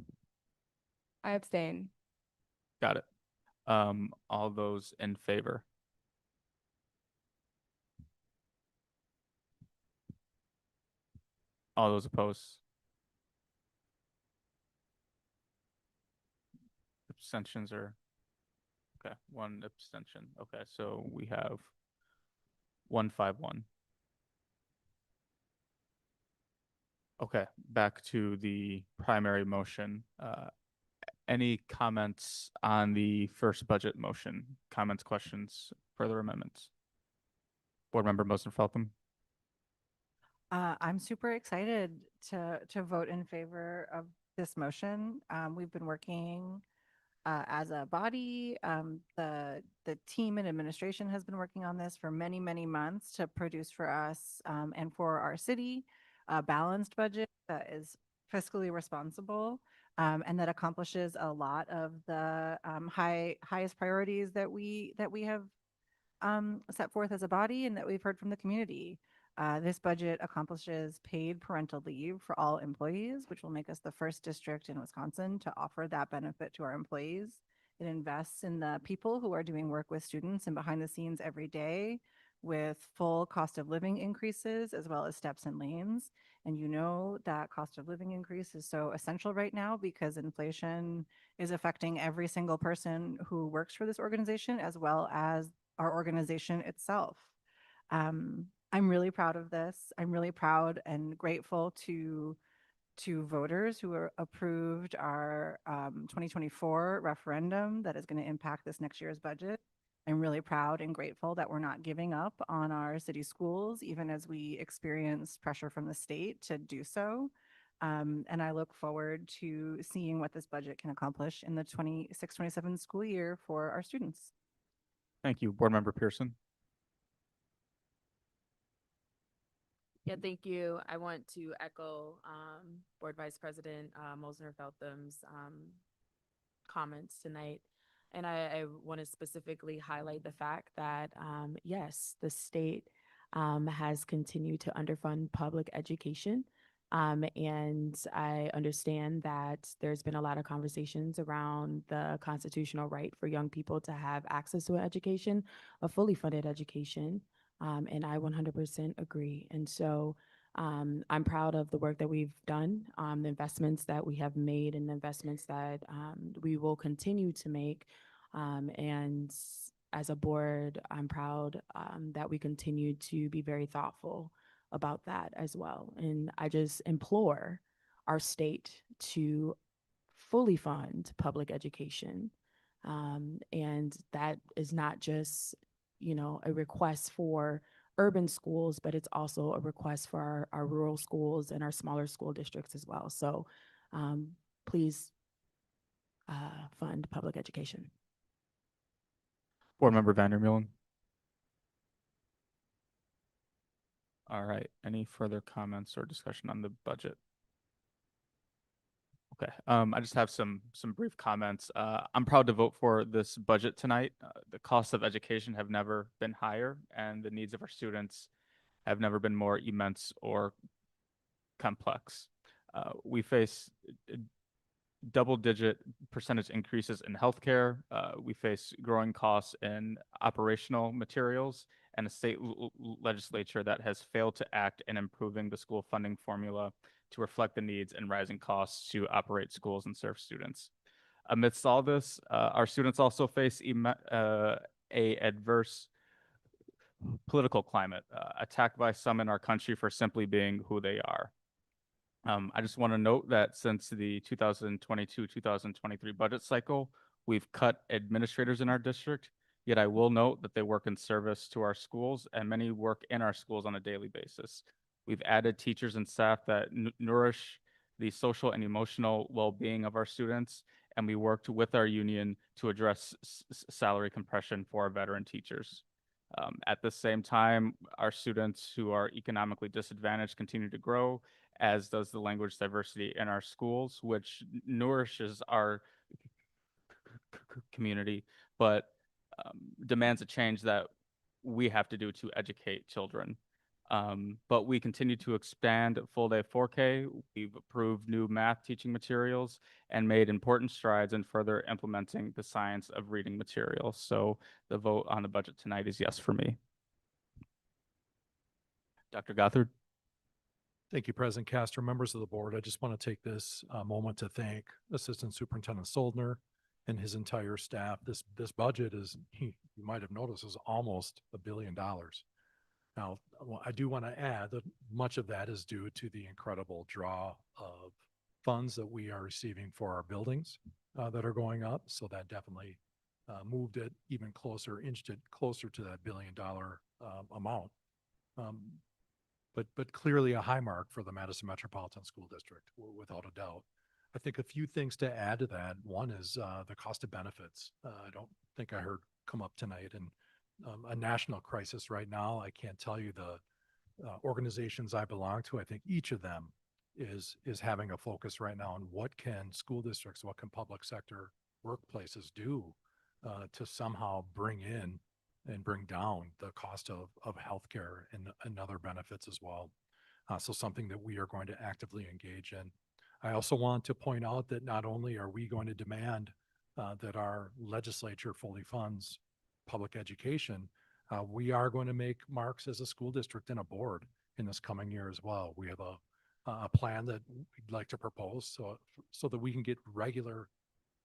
I abstain. Got it. All those in favor? All those opposed? Abstentions are, okay, one abstention. Okay, so we have 151. Okay, back to the primary motion. Any comments on the first budget motion? Comments, questions, further amendments? Board Member Mosner Feltham. I'm super excited to vote in favor of this motion. We've been working as a body. The team and administration has been working on this for many, many months to produce for us and for our city a balanced budget that is fiscally responsible and that accomplishes a lot of the highest priorities that we have set forth as a body and that we've heard from the community. This budget accomplishes paid parental leave for all employees, which will make us the first district in Wisconsin to offer that benefit to our employees. It invests in the people who are doing work with students and behind the scenes every day with full cost of living increases as well as steps and lanes. And you know that cost of living increase is so essential right now because inflation is affecting every single person who works for this organization as well as our organization itself. I'm really proud of this. I'm really proud and grateful to voters who approved our 2024 referendum that is going to impact this next year's budget. I'm really proud and grateful that we're not giving up on our city schools, even as we experience pressure from the state to do so. And I look forward to seeing what this budget can accomplish in the 26-27 school year for our students. Thank you. Board Member Pearson. Yeah, thank you. I want to echo Board Vice President Mosner Feltham's comments tonight. And I want to specifically highlight the fact that, yes, the state has continued to underfund public education. And I understand that there's been a lot of conversations around the constitutional right for young people to have access to an education, a fully funded education. And I 100% agree. And so I'm proud of the work that we've done, the investments that we have made and the investments that we will continue to make. And as a board, I'm proud that we continue to be very thoughtful about that as well. And I just implore our state to fully fund public education. And that is not just a request for urban schools, but it's also a request for our rural schools and our smaller school districts as well. So please fund public education. Board Member Vandermeulen. All right. Any further comments or discussion on the budget? Okay. I just have some brief comments. I'm proud to vote for this budget tonight. The costs of education have never been higher, and the needs of our students have never been more immense or complex. We face double-digit percentage increases in healthcare. We face growing costs in operational materials and a state legislature that has failed to act in improving the school funding formula to reflect the needs and rising costs to operate schools and serve students. Amidst all this, our students also face a adverse political climate, attacked by some in our country for simply being who they are. I just want to note that since the 2022-2023 budget cycle, we've cut administrators in our district, yet I will note that they work in service to our schools and many work in our schools on a daily basis. We've added teachers and staff that nourish the social and emotional well-being of our students, and we worked with our union to address salary compression for our veteran teachers. At the same time, our students who are economically disadvantaged continue to grow, as does the language diversity in our schools, which nourishes our community, but demands a change that we have to do to educate children. But we continue to expand full day 4K. We've approved new math teaching materials and made important strides in further implementing the science of reading materials. So the vote on the budget tonight is yes for me. Dr. Gothard. Thank you, President Castor, members of the board. I just want to take this moment to thank Assistant Superintendent Soldner and his entire staff. This budget is, you might have noticed, is almost $1 billion. Now, I do want to add that much of that is due to the incredible draw of funds that we are receiving for our buildings that are going up. So that definitely moved it even closer, inched it closer to that $1 billion amount. But clearly a high mark for the Madison Metropolitan School District, without a doubt. I think a few things to add to that. One is the cost of benefits. I don't think I heard come up tonight, and a national crisis right now. I can't tell you the organizations I belong to. I think each of them is having a focus right now on what can school districts, what can public sector workplaces do to somehow bring in and bring down the cost of healthcare and other benefits as well. So something that we are going to actively engage in. I also want to point out that not only are we going to demand that our legislature fully funds public education, we are going to make marks as a school district and a board in this coming year as well. We have a plan that we'd like to propose so that we can get regular,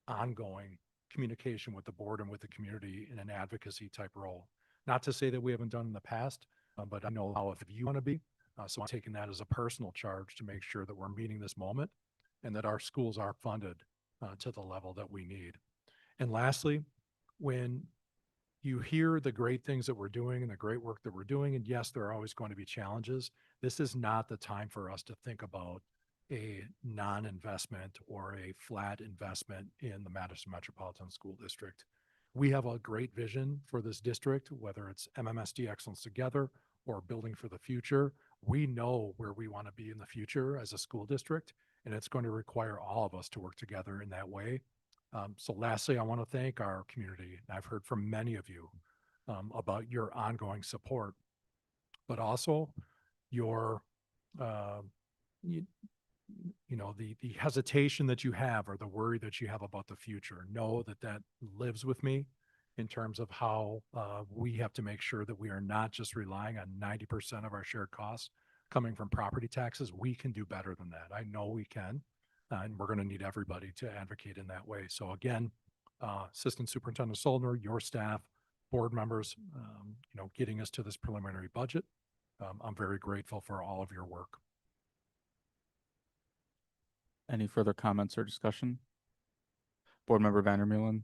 ongoing communication with the board and with the community in an advocacy type role. Not to say that we haven't done in the past, but I know how if you want to be. So I'm taking that as a personal charge to make sure that we're meeting this moment and that our schools are funded to the level that we need. And lastly, when you hear the great things that we're doing and the great work that we're doing, and yes, there are always going to be challenges, this is not the time for us to think about a non-investment or a flat investment in the Madison Metropolitan School District. We have a great vision for this district, whether it's MMSD Excellence Together or Building for the Future. We know where we want to be in the future as a school district, and it's going to require all of us to work together in that way. So lastly, I want to thank our community. I've heard from many of you about your ongoing support, but also your, the hesitation that you have or the worry that you have about the future. Know that that lives with me in terms of how we have to make sure that we are not just relying on 90% of our shared costs coming from property taxes. We can do better than that. I know we can. And we're going to need everybody to advocate in that way. So again, Assistant Superintendent Soldner, your staff, board members, getting us to this preliminary budget. I'm very grateful for all of your work. Any further comments or discussion? Board Member Vandermeulen.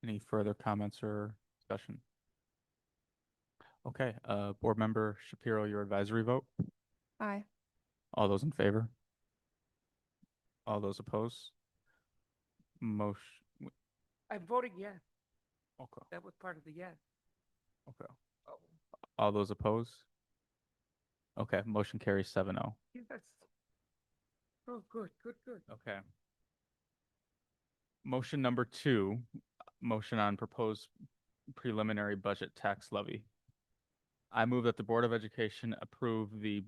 Any further comments or discussion? Okay, Board Member Shapiro, your advisory vote. Aye. All those in favor? All those opposed? Motion. I'm voting yes. Okay. That was part of the yes. Okay. All those opposed? Okay, motion carries 7-0. Yes. Oh, good. Okay. Motion number 2, motion on proposed preliminary budget tax levy. I move that the Board of Education approve the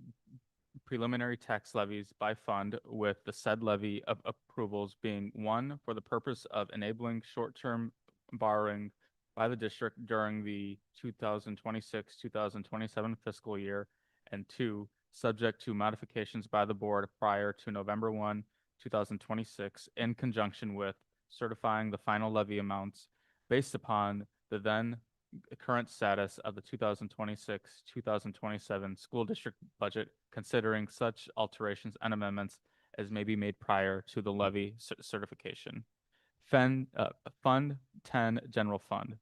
preliminary tax levies by fund with the said levy of approvals being 1, for the purpose of enabling short-term borrowing by the district during the 2026-2027 fiscal year, and 2, subject to modifications by the board prior to November 1, 2026, in conjunction with certifying the final levy amounts based upon the then current status of the 2026-2027 school district budget, considering such alterations and amendments as may be made prior to the levy certification. Fund 10 General Fund,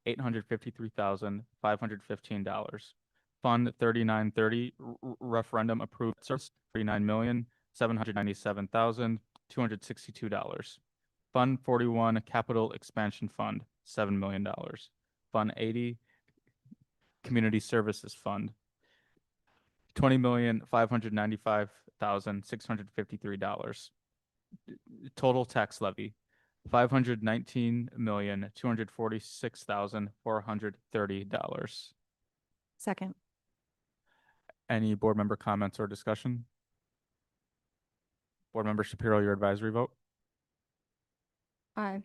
$853,515. Fund 3930 referendum approved service, $39,797,262. Fund 41 capital expansion fund, $7 million. Fund 80 community services fund, $20,595,653. Total tax levy, $519,246,430. Second. Any board member comments or discussion? Board Member Shapiro, your advisory vote. Aye.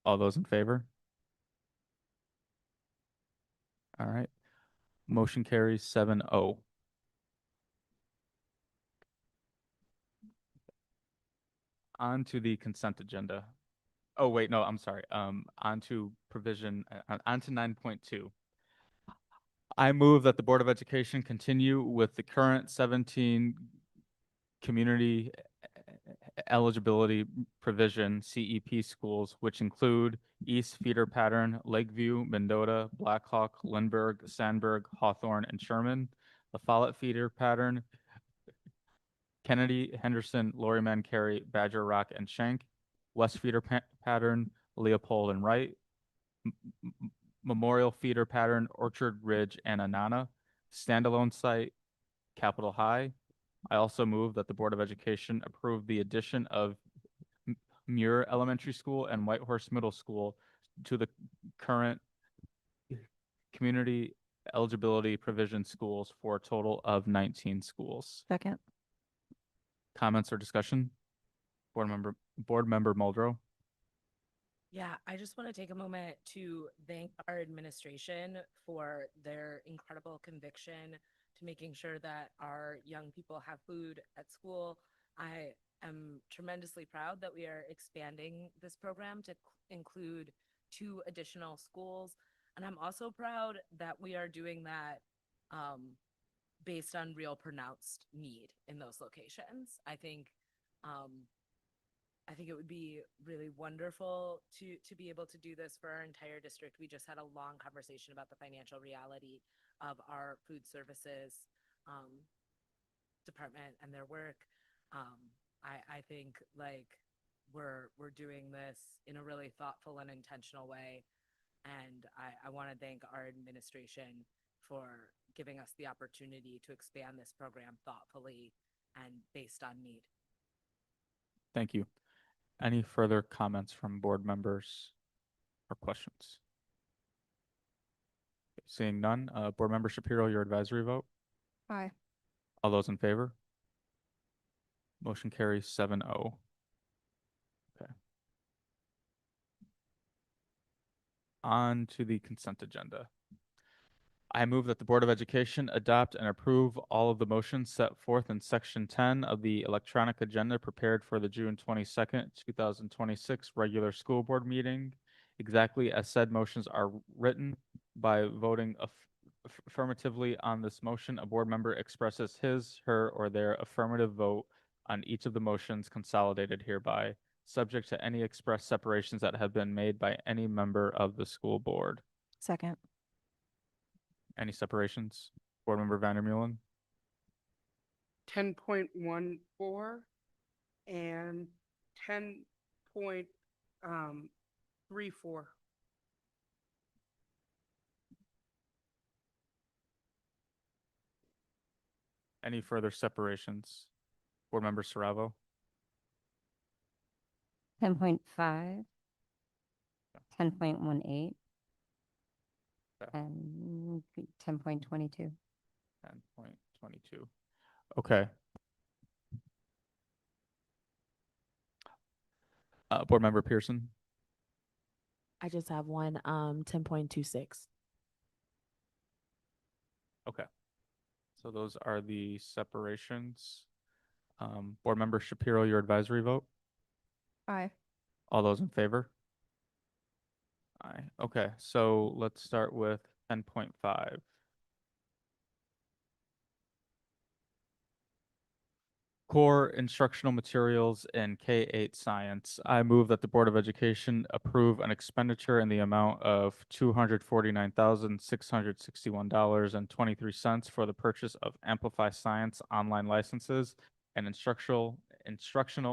All those in favor? All right. Motion carries 7-0. On to the consent agenda. Oh, wait, no, I'm sorry. On to provision, on to 9.2. I move that the Board of Education continue with the current 17 community eligibility provision CEP schools, which include East Feeder Pattern, Lakeview, Mendota, Blackhawk, Lindbergh, Sandburg, Hawthorne, and Sherman. The Follett Feeder Pattern, Kennedy, Henderson, Loriman, Carey, Badger Rock, and Shank. West Feeder Pattern, Leopold and Wright. Memorial Feeder Pattern, Orchard Ridge and Anana. Standalone site, Capitol High. I also move that the Board of Education approve the addition of Muir Elementary School and Whitehorse Middle School to the current community eligibility provision schools for a total of 19 schools. Second. Comments or discussion? Board Member Muldrow. Yeah, I just want to take a moment to thank our administration for their incredible conviction to making sure that our young people have food at school. I am tremendously proud that we are expanding this program to include 2 additional schools. And I'm also proud that we are doing that based on real pronounced need in those locations. I think it would be really wonderful to be able to do this for our entire district. We just had a long conversation about the financial reality of our food services department and their work. I think like we're doing this in a really thoughtful and intentional way. And I want to thank our administration for giving us the opportunity to expand this program thoughtfully and based on need. Thank you. Any further comments from board members or questions? Seeing none, Board Member Shapiro, your advisory vote. Aye. All those in favor? Motion carries 7-0. Okay. On to the consent agenda. I move that the Board of Education adopt and approve all of the motions set forth in Section 10 of the electronic agenda prepared for the June 22nd, 2026 regular school board meeting, exactly as said motions are written. By voting affirmatively on this motion, a board member expresses his, her, or their affirmative vote on each of the motions consolidated hereby, subject to any express separations that have been made by any member of the school board. Second. Any separations? Board Member Vandermeulen? 10.14 and 10.34. Any further separations? Board Member Saravo? 10.5, 10.18, Okay. and 10.22. 10.22. Okay. Board Member Pearson? I just have one, 10.26. Okay. So those are the separations. Board Member Shapiro, your advisory vote? Aye. All those in favor? Aye. Okay, so let's start with 10.5. Core instructional materials in K-8 science. I move that the Board of Education approve an expenditure in the amount of $249,661.23 for the purchase of Amplify Science online licenses and instructional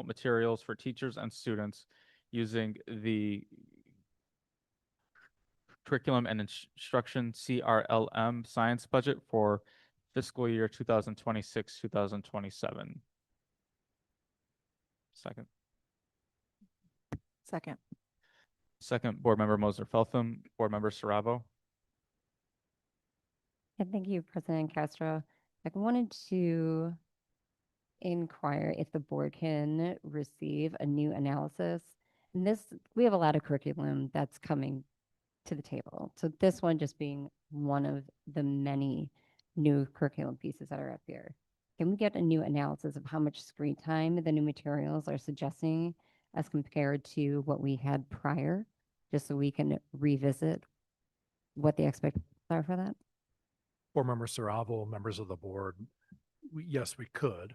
materials for teachers and students using the Curriculum and Instruction CRLM science budget for fiscal year 2026, 2027. Second. Second. Second, Board Member Mosner Feltham, Board Member Saravo. And thank you, President Castro. I wanted to inquire if the board can receive a new analysis. And this, we have a lot of curriculum that's coming to the table. So this one just being one of the many new curriculum pieces that are up here. Can we get a new analysis of how much screen time the new materials are suggesting as compared to what we had prior, just so we can revisit what the expectations are for that? Board Member Saravo, members of the board, yes, we could.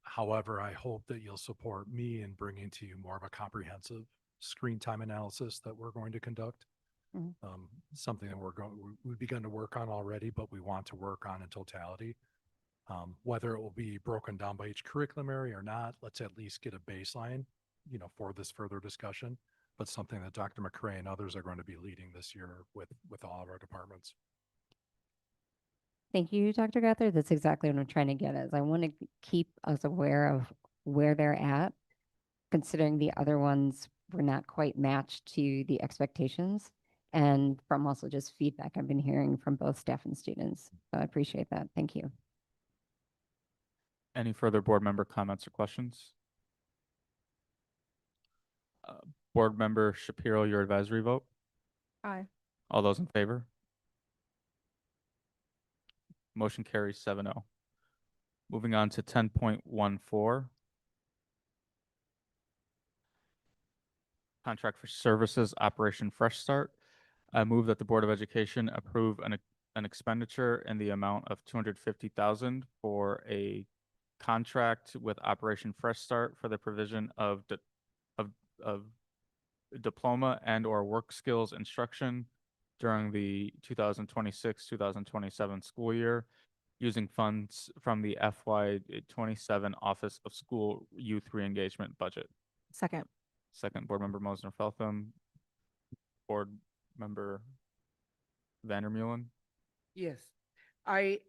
However, I hope that you'll support me in bringing to you more of a comprehensive screen time analysis that we're going to conduct. Something that we've begun to work on already, but we want to work on in totality. Whether it will be broken down by each curriculum area or not, let's at least get a baseline, for this further discussion, but something that Dr. McCray and others are going to be leading this year with all of our departments. Thank you, Dr. Guthrie. That's exactly what I'm trying to get at. I want to keep us aware of where they're at, considering the other ones were not quite matched to the expectations, and from also just feedback I've been hearing from both staff and students. So I appreciate that. Thank you. Any further board member comments or questions? Board Member Shapiro, your advisory vote? Aye. All those in favor? Motion carries 7-0. Moving on to 10.14. Contract for Services Operation Fresh Start. I move that the Board of Education approve an expenditure in the amount of $250,000 for a contract with Operation Fresh Start for the provision of diploma and or work skills instruction during the 2026-2027 school year using funds from the FY27 Office of School Youth Reengagement budget. Second. Second, Board Member Mosner Feltham. Board Member Vandermeulen. Yes, I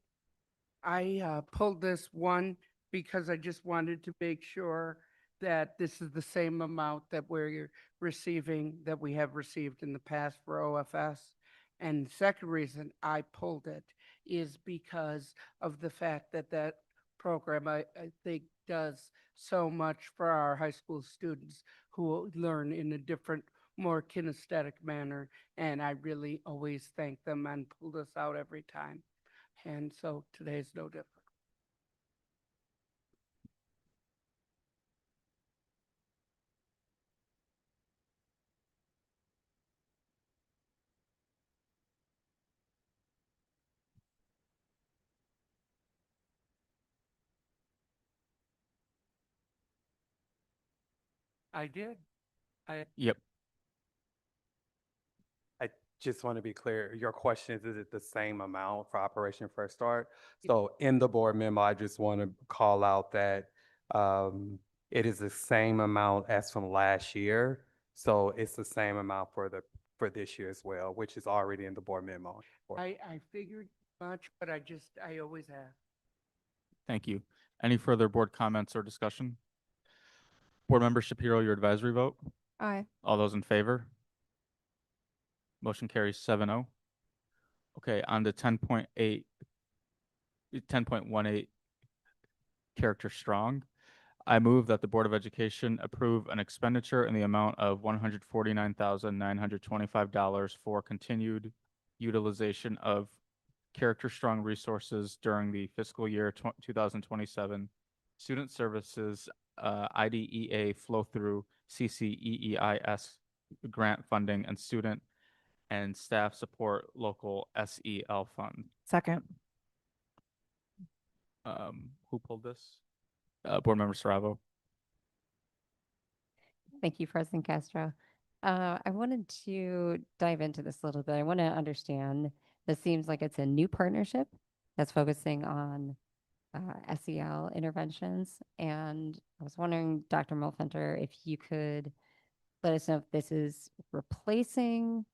pulled this one because I just wanted to make sure that this is the same amount that we're receiving, that we have received in the past for OFS. And the second reason I pulled it is because of the fact that that program, I think, does so much for our high school students who learn in a different, more kinesthetic manner. And I really always thank them and pull this out every time. And so today's no different. I did. Yep. I just want to be clear. Your question is it the same amount for Operation Fresh Start? So in the board memo, I just want to call out that it is the same amount as from last year. So it's the same amount for this year as well, which is already in the board memo. I figured much, but I always have. Thank you. Any further board comments or discussion? Board Member Shapiro, your advisory vote? Aye. All those in favor? Motion carries 7-0. Okay, on to 10.18, character strong. I move that the Board of Education approve an expenditure in the amount of $149,925 for continued utilization of character strong resources during the fiscal year 2027 student services IDEA flow through CCEEIS grant funding and student and staff support local SEL fund. Second. Who pulled this? Board Member Saravo. Thank you, President Castro. I wanted to dive into this a little bit. I want to understand, this seems like it's a new partnership that's focusing on SEL interventions. And I was wondering, Dr. Mulfenter, if you could let us know if this is replacing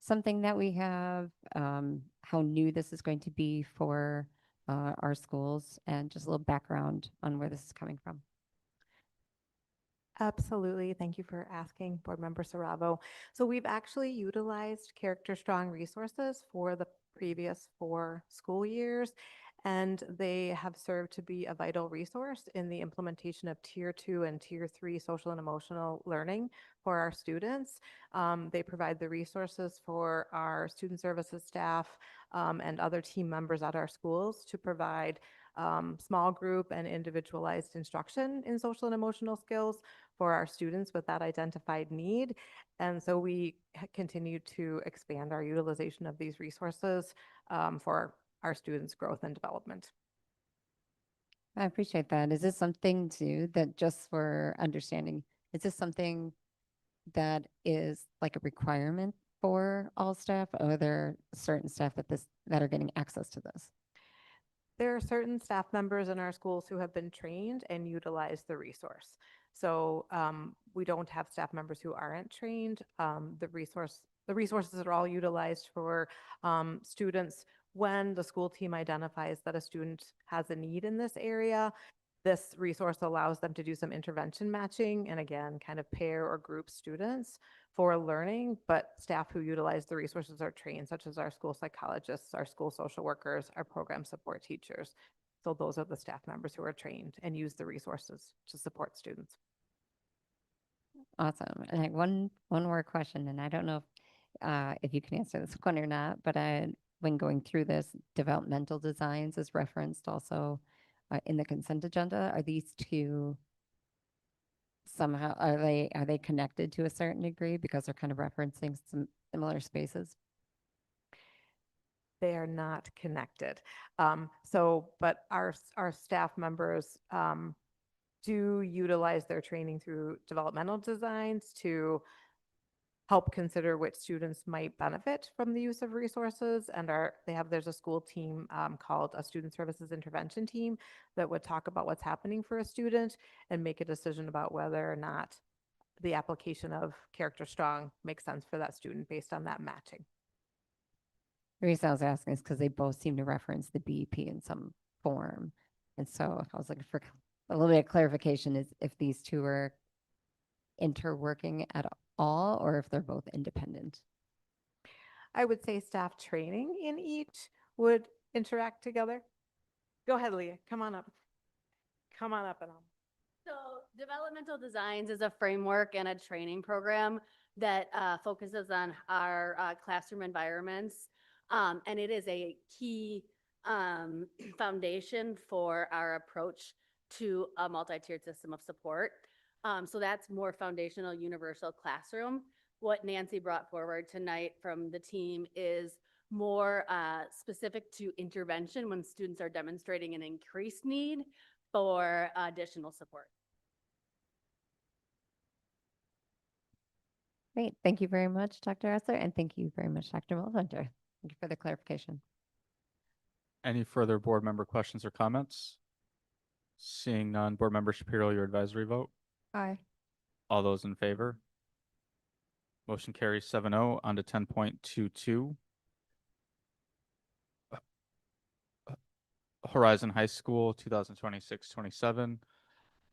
something that we have, how new this is going to be for our schools, and just a little background on where this is coming from. Absolutely. Thank you for asking, Board Member Saravo. So we've actually utilized Character Strong resources for the previous 4 school years, and they have served to be a vital resource in the implementation of Tier 2 and Tier 3 social and emotional learning for our students. They provide the resources for our student services staff and other team members at our schools to provide small group and individualized instruction in social and emotional skills for our students with that identified need. And so we continue to expand our utilization of these resources for our students' growth and development. I appreciate that. Is this something too that, just for understanding, is this something that is like a requirement for all staff, or are there certain staff that are getting access to this? There are certain staff members in our schools who have been trained and utilize the resource. So we don't have staff members who aren't trained. The resources are all utilized for students when the school team identifies that a student has a need in this area. This resource allows them to do some intervention matching and, again, kind of pair or group students for learning, but staff who utilize the resources are trained, such as our school psychologists, our school social workers, our program support teachers. So those are the staff members who are trained and use the resources to support students. Awesome. And one more question, and I don't know if you can answer this one or not, but when going through this, developmental designs is referenced also in the consent agenda. Are these two somehow, are they connected to a certain degree because they're kind of referencing some similar spaces? They are not connected. But our staff members do utilize their training through developmental designs to help consider which students might benefit from the use of resources. And there's a school team called a student services intervention team that would talk about what's happening for a student and make a decision about whether or not the application of Character Strong makes sense for that student based on that matching. The reason I was asking is because they both seem to reference the BEP in some form. And so I was looking for a little bit of clarification, is if these two are interworking at all, or if they're both independent. I would say staff training in each would interact together. Go ahead, Leah. Come on up. Come on up and on. So developmental designs is a framework and a training program that focuses on our classroom environments. And it is a key foundation for our approach to a multi-tiered system of support. So that's more foundational, universal classroom. What Nancy brought forward tonight from the team is more specific to intervention when students are demonstrating an increased need for additional support. Great. Thank you very much, Dr. Essler, and thank you very much, Dr. Mulventer. Thank you for the clarification. Any further board member questions or comments? Seeing none, Board Member Shapiro, your advisory vote. Aye. All those in favor? Motion carries 7-0. On to 10.22. Horizon High School 2026-27.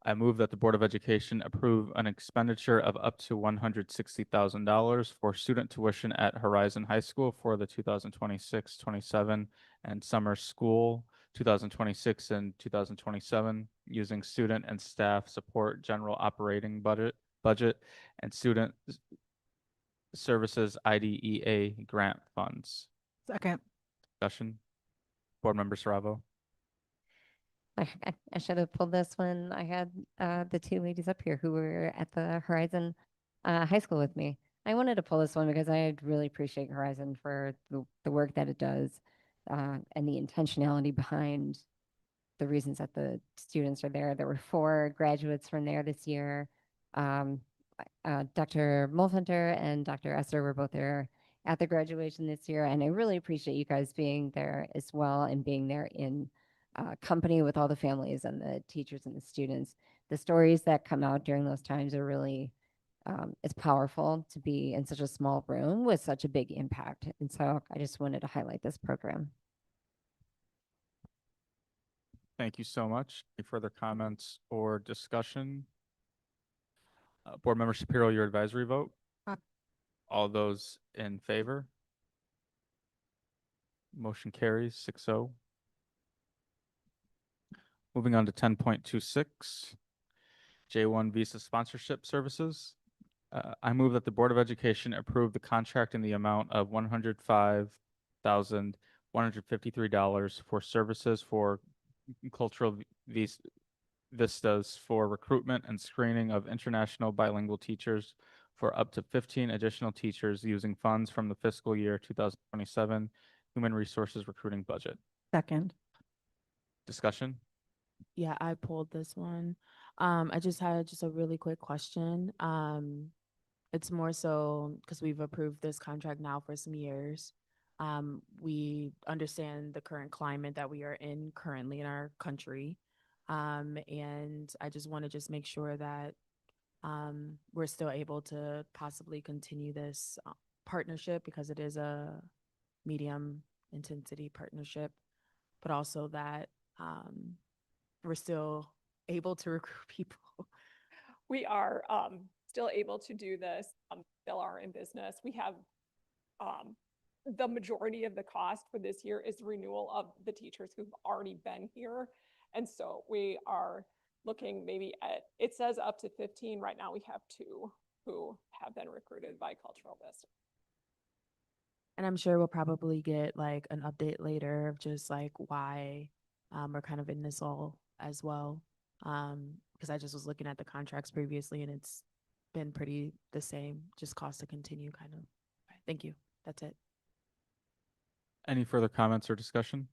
I move that the Board of Education approve an expenditure of up to $160,000 for student tuition at Horizon High School for the 2026-27 and summer school 2026 and 2027 using student and staff support general operating budget and student services IDEA grant funds. Second. Discussion. Board Member Saravo. I should have pulled this when I had the two ladies up here who were at the Horizon High School with me. I wanted to pull this one because I really appreciate Horizon for the work that it does and the intentionality behind the reasons that the students are there. There were 4 graduates from there this year. Dr. Molfenter and Dr. Esther were both there at the graduation this year, and I really appreciate you guys being there as well and being there in company with all the families and the teachers and the students. The stories that come out during those times are really, it's powerful to be in such a small room with such a big impact. And so I just wanted to highlight this program. Thank you so much. Any further comments or discussion? Board Member Shapiro, your advisory vote? Aye. All those in favor? Motion carries 6-0. Moving on to 10.26, J1 Visa Sponsorship Services. I move that the Board of Education approve the contract in the amount of $105,153 for services for cultural vistas for recruitment and screening of international bilingual teachers for up to 15 additional teachers using funds from the fiscal year 2027 Human Resources Recruiting Budget. Second. Discussion? Yeah, I pulled this one. I just had just a really quick question. It's more so because we've approved this contract now for some years. We understand the current climate that we are in currently in our country. And I just want to just make sure that we're still able to possibly continue this partnership because it is a medium intensity partnership, but also that we're still able to recruit people. We are still able to do this, still are in business. We have the majority of the cost for this year is renewal of the teachers who've already been here. And so we are looking maybe at, it says up to 15. Right now we have 2 who have been recruited by Cultural Vista. And I'm sure we'll probably get like an update later of just like why we're kind of in this all as well. Because I just was looking at the contracts previously and it's been pretty the same, just cost to continue kind of. Thank you. That's it. Any further comments or discussion?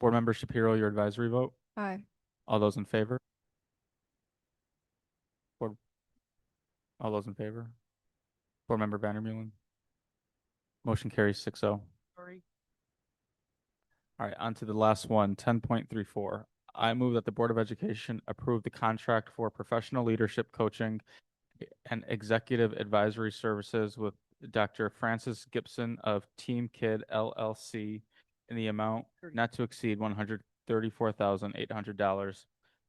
Board Member Shapiro, your advisory vote? Aye. All those in favor? All those in favor? Board Member Vandermeulen? Motion carries 6-0. Sorry. All right, on to the last one, 10.34. I move that the Board of Education approve the contract for professional leadership coaching and executive advisory services with Dr. Francis Gibson of Team Kid LLC in the amount not to exceed $134,800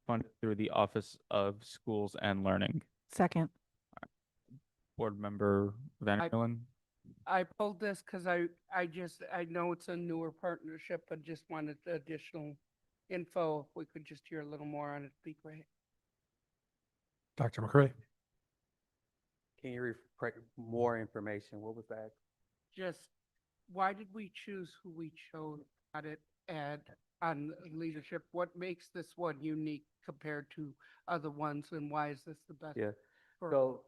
funded through the Office of Schools and Learning. Second. Board Member Vandermeulen? I pulled this because I know it's a newer partnership, but just wanted additional info. If we could just hear a little more on it, it'd be great. Dr. McCray? Can you more information? What was that? Just why did we choose who we chose at it and on leadership? What makes this one unique compared to other ones, and why is this the best? Yeah. for- So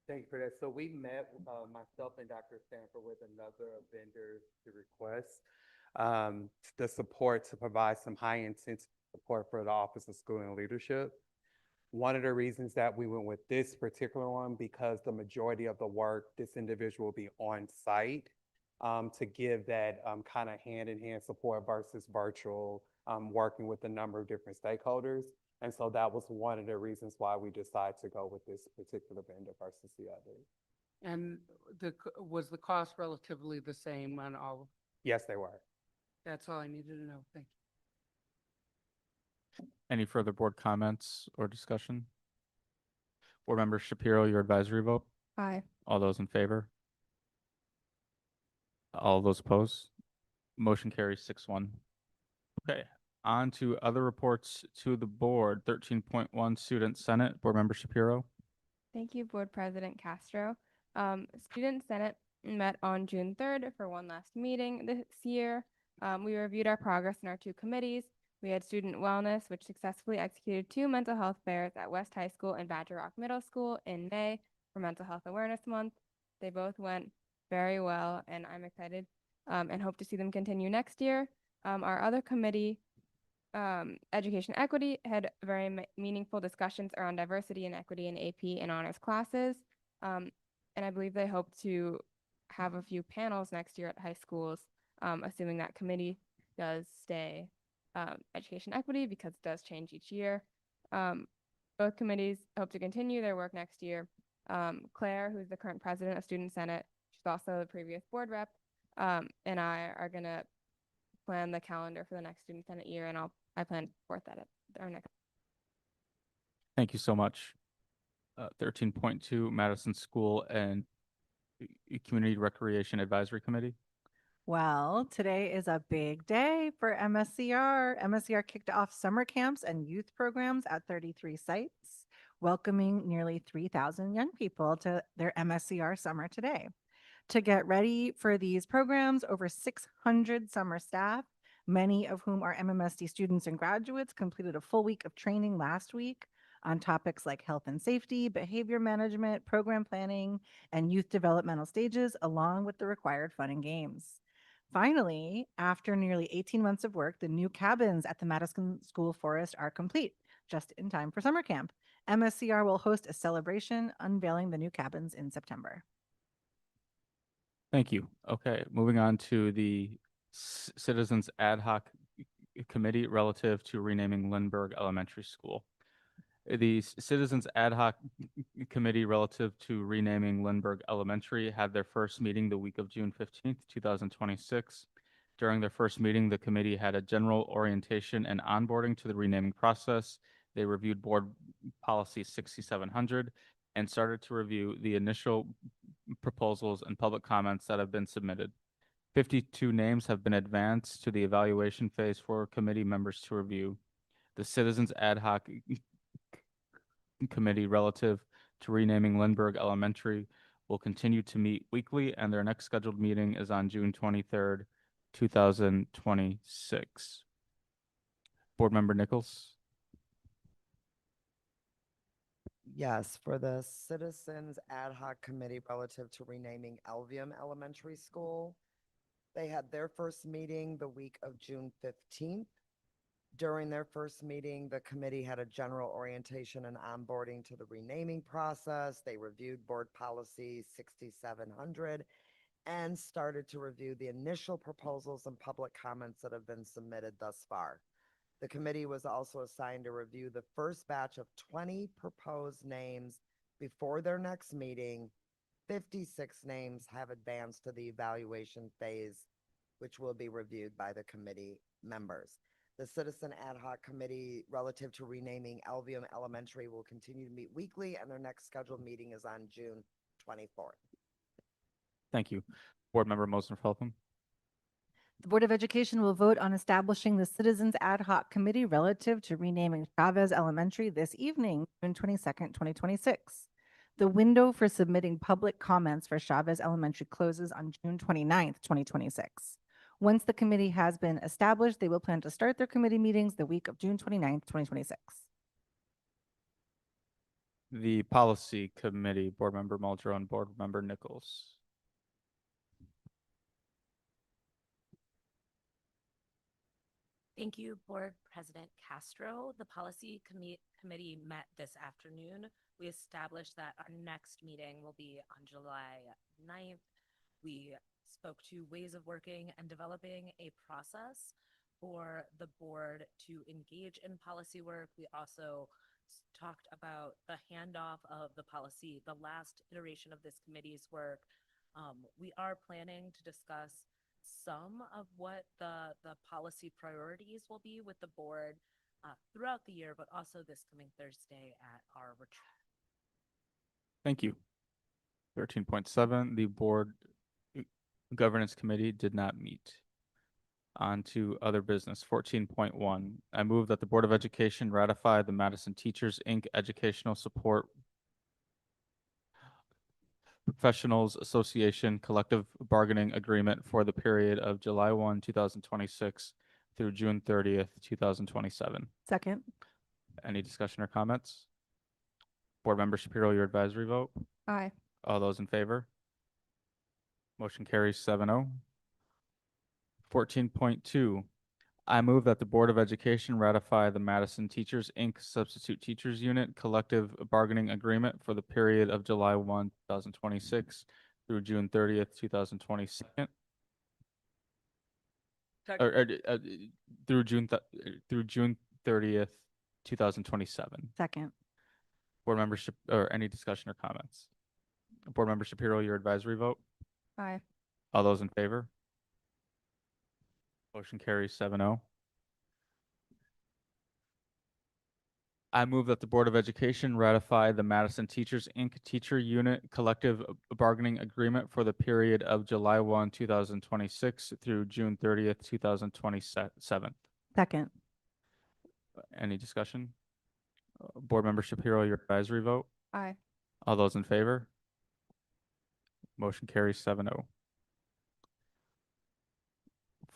thank you for that. So we met, myself and Dr. Stanford with another vendor to request the support to provide some high intense support for the Office of School and Leadership. One of the reasons that we went with this particular one, because the majority of the work, this individual will be on site to give that kind of hand-in-hand support versus virtual, working with a number of different stakeholders. And so that was one of the reasons why we decided to go with this particular vendor versus the other. And was the cost relatively the same on all? Yes, they were. That's all I needed to know. Thank you. Any further board comments or discussion? Board Member Shapiro, your advisory vote? Aye. All those in favor? All those opposed? Motion carries 6-1. Okay, on to other reports to the board. 13.1 Student Senate, Board Member Shapiro. Thank you, Board President Castro. Student Senate met on June 3rd for one last meeting this year. We reviewed our progress in our 2 committees. We had student wellness, which successfully executed 2 mental health fairs at West High School and Badger Rock Middle School in May for Mental Health Awareness Month. They both went very well, and I'm excited and hope to see them continue next year. Our other committee Education equity had very meaningful discussions around diversity and equity in AP and honors classes. And I believe they hope to have a few panels next year at high schools, assuming that committee does stay education equity, because it does change each year. Both committees hope to continue their work next year. Claire, who's the current president of Student Senate, she's also the previous board rep, and I are gonna plan the calendar for the next Student Senate year, and I plan to support that at our next. Thank you so much. 13.2, Madison School and Community Recreation Advisory Committee. Well, today is a big day for MSCR. MSCR kicked off summer camps and youth programs at 33 sites, welcoming nearly 3,000 young people to their MSCR summer today. To get ready for these programs, over 600 summer staff, many of whom are MMSD students and graduates, completed a full week of training last week on topics like health and safety, behavior management, program planning, and youth developmental stages, along with the required fun and games. Finally, after nearly 18 months of work, the new cabins at the Madison School Forest are complete, just in time for summer camp. MSCR will host a celebration unveiling the new cabins in September. Thank you. Okay, moving on to the Citizens Ad Hoc Committee relative to renaming Lindbergh Elementary School. The Citizens Ad Hoc Committee relative to renaming Lindbergh Elementary had their first meeting the week of June 15th, 2026. During their first meeting, the committee had a general orientation and onboarding to the renaming process. They reviewed Board Policy 6700 and started to review the initial proposals and public comments that have been submitted. 52 names have been advanced to the evaluation phase for committee members to review. The Citizens Ad Hoc Committee relative to renaming Lindbergh Elementary will continue to meet weekly, and their next scheduled meeting is on June 23rd, 2026. Board Member Nichols. Yes, for the Citizens Ad Hoc Committee relative to renaming Albion Elementary School, they had their first meeting the week of June 15th. During their first meeting, the committee had a general orientation and onboarding to the renaming process. They reviewed Board Policy 6700 and started to review the initial proposals and public comments that have been submitted thus far. The committee was also assigned to review the first batch of 20 proposed names before their next meeting. 56 names have advanced to the evaluation phase, which will be reviewed by the committee members. The Citizen Ad Hoc Committee relative to renaming Albion Elementary will continue to meet weekly, and their next scheduled meeting is on June 24th. Thank you. Board Member Moser-Feltham. The Board of Education will vote on establishing the Citizens Ad Hoc Committee relative to renaming Chavez Elementary this evening, June 22nd, 2026. The window for submitting public comments for Chavez Elementary closes on June 29th, 2026. Once the committee has been established, they will plan to start their committee meetings the week of June 29th, 2026. The Policy Committee, Board Member Muldrow and Board Member Nichols. Thank you, Board President Castro. The Policy Committee met this afternoon. We established that our next meeting will be on July 9th. We spoke to ways of working and developing a process for the board to engage in policy work. We also talked about the handoff of the policy, the last iteration of this committee's work. We are planning to discuss some of what the policy priorities will be with the board throughout the year, but also this coming Thursday at our retreat. Thank you. 13.7, the Board Governance Committee did not meet. On to other business. 14.1, I move that the Board of Education ratify the Madison Teachers, Inc. Educational Support Professionals Association Collective Bargaining Agreement for the period of July 1, 2026 through June 30th, 2027. Second. Any discussion or comments? Board Member Shapiro, your advisory vote? Aye. All those in favor? Motion carries 7-0. 14.2, I move that the Board of Education ratify the Madison Teachers, Inc. Substitute Teachers Unit Collective Bargaining Agreement for the period of July 1, 2026 through June 30th, 2022. Or, through June 30th, 2027. Second. Board membership, or any discussion or comments? Board Member Shapiro, your advisory vote? Aye. All those in favor? Motion carries 7-0. I move that the Board of Education ratify the Madison Teachers, Inc. Teacher Unit Collective Bargaining Agreement for the period of July 1, 2026 through June 30th, 2027. Second. Any discussion? Board Member Shapiro, your advisory vote? Aye. All those in favor? Motion carries 7-0.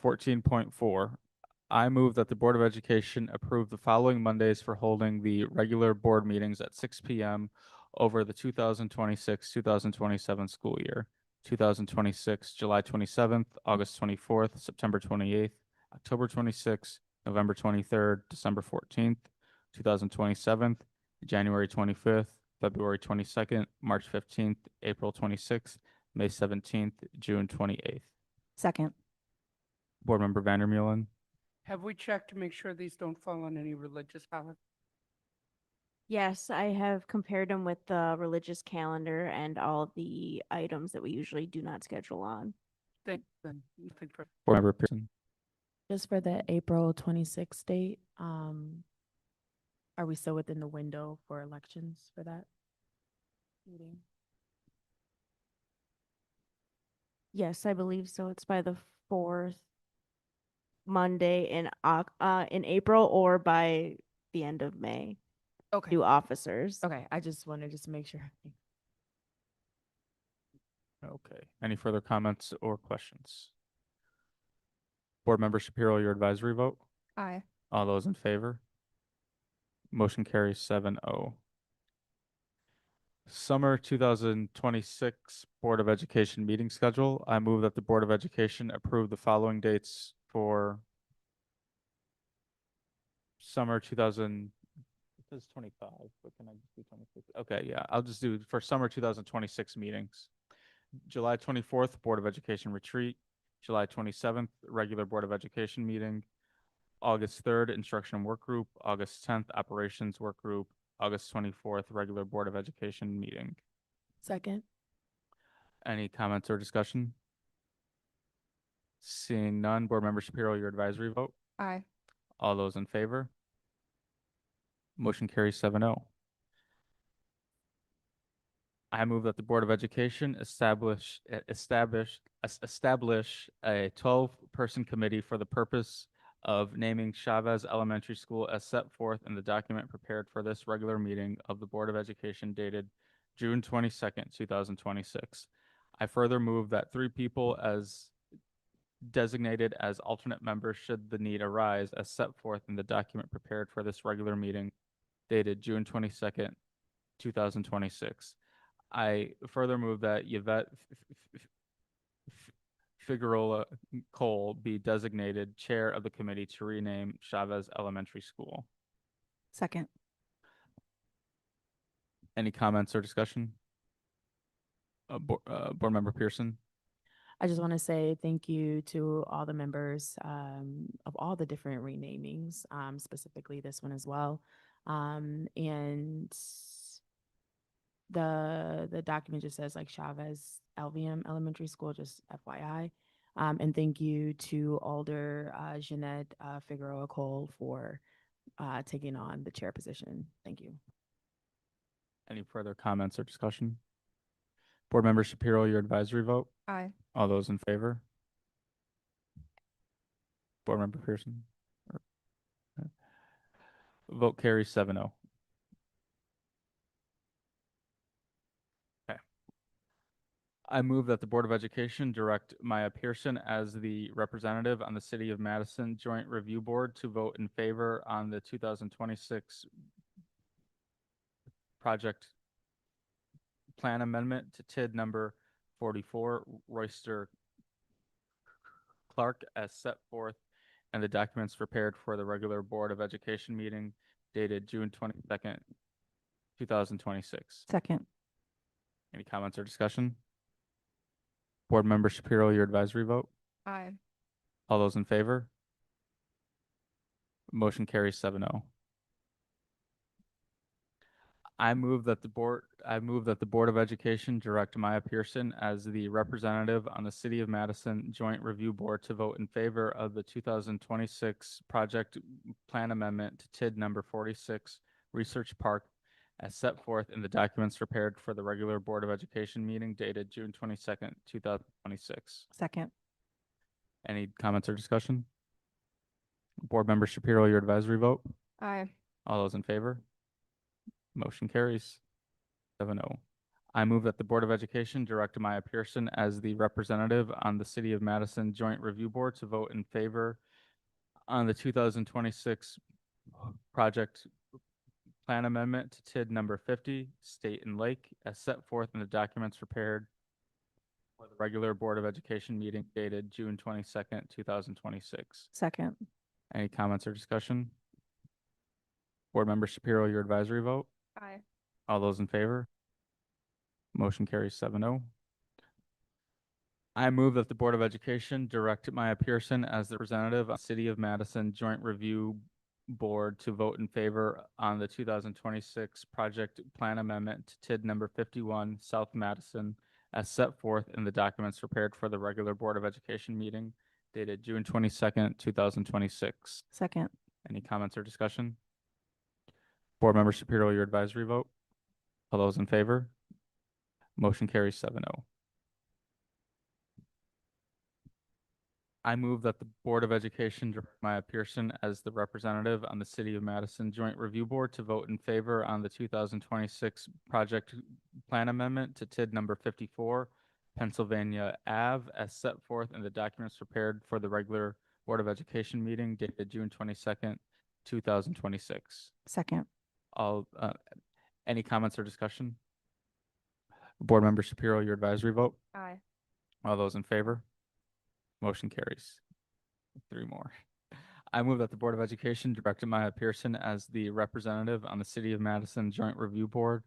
14.4, I move that the Board of Education approve the following Mondays for holding the regular board meetings at 6 p.m. over the 2026-2027 school year. 2026, July 27th, August 24th, September 28th, October 26th, November 23rd, December 14th, 2027, January 25th, February 22nd, March 15th, April 26th, May 17th, June 28th. Second. Board Member Vandermeulen. Have we checked to make sure these don't fall on any religious holiday? Yes, I have compared them with the religious calendar and all the items that we usually do not schedule on. Thank, nothing for. Board Member Pearson. Just for the April 26th date, are we still within the window for elections for that meeting? Yes, I believe so. It's by the fourth Monday in April or by the end of May. Okay. New officers. Okay, I just wanted to make sure. Okay. Any further comments or questions? Board Member Shapiro, your advisory vote? Aye. All those in favor? Motion carries 7-0. Summer 2026 Board of Education meeting schedule. I move that the Board of Education approve the following dates for summer 2000. It says 25, but can I just do 26? Okay, yeah, I'll just do for summer 2026 meetings. July 24th, Board of Education retreat. July 27th, regular Board of Education meeting. August 3rd, instruction work group. August 10th, operations work group. August 24th, regular Board of Education meeting. Second. Any comments or discussion? Seeing none, Board Member Shapiro, your advisory vote? Aye. All those in favor? Motion carries 7-0. I move that the Board of Education establish a 12-person committee for the purpose of naming Chavez Elementary School as set forth in the document prepared for this regular meeting of the Board of Education dated June 22nd, 2026. I further move that 3 people as designated as alternate members should the need arise as set forth in the document prepared for this regular meeting dated June 22nd, 2026. I further move that Yvette Figueroa Cole be designated chair of the committee to rename Chavez Elementary School. Second. Any comments or discussion? Board Member Pearson. I just want to say thank you to all the members of all the different renamings, specifically this one as well. And the document just says like Chavez LVM Elementary School, just FYI. And thank you to Alder Jeanette Figueroa Cole for taking on the chair position. Thank you. Any further comments or discussion? Board Member Shapiro, your advisory vote? Aye. All those in favor? Board Member Pearson? Vote carries 7-0. Okay. I move that the Board of Education direct Maya Pearson as the representative on the City of Madison Joint Review Board to vote in favor on the 2026 project plan amendment to TID number 44, Royster Clark, as set forth and the documents prepared for the regular Board of Education meeting dated June 22nd, 2026. Second. Any comments or discussion? Board Member Shapiro, your advisory vote. Aye. All those in favor? Motion carries 7-0. I move that the Board of Education direct Maya Pearson as the representative on the City of Madison Joint Review Board to vote in favor of the 2026 project plan amendment to TID number 46 Research Park as set forth in the documents prepared for the regular Board of Education meeting dated June 22nd, 2026. Second. Any comments or discussion? Board Member Shapiro, your advisory vote. Aye. All those in favor? Motion carries 7-0. I move that the Board of Education direct Maya Pearson as the representative on the City of Madison Joint Review Board to vote in favor on the 2026 project plan amendment to TID number 50, State and Lake, as set forth in the documents prepared for the regular Board of Education meeting dated June 22nd, 2026. Second. Any comments or discussion? Board Member Shapiro, your advisory vote. Aye. All those in favor? Motion carries 7-0. I move that the Board of Education direct Maya Pearson as the representative of City of Madison Joint Review Board to vote in favor on the 2026 project plan amendment to TID number 51 South Madison as set forth in the documents prepared for the regular Board of Education meeting dated June 22nd, 2026. Second. Any comments or discussion? Board Member Shapiro, your advisory vote. All those in favor? Motion carries 7-0. I move that the Board of Education direct Maya Pearson as the representative on the City of Madison Joint Review Board to vote in favor on the 2026 project plan amendment to TID number 54, Pennsylvania Ave, as set forth in the documents prepared for the regular Board of Education meeting dated June 22nd, 2026. Second. Any comments or discussion? Board Member Shapiro, your advisory vote. Aye. All those in favor? Motion carries. 3 more. I move that the Board of Education direct Maya Pearson as the representative on the City of Madison Joint Review Board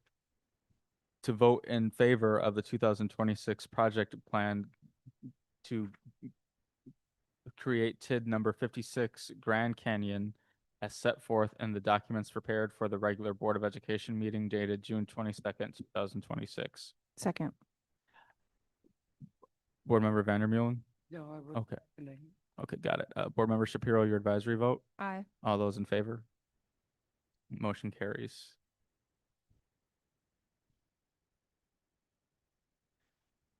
to vote in favor of the 2026 project plan to create TID number 56 Grand Canyon as set forth in the documents prepared for the regular Board of Education meeting dated June 22nd, 2026. Second. Board Member Vandermeulen? No, I was. Okay. Okay, got it. Board Member Shapiro, your advisory vote. Aye. All those in favor? Motion carries.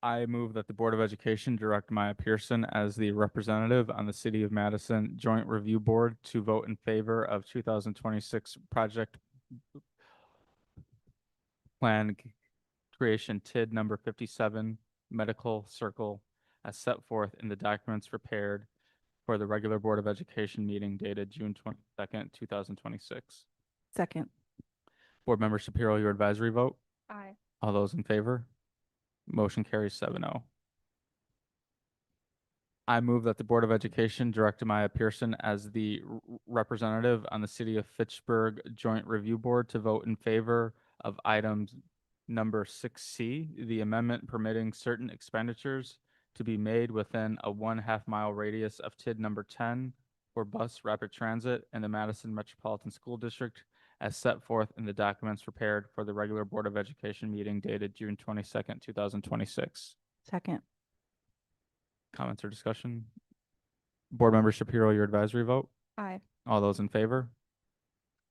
I move that the Board of Education direct Maya Pearson as the representative on the City of Madison Joint Review Board to vote in favor of 2026 project plan creation TID number 57 Medical Circle as set forth in the documents prepared for the regular Board of Education meeting dated June 22nd, 2026. Second. Board Member Shapiro, your advisory vote. Aye. All those in favor? Motion carries 7-0. I move that the Board of Education direct Maya Pearson as the representative on the City of Fitchburg Joint Review Board to vote in favor of items number 6C, the amendment permitting certain expenditures to be made within a 1/2 mile radius of TID number 10 for bus rapid transit in the Madison Metropolitan School District as set forth in the documents prepared for the regular Board of Education meeting dated June 22nd, 2026. Second. Comments or discussion? Board Member Shapiro, your advisory vote. Aye. All those in favor?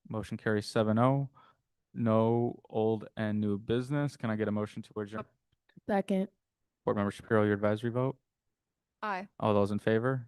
Motion carries 7-0. No old and new business. Can I get a motion to adjourn? Second. Board Member Shapiro, your advisory vote. Aye. All those in favor?